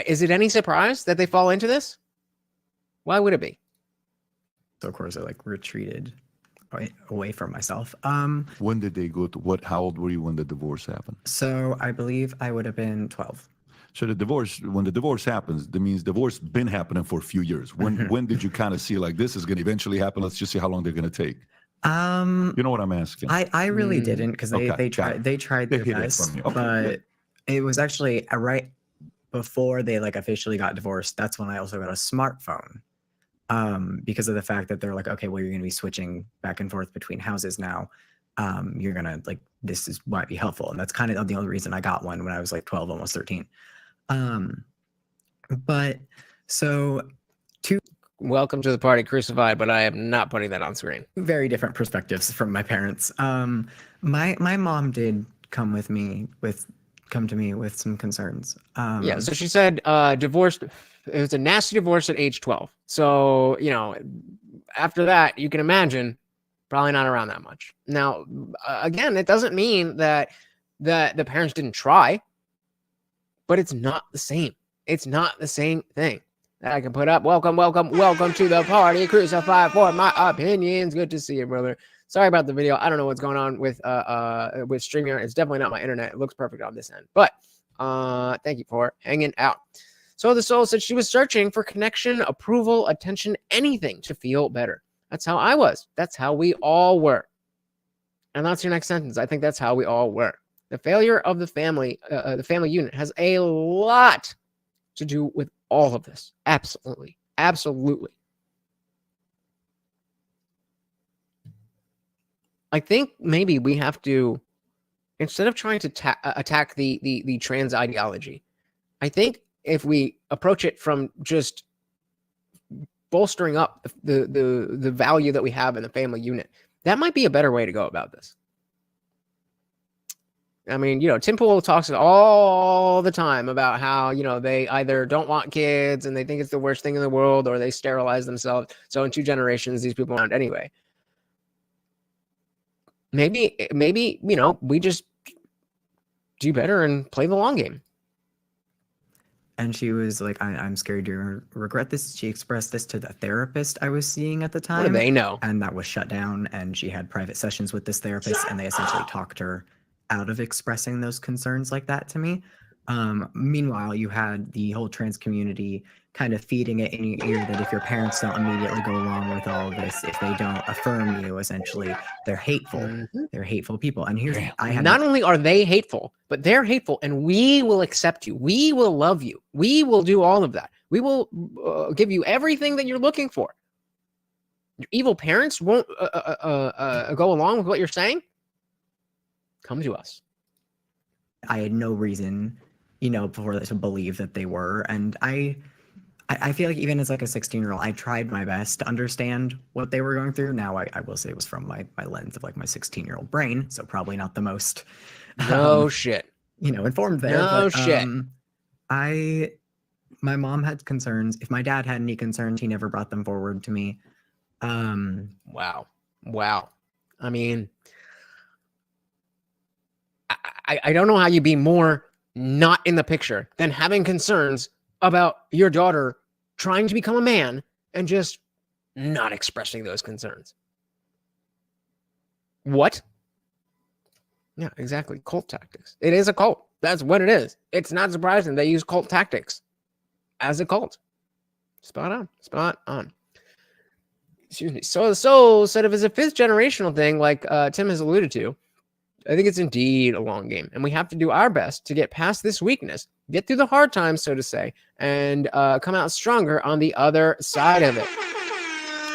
Is it any surprise that they fall into this? Why would it be? So of course I like retreated away from myself. When did they go to how old were you when the divorce happened? So I believe I would have been 12. So when the divorce happens, that means divorce been happening for a few years. When did you kind of see like this is going to eventually happen? Let's just see how long they're going to take. You know what I'm asking? I really didn't, because they tried their best, but it was actually right before they like officially got divorced. That's when I also got a smartphone, because of the fact that they're like, okay, well, you're going to be switching back and forth between houses now. You're going to like, might be helpful. And that's kind of the only reason I got one when I was like 12, almost 13. But so welcome to the party, Crucified, but I am not putting that on screen. Very different perspectives from my parents. My mom did come to me with some concerns. Yeah, so she said divorced. It was a nasty divorce at age 12. So, you know, after that, you can imagine probably not around that much. Now, again, it doesn't mean that the parents didn't try, but it's not the same. It's not the same thing that I can put up. Welcome to the party, Crucified for my opinions. Good to see you, brother. Sorry about the video. I don't know what's going on with StreamYard. It's definitely not my internet. It looks perfect on this end. But thank you for hanging out. So the soul said she was searching for connection, approval, attention, anything to feel better. That's how I was. That's how we all were. And that's your next sentence. I think that's how we all were. The failure of the family unit has a lot to do with all of this. Absolutely. Absolutely. I think maybe we have to, instead of trying to attack the trans ideology, I think if we approach it from just bolstering up the value that we have in the family unit, that might be a better way to go about this. I mean, you know, Tim Pool talks all the time about how, you know, they either don't want kids and they think it's the worst thing in the world, or they sterilize themselves. So in 2 generations, these people aren't anyway. Maybe, you know, we just do better and play the long game. And she was like, I'm scared you're regret this. She expressed this to the therapist I was seeing at the time. What do they know? And that was shut down. And she had private sessions with this therapist, and they essentially talked her out of expressing those concerns like that to me. Meanwhile, you had the whole trans community kind of feeding it in your ear that if your parents don't immediately go along with all of this, if they don't affirm you, essentially, they're hateful. Mm-hmm. They're hateful people. And here's not only are they hateful, but they're hateful, and we will accept you. We will love you. We will do all of that. We will give you everything that you're looking for. Your evil parents won't go along with what you're saying. Come to us. I had no reason, before that to believe that they were. And I feel like even as like a 16-year-old, I tried my best to understand what they were going through. Now I will say it was from my lens of like my 16-year-old brain. So probably not the most Shit. Informed there. No but, shit. My mom had concerns. If my dad had any concerns, he never brought them forward to me. Wow. I mean, I don't know how you be more not in the picture than having concerns about your daughter trying to become a man and just not expressing those concerns. What? Yeah, exactly. Cult tactics. It is a cult. That's what it is. It's not surprising they use cult tactics as a cult. Spot on. Excuse me. So the soul said if it's a fifth generational thing, like Tim has alluded to, I think it's indeed a long game, and we have to do our best to get past this weakness, get through the hard times, so to say, and come out stronger on the other side of it.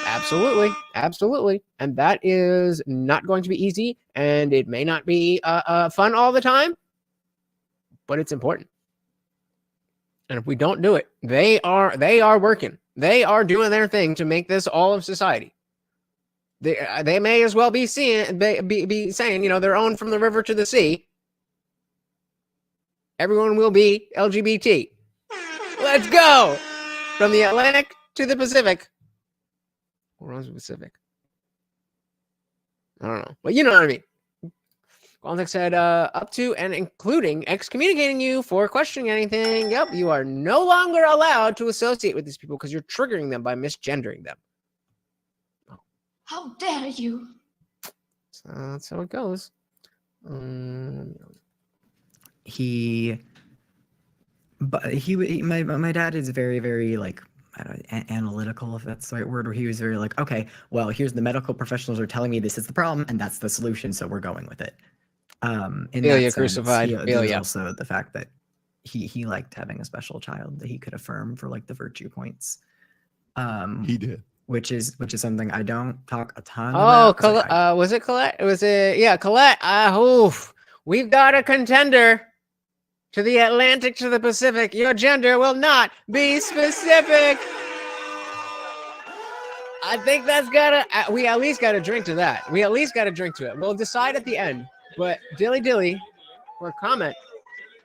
Absolutely. And that is not going to be easy, and it may not be fun all the time, but it's important. And if we don't do it, they are working. They are doing their thing to make this all of society. They may as well be saying, they're owned from the river to the sea. Everyone will be LGBT. Let's go from the Atlantic to the Pacific. What runs the Pacific? I don't know, but you know what I mean. Quantic said, up to and including excommunicating you for questioning anything. Yep, you are no longer allowed to associate with these people because you're triggering them by misgendering them. How dare you? So that's how it goes. My dad is very, very like, I don't know, analytical, if that's the right word, where he was very like, okay, well, here's the medical professionals are telling me this is the problem and that's the solution, so we're going with it. Ilya crucified. There's also the fact that he liked having a special child that he could affirm for like the virtue points. He did. Which is something I don't talk a ton about. Oh, was it Colette? Colette. We've got a contender to the Atlantic to the Pacific. Your gender will not be specific. I think we at least got to drink to that. We at least got to drink to it. We'll decide at the end. But dilly for a comment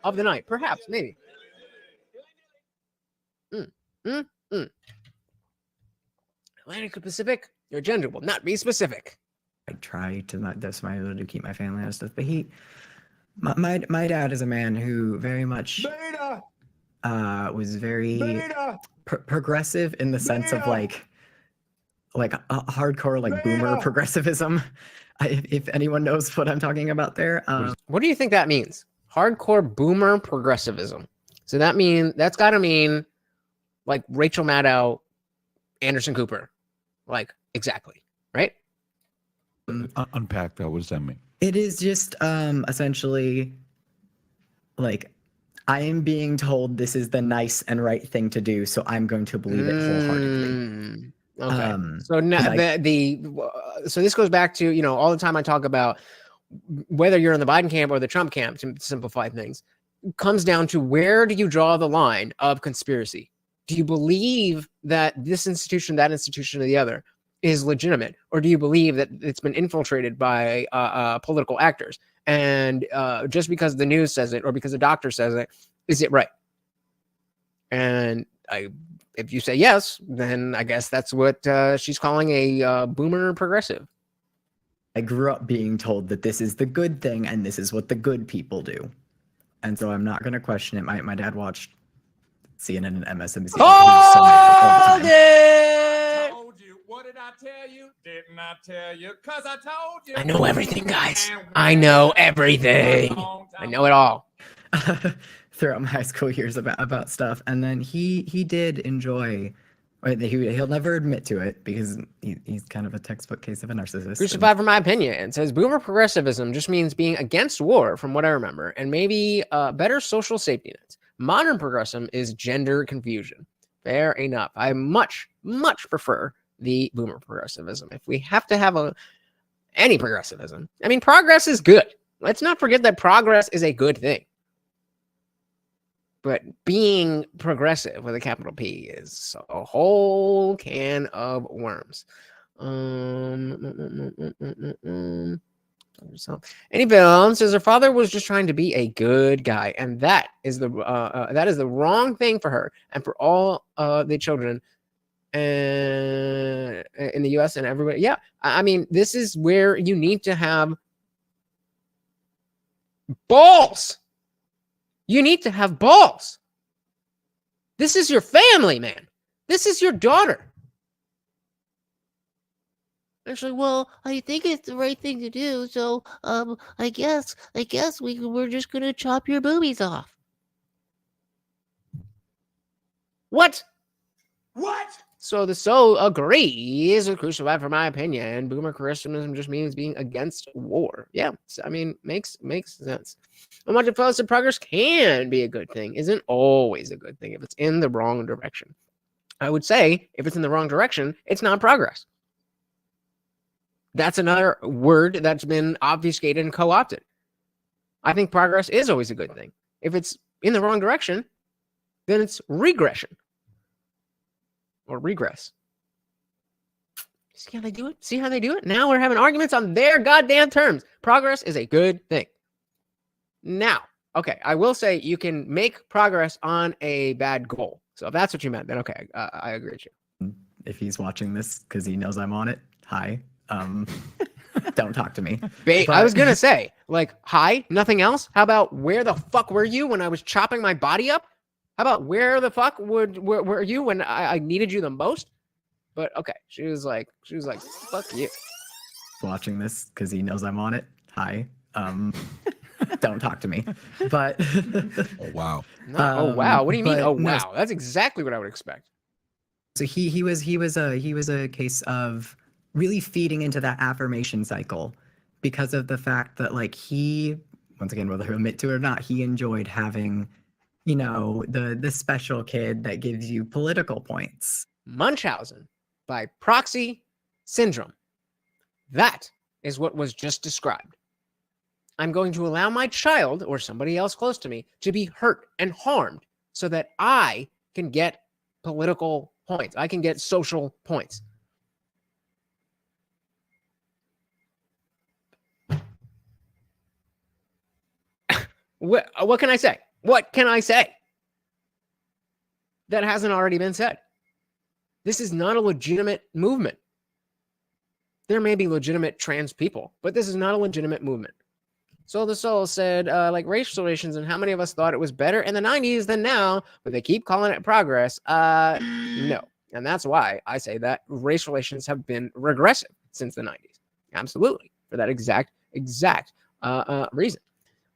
of the night, perhaps, maybe. Atlantic to Pacific, your gender will not be specific. I try to not, that's my ability to keep my family out of stuff. But my dad is a man who very much was very progressive in the sense of like a hardcore like boomer progressivism. If anyone knows what I'm talking about there. What do you think that means? Hardcore boomer progressivism. So that's got to mean like Rachel Maddow, Anderson Cooper. Like, exactly, right? Unpack that. What does that mean? It is just essentially like I am being told this is the nice and right thing to do, so I'm going to believe it wholeheartedly. Okay. So now so this goes back to, all the time I talk about whether you're in the Biden camp or the Trump camp, to simplify things, comes down to where do you draw the line of conspiracy? Do you believe that this institution, that institution, or the other is legitimate? Or do you believe that it's been infiltrated by political actors? And just because the news says it or because a doctor says it, is it right? And if you say yes, then I guess that's what she's calling a boomer progressive. I grew up being told that this is the good thing and this is what the good people do. And so I'm not going to question it. My dad watched CNN and MSNBC. Hold it! Told you. What did I tell you? Didn't I tell you? 'Cause I told you. I know everything, guys. I know everything. I know it all. Throughout my high school years about stuff, and then he did enjoy. He'll never admit to it because he's kind of a textbook case of a narcissist. Crucified for my opinion. It says boomer progressivism just means being against war, from what I remember, and maybe better social safety nets. Modern progressivism is gender confusion. Fair enough. I much prefer the boomer progressivism. If we have to have any progressivism, I mean, progress is good. Let's not forget that progress is a good thing. But being progressive with a capital P is a whole can of worms. Any film says her father was just trying to be a good guy, and that is the wrong thing for her and for all the children in the U.S. and everybody. Yeah, I mean, this is where you need to have balls. You need to have balls. This is your family, man. This is your daughter. Actually, well, I think it's the right thing to do. So, I guess we're just gonna chop your boobies off. What? What? So the soul agrees with Crucified for my opinion. Boomer Christianism just means being against war. Yeah, I mean, makes sense. And much of positive progress can be a good thing, isn't always a good thing if it's in the wrong direction. I would say if it's in the wrong direction, it's not progress. That's another word that's been obfuscated and co-opted. I think progress is always a good thing. If it's in the wrong direction, then it's regression. Or regress. See how they do it? See how they do it? Now we're having arguments on their goddamn terms. Progress is a good thing. Now, okay, I will say you can make progress on a bad goal. So if that's what you meant, then okay, I agree with you. If he's watching this because he knows I'm on it, hi. Don't talk to me. I was gonna say, like, hi, nothing else. How about where the fuck were you when I was chopping my body up? How about where the fuck were you when I needed you the most? But okay, she was like, fuck you. Watching this because he knows I'm on it. Hi. Don't talk to me. But oh wow. No, oh wow. What do you mean? Oh no. wow. That's exactly what I would expect. So he was a case of really feeding into that affirmation cycle because of the fact that, like, he, once again, whether he'll admit to it or not, he enjoyed having, you know, the special kid that gives you political points. Munchausen by proxy syndrome. That is what was just described. I'm going to allow my child or somebody else close to me to be hurt and harmed so that I can get political points. I can get social points. What can I say? What can I say that hasn't already been said? This is not a legitimate movement. There may be legitimate trans people, but this is not a legitimate movement. Soul the Soul said, like racial relations, and how many of us thought it was better in the 90s than now, but they keep calling it progress. No. And that's why I say that race relations have been regressive since the 90s. Absolutely. For that exact reason.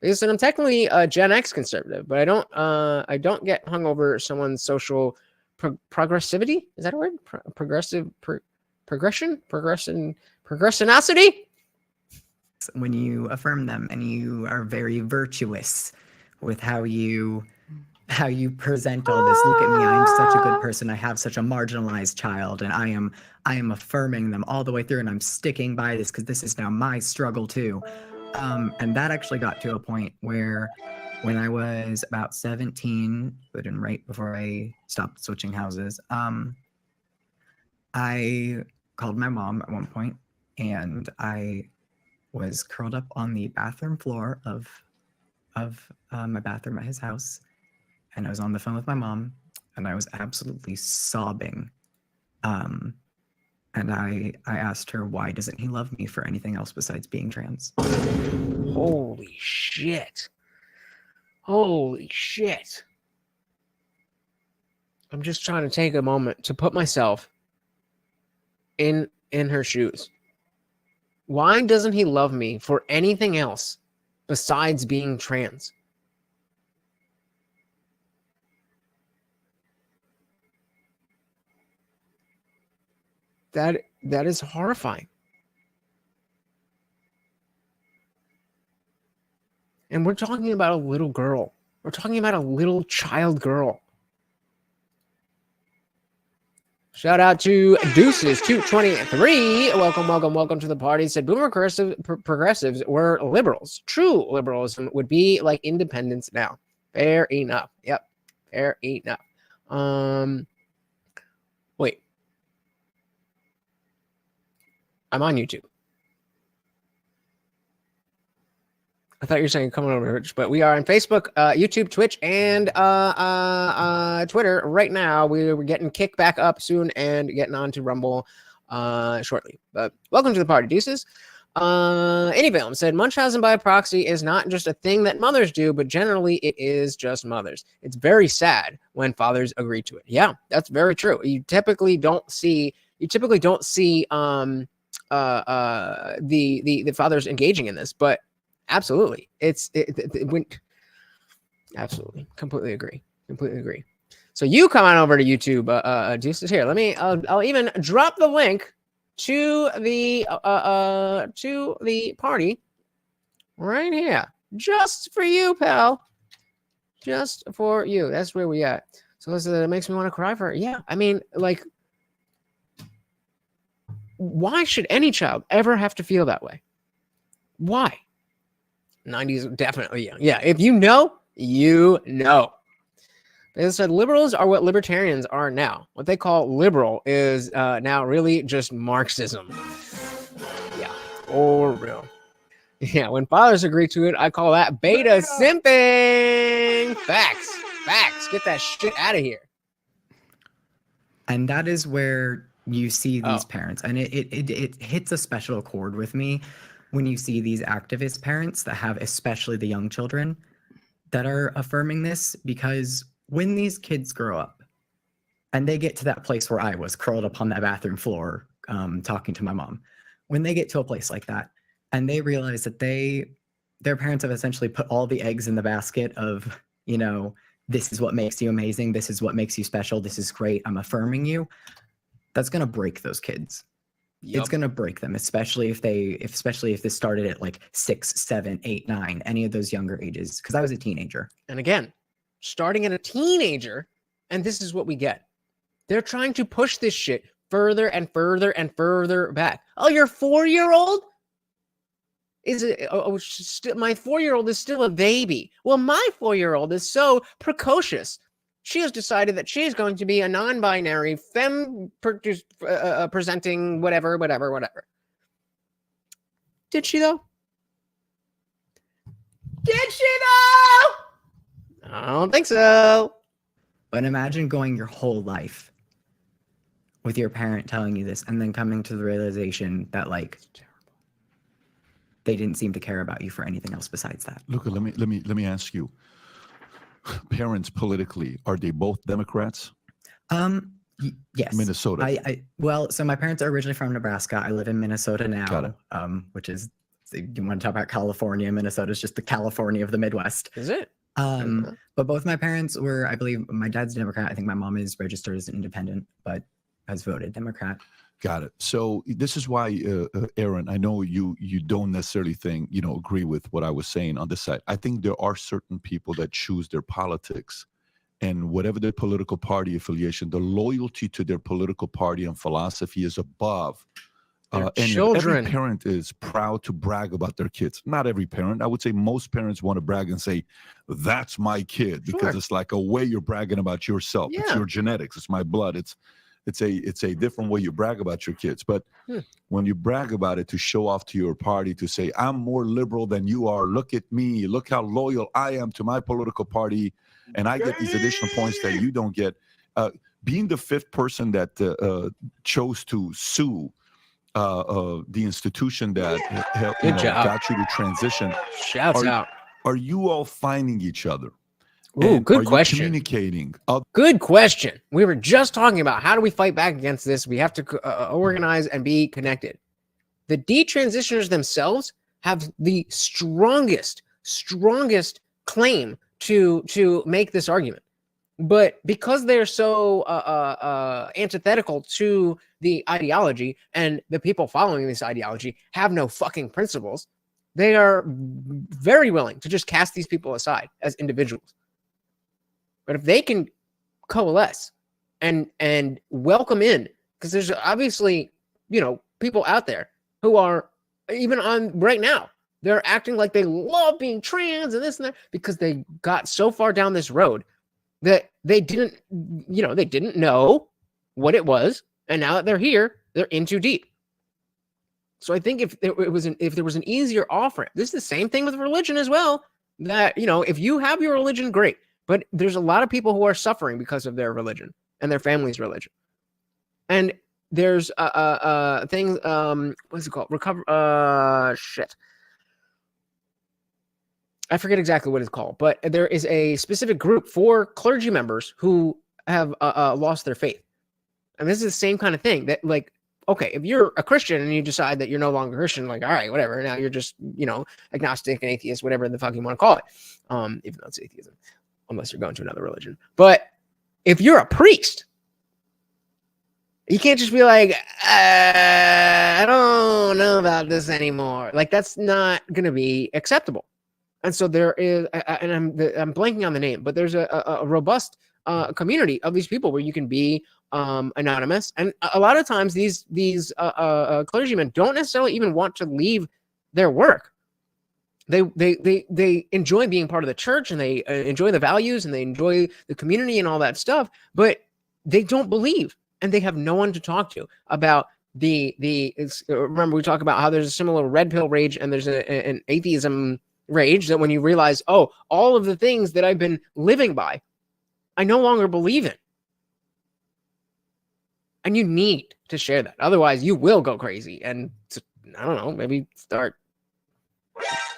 Because I'm technically a Gen X conservative, but I don't get hung over someone's social progressivity. Is that a word? Progressionosity? When you affirm them and you are very virtuous with how you present all this. Look at me, I'm such a good person. I have such a marginalized child, and I am affirming them all the way through, and I'm sticking by this because this is now my struggle too. And that actually got to a point where when I was about 17, but right before I stopped switching houses, I called my mom at one point, and I was curled up on the bathroom floor of my bathroom at his house, and I was on the phone with my mom, and I was absolutely sobbing. And I asked her, why doesn't he love me for anything else besides being trans? Holy shit. Holy shit. I'm just trying to take a moment to put myself in her shoes. Why doesn't he love me for anything else besides being trans? That is horrifying. And we're talking about a little girl. We're talking about a little child girl. Shout out to Deuces223. Welcome to the party. Said boomer progressives were liberals. True liberalism would be like independence now. Fair enough. Yep. Fair enough. Wait. I'm on YouTube. I thought you were saying coming over here, but we are on Facebook, YouTube, Twitch, and Twitter right now. We're getting kicked back up soon and getting on to Rumble shortly. But welcome to the party, deuces. Anyfilm said Munchausen by proxy is not just a thing that mothers do, but generally it is just mothers. It's very sad when fathers agree to it. Yeah, that's very true. You typically don't see the fathers engaging in this, but absolutely, absolutely, completely agree. So you come on over to YouTube, Deuces. Here, I'll even drop the link to the party right here, just for you, pal, just for you. That's where we at. So it makes me want to cry for it. Yeah, I mean, like, why should any child ever have to feel that way? Why? 90s, definitely. Yeah. If you know, you know. They said liberals are what libertarians are now. What they call liberal is now really just Marxism. Yeah, for real. Yeah, when fathers agree to it, I call that beta simping. Facts. Get that shit out of here. And that is where you see these parents, and it hits a special chord with me when you see these activist parents that have, especially the young children, that are affirming this, because when these kids grow up and they get to that place where I was curled up on that bathroom floor talking to my mom, when they get to a place like that and they realize that their parents have essentially put all the eggs in the basket of, you know, this is what makes you amazing, this is what makes you special, this is great, I'm affirming you, that's going to break those kids. Yep. It's going to break them, especially if this started at like 6, 7, 8, 9, any of those younger ages, because I was a teenager. And again, starting at a teenager, and this is what we get. They're trying to push this shit further and further and further back. Oh, your 4-year-old? My 4-year-old is still a baby. Well, my 4-year-old is so precocious. She has decided that she is going to be a non-binary, presenting whatever. Did she though? I don't think so. But imagine going your whole life with your parent telling you this, and then coming to the realization that, like, they didn't seem to care about you for anything else besides that. Luka, let me ask you. Parents politically, are they both Democrats? Yes. Minnesota. Well, so my parents are originally from Nebraska. I live in Minnesota now. Got it. Which is, you want to talk about California? Minnesota is just the California of the Midwest. Is it? But both my parents were, I believe, my dad's a Democrat. I think my mom is registered as an independent, but has voted Democrat. Got it. So this is why, Erin, I know you don't necessarily agree with what I was saying on this side. I think there are certain people that choose their politics, and whatever their political party affiliation, the loyalty to their political party and philosophy is above. And children. Every parent is proud to brag about their kids. Not every parent. I would say most parents want to brag and say, that's my kid, because it's like a way you're bragging about yourself. Yeah. It's your genetics. It's my blood. It's a different way you brag about your kids. But when you brag about it to show off to your party, to say, I'm more liberal than you are, look at me, look how loyal I am to my political party, and I get these additional points that you don't get. Being the fifth person that chose to sue the institution that got you to transition. Shouts out. Are you all finding each other? Ooh, And good are question. you communicating? Good question. We were just talking about how do we fight back against this? We have to organize and be connected. The detransitioners themselves have the strongest claim to make this argument. But because they're so antithetical to the ideology, and the people following this ideology have no fucking principles, they are very willing to just cast these people aside as individuals. But if they can coalesce and welcome in, because there's obviously, people out there who are, even on right now, they're acting like they love being trans and this and that because they got so far down this road that they didn't know what it was, and now that they're here, they're in too deep. So I think if there was an easier off-ramp, this is the same thing with religion as well. That if you have your religion, great, but there's a lot of people who are suffering because of their religion and their family's religion, and there's things. What's it called? Shit. I forget exactly what it's called, but there is a specific group for clergy members who have lost their faith. And this is the same kind of thing that, like, okay, if you're a Christian and you decide that you're no longer Christian, like, all right, whatever. Now you're just, agnostic and atheist, whatever the fuck you want to call it. Even though it's atheism, unless you're going to another religion. But if you're a priest, you can't just be like, I don't know about this anymore. Like, that's not going to be acceptable. And so there is, and I'm blanking on the name, but there's a robust community of these people where you can be anonymous. And a lot of times these clergymen don't necessarily even want to leave their work. They enjoy being part of the church, and they enjoy the values, and they enjoy the community and all that stuff, but they don't believe, and they have no one to talk to about remember we talk about how there's a similar red pill rage, and there's an atheism rage, that when you realize, oh, all of the things that I've been living by, I no longer believe in. And you need to share that. Otherwise, you will go crazy and, I don't know, maybe start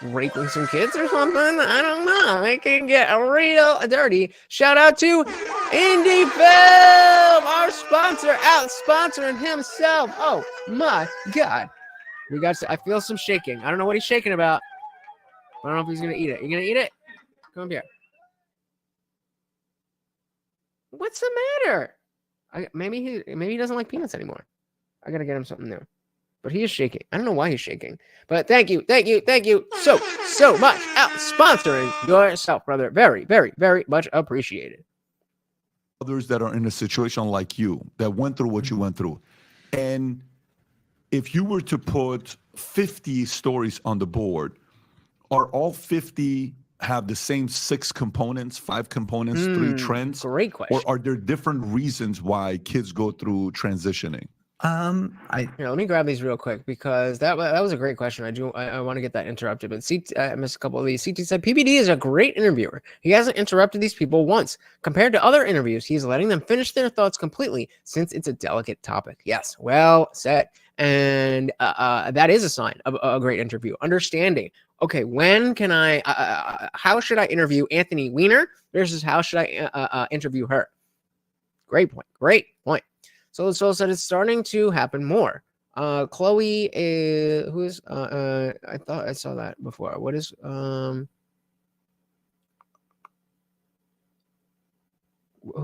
raping some kids or something. I don't know. It can get real dirty. Shout out to Indie Film, our sponsor, out sponsoring himself. Oh my God. I feel some shaking. I don't know what he's shaking about. I don't know if he's going to eat it. You going to eat it? Come up here. What's the matter? Maybe he doesn't like peanuts anymore. I got to get him something new. But he is shaking. I don't know why he's shaking. But thank you so much out sponsoring yourself, brother. Very, very, very much appreciated. Others that are in a situation like you, that went through what you went through. And if you were to put 50 stories on the board, are all 50 have the same 6 components, 5 components, 3 trends? Great question. Or are there different reasons why kids go through transitioning? Here, let me grab these real quick, because that was a great question. I want to get that interrupted, but I missed a couple of these. CT said PBD is a great interviewer. He hasn't interrupted these people once. Compared to other interviews, he's letting them finish their thoughts completely, since it's a delicate topic. Yes, well said. And that is a sign of a great interview. Understanding, okay, when can how should I interview Anthony Weiner versus how should I interview her? Great point. So said it's starting to happen more. Chloe is, I thought I saw that before. What is, who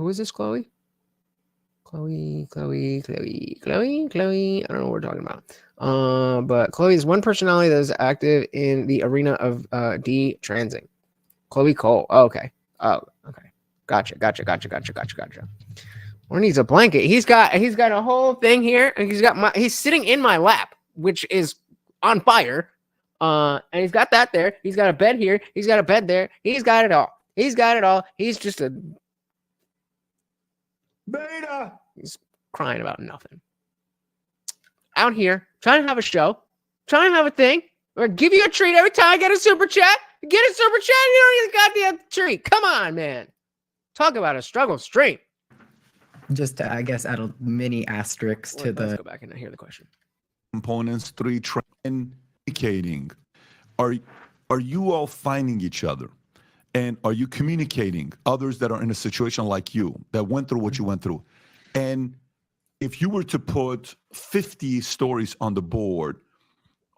is this Chloe? Chloe. I don't know what we're talking about. But Chloe is one personality that is active in the arena of detransing. Chloe Cole. Oh, okay. Oh, okay. Gotcha. Or needs a blanket. He's got a whole thing here, and he's sitting in my lap, which is on fire. And he's got that there. He's got a bed here. He's got a bed there. He's got it all. He's just a beta. He's crying about nothing. Out here, trying to have a show, trying to have a thing. Or give you a treat every time I get a super chat. Get a super chat, you don't get a goddamn treat. Come on, man. Talk about a struggle stream. Just to, I guess, add a mini asterisk to Let's go back and hear the question. Components, 3 communicating. Are you all finding each other? And are you communicating others that are in a situation like you, that went through what you went through? And if you were to put 50 stories on the board,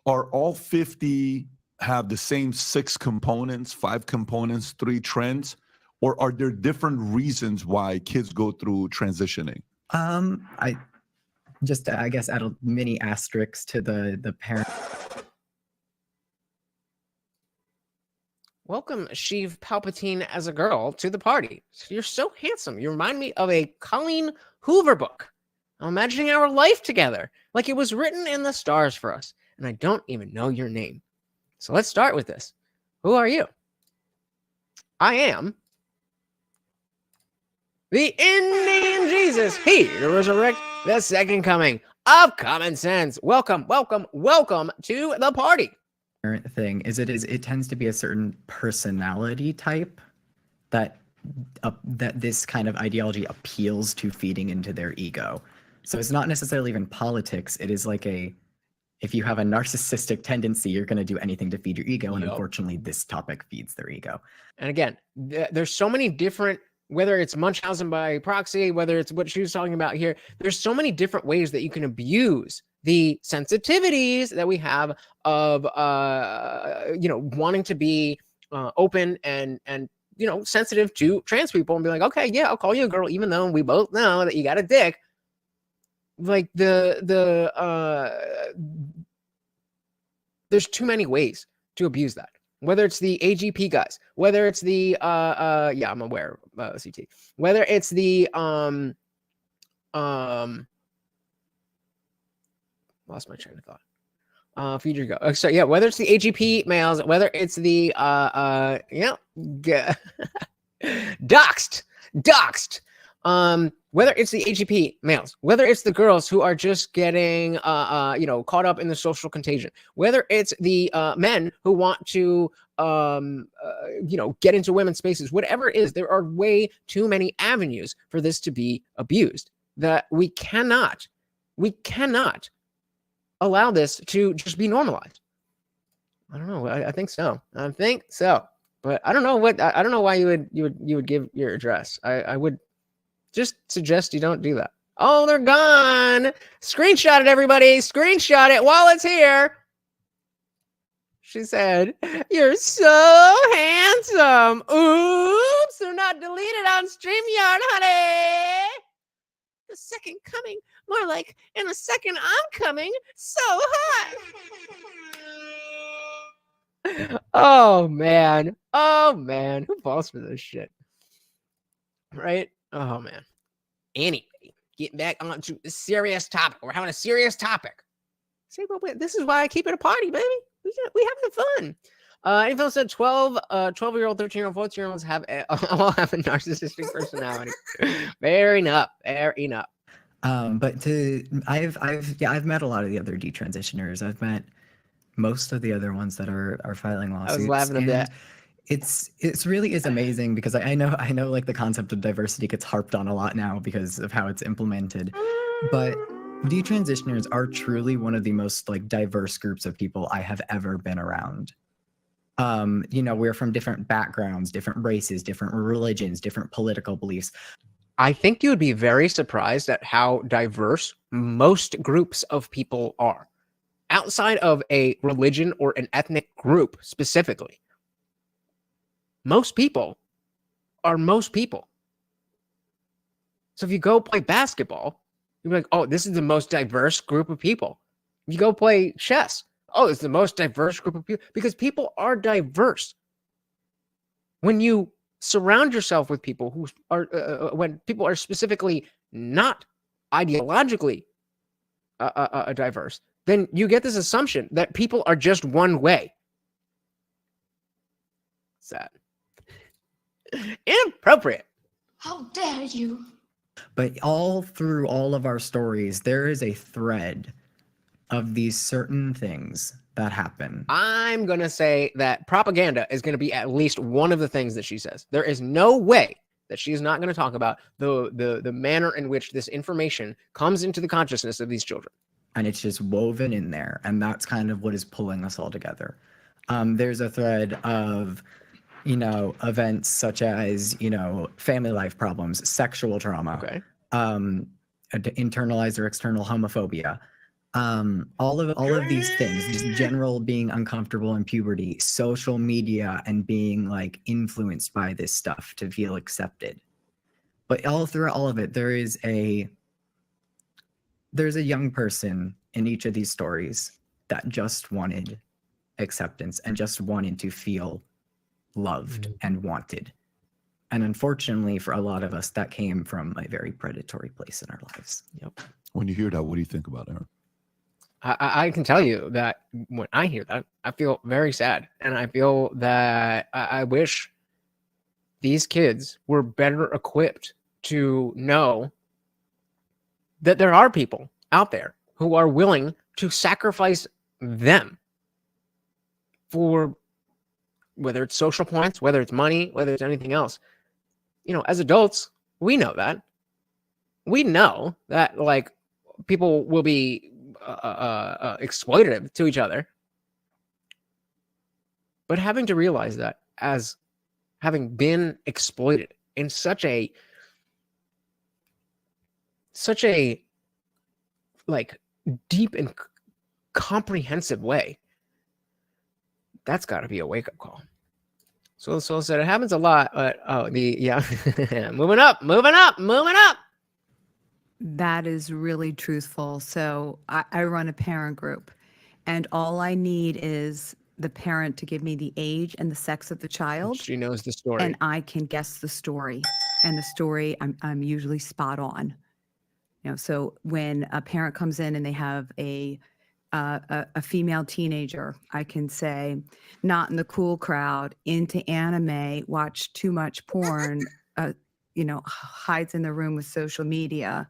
are all 50 have the same 6 components, 5 components, 3 trends? Or are there different reasons why kids go through transitioning? I guess add a mini asterisk to the parent. Welcome, Sheev Palpatine as a girl, to the party. You're so handsome. You remind me of a Colleen Hoover book. I'm imagining our life together, like it was written in the stars for us. And I don't even know your name. So let's start with this. Who are you? I am the Indian Jesus, he to resurrect the second coming of common sense. Welcome, welcome, welcome to the party. Thing is it tends to be a certain personality type that this kind of ideology appeals to, feeding into their ego. So it's not necessarily even politics. It is like if you have a narcissistic tendency, you're going to do anything to feed your ego. And unfortunately, this topic feeds their ego. And again, there's so many different, whether it's Munchausen by proxy, whether it's what she was talking about here, there's so many different ways that you can abuse the sensitivities that we have of, wanting to be open and sensitive to trans people and be like, okay, yeah, I'll call you a girl, even though we both know that you got a dick. Like there's too many ways to abuse that. Whether it's the AGP guys, whether it's the I'm aware of CT, whether it's the lost my train of thought. Future go. So yeah, whether it's the AGP males, whether it's the doxed. Whether it's the AGP males, whether it's the girls who are just getting caught up in the social contagion, whether it's the men who want to get into women's spaces, whatever it is, there are way too many avenues for this to be abused that we cannot allow this to just be normalized. I don't know. I think so. But I don't know I don't know why you would give your address. I would just suggest you don't do that. Oh, they're gone. Screenshot it, everybody. Screenshot it while it's here. She said, "You're so handsome." Oops, they're not deleted on StreamYard, honey. The second coming. More like, in a second, I'm coming so hot. Oh, man. Who falls for this shit? Right? Oh, man. Anyway, getting back onto the serious topic. We're having a serious topic. See, but this is why I keep it a party, baby. We having fun. Anyone said 12-year-old, 13-year-old, 14-year-olds all have a narcissistic personality. Fair enough. But I've met a lot of the other detransitioners. I've met most of the other ones that are filing lawsuits. I was laughing at that. It's really is amazing because I know like the concept of diversity gets harped on a lot now because of how it's implemented. But detransitioners are truly one of the most like diverse groups of people I have ever been around. We're from different backgrounds, different races, different religions, different political beliefs. I think you would be very surprised at how diverse most groups of people are outside of a religion or an ethnic group specifically. Most people are most people. So if you go play basketball, you're like, oh, this is the most diverse group of people. You go play chess. Oh, it's the most diverse group of people because people are diverse. When you surround yourself with people who are, when people are specifically not ideologically diverse, then you get this assumption that people are just one way. Sad. Inappropriate. How dare you? But all through all of our stories, there is a thread of these certain things that happen. I'm going to say that propaganda is going to be at least one of the things that she says. There is no way that she's not going to talk about the manner in which this information comes into the consciousness of these children. And it's just woven in there. And that's kind of what is pulling us all together. There's a thread of events such as, family life problems, sexual trauma, Okay. internalized or external homophobia, all of these things, just general being uncomfortable in puberty, social media, and being like influenced by this stuff to feel accepted. But all throughout all of it, there's a young person in each of these stories that just wanted acceptance and just wanted to feel loved and wanted. And unfortunately, for a lot of us, that came from a very predatory place in our lives. Yep. When you hear that, what do you think about it, Erin? I can tell you that when I hear that, I feel very sad. And I feel that I wish these kids were better equipped to know that there are people out there who are willing to sacrifice them for whether it's social points, whether it's money, whether it's anything else. As adults, we know that. We know that like people will be exploitative to each other. But having to realize that as having been exploited in such a like deep and comprehensive way, that's got to be a wake-up call. So said it happens a lot, but moving up. That is really truthful. So I run a parent group, and all I need is the parent to give me the age and the sex of the child. She knows the story. And I can guess the story. And the story, I'm usually spot on. So when a parent comes in and they have a female teenager, I can say, not in the cool crowd, into anime, watch too much porn, hides in the room with social media.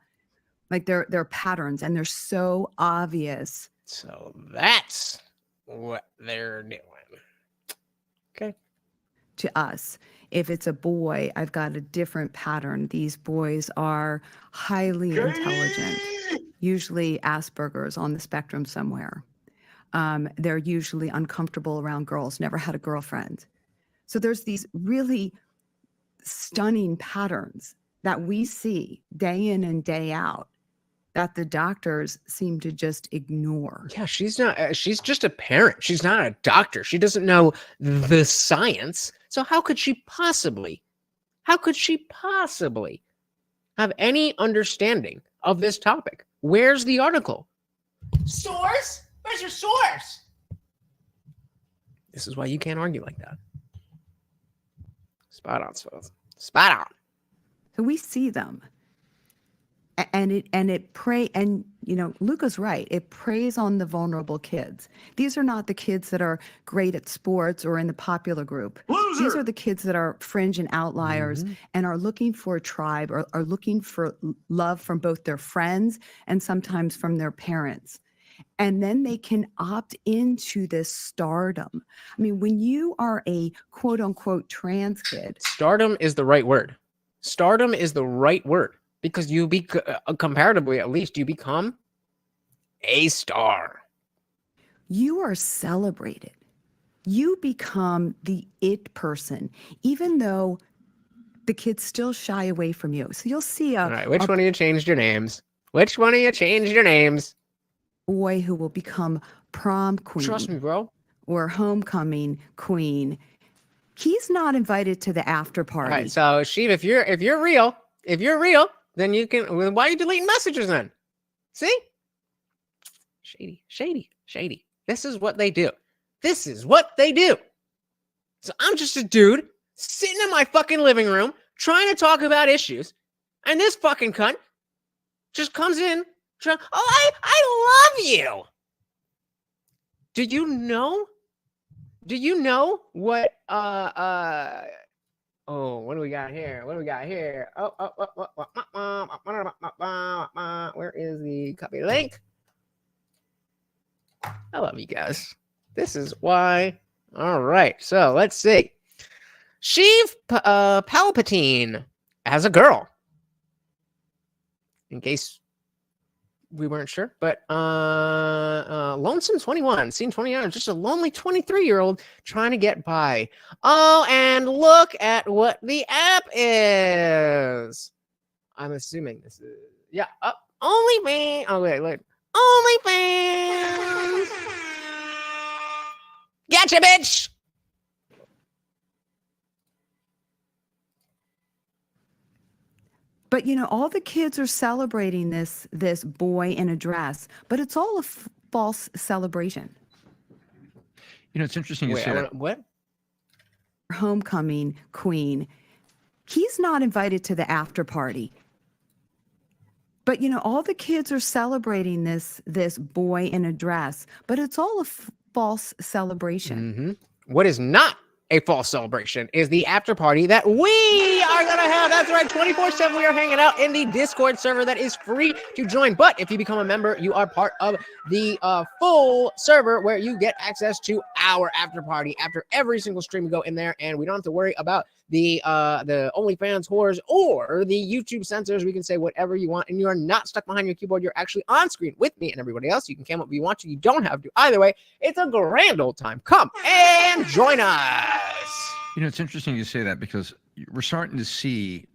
Like there are patterns, and they're so obvious. So that's what they're doing. Okay. To us, if it's a boy, I've got a different pattern. These boys are highly intelligent, usually Asperger's on the spectrum somewhere. They're usually uncomfortable around girls, never had a girlfriend. So there's these really stunning patterns that we see day in and day out that the doctors seem to just ignore. Yeah, she's just a parent. She's not a doctor. She doesn't know the science. So how could she possibly have any understanding of this topic? Where's the article? Source? Where's your source? This is why you can't argue like that. Spot on, Spot on. So we see them. And Luka's right. It preys on the vulnerable kids. These are not the kids that are great at sports or in the popular group. Loser. These are the kids that are fringe and outliers and are looking for a tribe or are looking for love from both their friends and sometimes from their parents. And then they can opt into this stardom. I mean, when you are a quote unquote trans kid. Stardom is the right word. Because you comparatively, at least, you become a star. You are celebrated. You become the it person, even though the kids still shy away from you. So you'll see all right, which one of you changed your names? Boy who will become prom queen. Trust me, bro. Or homecoming queen. He's not invited to the after party. All right, so Sheev, if you're real, then you can. Why are you deleting messages then? See? Shady. This is what they do. So I'm just a dude sitting in my fucking living room trying to talk about issues, and this fucking cunt just comes in. I love you. Do you know what? Oh, what do we got here? Where is the copy link? I love you guys. This is why. All right, so let's see. Sheev Palpatine as a girl. In case we weren't sure, but Lonesome 21, scene 29, just a lonely 23-year-old trying to get by. Oh, and look at what the app is. I'm assuming this is, yeah, OnlyFans. Oh, wait. OnlyFans. Gotcha, bitch. But all the kids are celebrating this boy in a dress, but it's all a false celebration. It's interesting you say that. What? Homecoming queen, he's not invited to the after party. But all the kids are celebrating this boy in a dress, but it's all a false celebration. What is not a false celebration is the after party that we are going to have. That's right, 24/7. We are hanging out in the Discord server that is free to join. But if you become a member, you are part of the full server where you get access to our after party. After every single stream, we go in there and we don't have to worry about the OnlyFans whores or the YouTube censors. We can say whatever you want, and you are not stuck behind your keyboard. You're actually on screen with me and everybody else. You can cam up if you want to. You don't have to. Either way, it's a grand old time. Come and join us. It's interesting you say that because we're starting to see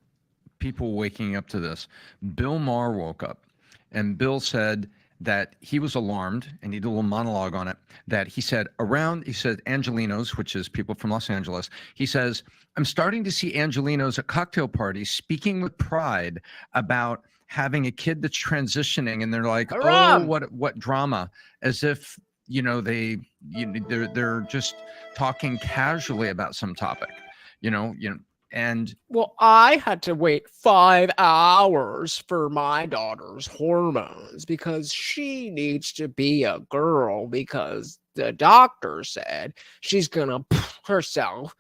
people waking up to this. Bill Maher woke up, and Bill said that he was alarmed, and he did a little monologue on it, that he said Angelinos, which is people from Los Angeles, he says, I'm starting to see Angelinos at cocktail parties speaking with pride about having a kid that's transitioning, and they're like, oh, what drama, as if they're just talking casually about some topic, and well, I had to wait 5 hours for my daughter's hormones because she needs to be a girl because the doctor said she's gonna poof herself,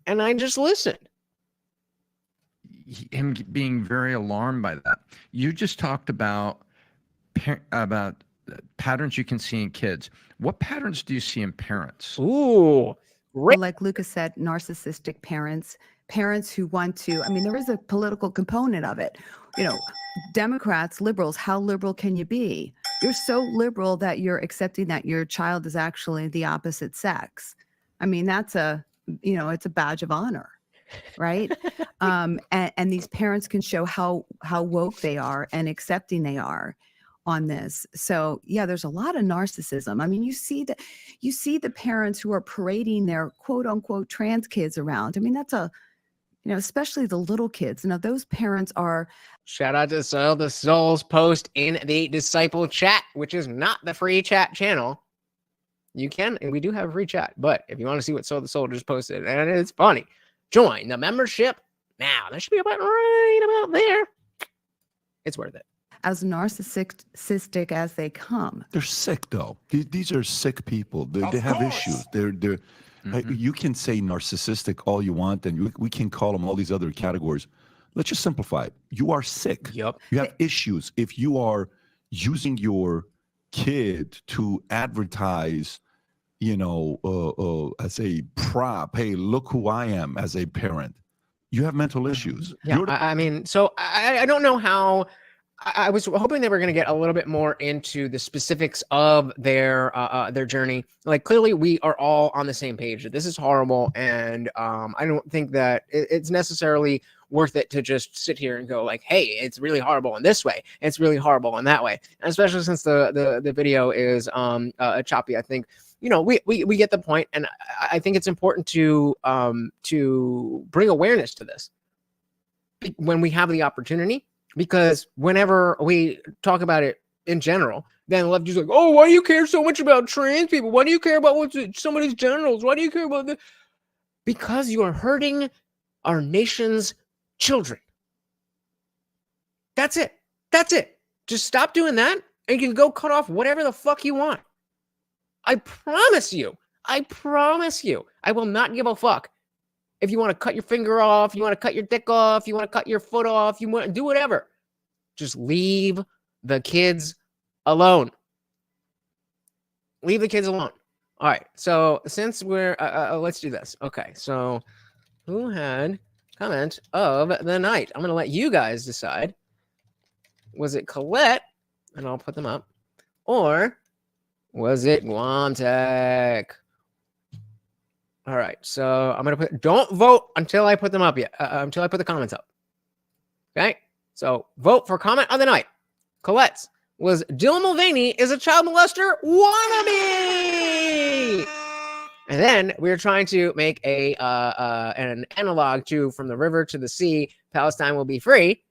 and I just listened. Him being very alarmed by that. You just talked about patterns you can see in kids. What patterns do you see in parents? Ooh, great. Like Luka said, narcissistic parents who want to, there is a political component of it. Democrats, liberals, how liberal can you be? You're so liberal that you're accepting that your child is actually the opposite sex. That's it's a badge of honor, right? And these parents can show how woke they are and accepting they are on this. So yeah, there's a lot of narcissism. You see the parents who are parading their quote unquote trans kids around. That's especially the little kids. Those parents are. Shout out to Soil the Soul's post in the Disciple chat, which is not the free chat channel. You can, and we do have a free chat, but if you want to see what Soil the Soul just posted, and it's funny, join the membership now. That should be about right about there. It's worth it. As narcissistic as they come. They're sick, though. These are sick people. They have issues. They're you can say narcissistic all you want, and we can call them all these other categories. Let's just simplify it. You are sick. Yep. You have issues. If you are using your kid to advertise, as a prop, hey, look who I am as a parent, you have mental issues. Yeah, so I don't know how. I was hoping they were going to get a little bit more into the specifics of their journey. Like, clearly we are all on the same page. This is horrible, and I don't think that it's necessarily worth it to just sit here and go like, hey, it's really horrible in this way, it's really horrible in that way. And especially since the video is choppy, I think we get the point, and I think it's important to bring awareness to this when we have the opportunity. Because whenever we talk about it in general, then the left is like, oh, why do you care so much about trans people? Why do you care about what's somebody's genitals? Why do you care about this? Because you are hurting our nation's children. That's it. That's it. Just stop doing that, and you can go cut off whatever the fuck you want. I promise you, I will not give a fuck. If you want to cut your finger off, you want to cut your dick off, you want to cut your foot off, you want to do whatever. Just leave the kids alone. Leave the kids alone. All right. So since we're, let's do this. Okay. So who had comment of the night? I'm going to let you guys decide. Was it Colette? And I'll put them up. Or Was it Guam Tech? All right, so I'm gonna don't vote until I put them up yet. Until I put the comments up. Okay, so vote for comment of the night. Colette's was Dylan Mulvaney is a child molester wannabe. And then we were trying to make an analog to From the River to the Sea, Palestine will be free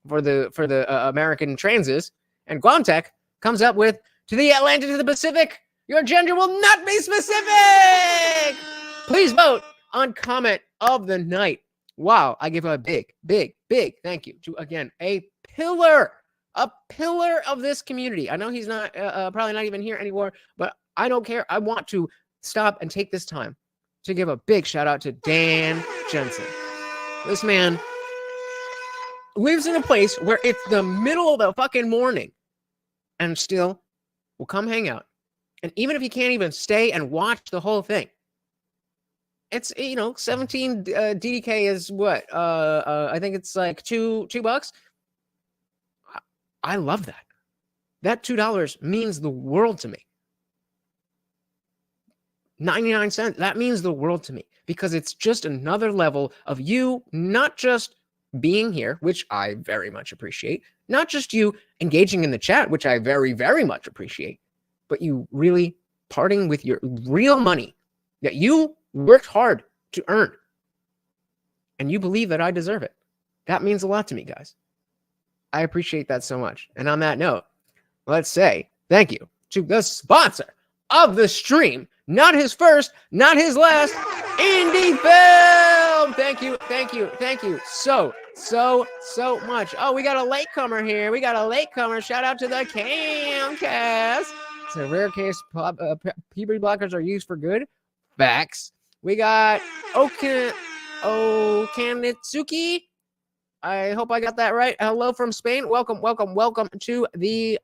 for the American transes. And Guam Tech comes up with to the Atlantic to the Pacific, your gender will not be specific. Please vote on comment of the night. Wow, I give a big thank you to, again, a pillar of this community. I know he's not probably not even here anymore, but I don't care. I want to stop and take this time to give a big shout out to Dan Jensen. This man lives in a place where it's the middle of the fucking morning and still will come hang out. And even if he can't even stay and watch the whole thing, it's, 17 DDK is what? I think it's like $2. I love that. That $2 means the world to me. 99 cents, that means the world to me, because it's just another level of you not just being here, which I very much appreciate, not just you engaging in the chat, which I very, very much appreciate, but you really parting with your real money that you worked hard to earn, and you believe that I deserve it. That means a lot to me, guys. I appreciate that so much. And on that note, let's say thank you to the sponsor of the stream, not his first, not his last, Indie Film. Thank you so much. Oh, we got a latecomer here. Shout out to the Camcast. It's a rare case. PBD blockers are used for good. Facts. We got Okanitsuki. I hope I got that right. Hello from Spain. Welcome to the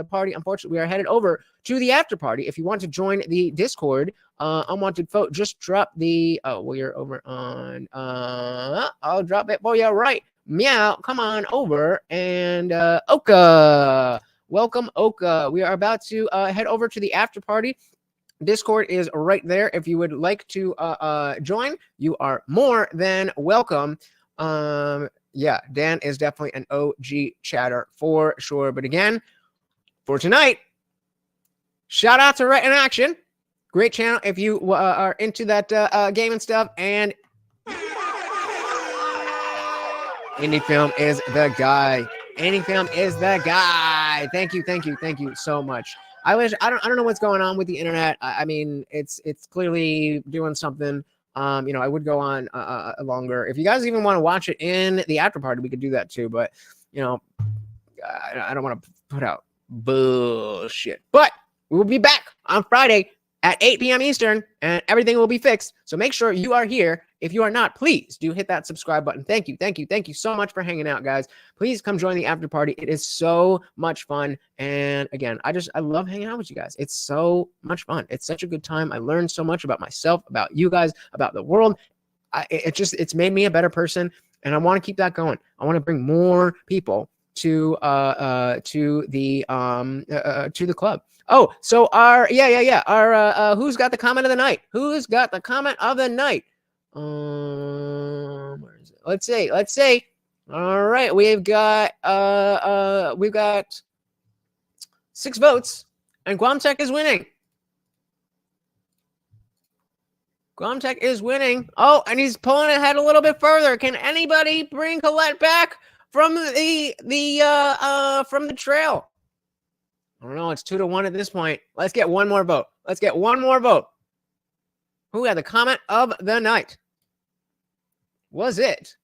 party. Unfortunately, we are headed over to the after party. If you want to join the Discord, unwanted folk, just drop the we're over on I'll drop it for you right. Meow, come on over, and Oka. Welcome, Oka. We are about to head over to the after party. Discord is right there. If you would like to join, you are more than welcome. Yeah, Dan is definitely an OG chatter for sure. But again, for tonight, shout out to Rhett in Action. Great channel if you are into that game and stuff. And Indie Film is the guy. Thank you so much. I don't know what's going on with the internet. I mean, it's clearly doing something. I would go on longer. If you guys even want to watch it in the after party, we could do that too. But I don't want to put out bullshit. But we will be back on Friday at 8 p.m. Eastern, and everything will be fixed. So make sure you are here. If you are not, please do hit that subscribe button. Thank you so much for hanging out, guys. Please come join the after party. It is so much fun. And again, I love hanging out with you guys. It's so much fun. It's such a good time. I learned so much about myself, about you guys, about the world. It's made me a better person, and I want to keep that going. I want to bring more people to the club. Oh, so our who's got the comment of the night? Where is it? Let's say. All right, we've got 6 votes, and Guam Tech is winning. Oh, and he's pulling ahead a little bit further. Can anybody bring Colette back from the trail? I don't know. It's 2-1 at this point. Let's get one more vote. Who had the comment of the night? Was it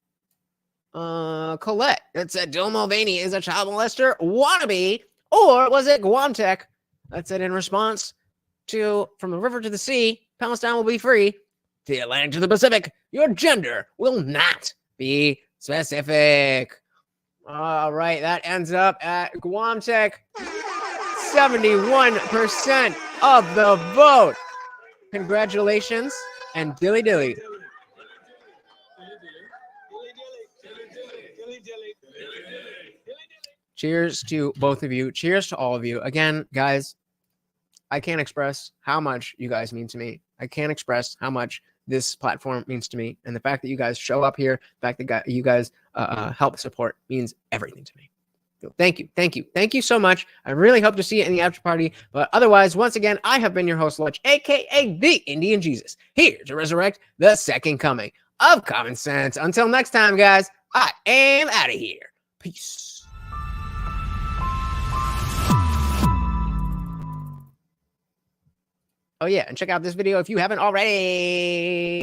Colette that said Dylan Mulvaney is a child molester wannabe, or was it Guam Tech that said in response to From the River to the Sea, Palestine will be free, the Atlantic to the Pacific, your gender will not be specific. All right, that ends up at Guam Tech. 71% of the vote. Congratulations and dilly dilly. Cheers to both of you. Cheers to all of you. Again, guys, I can't express how much you guys mean to me. I can't express how much this platform means to me. And the fact that you guys show up here, the fact that you guys help support means everything to me. So thank you. Thank you. Thank you so much. I really hope to see you in the after party. But otherwise, once again, I have been your host, Lutch, aka the Indian Jesus, here to resurrect the second coming of common sense. Until next time, guys, I am out of here. Peace. Oh, yeah. And check out this video if you haven't already.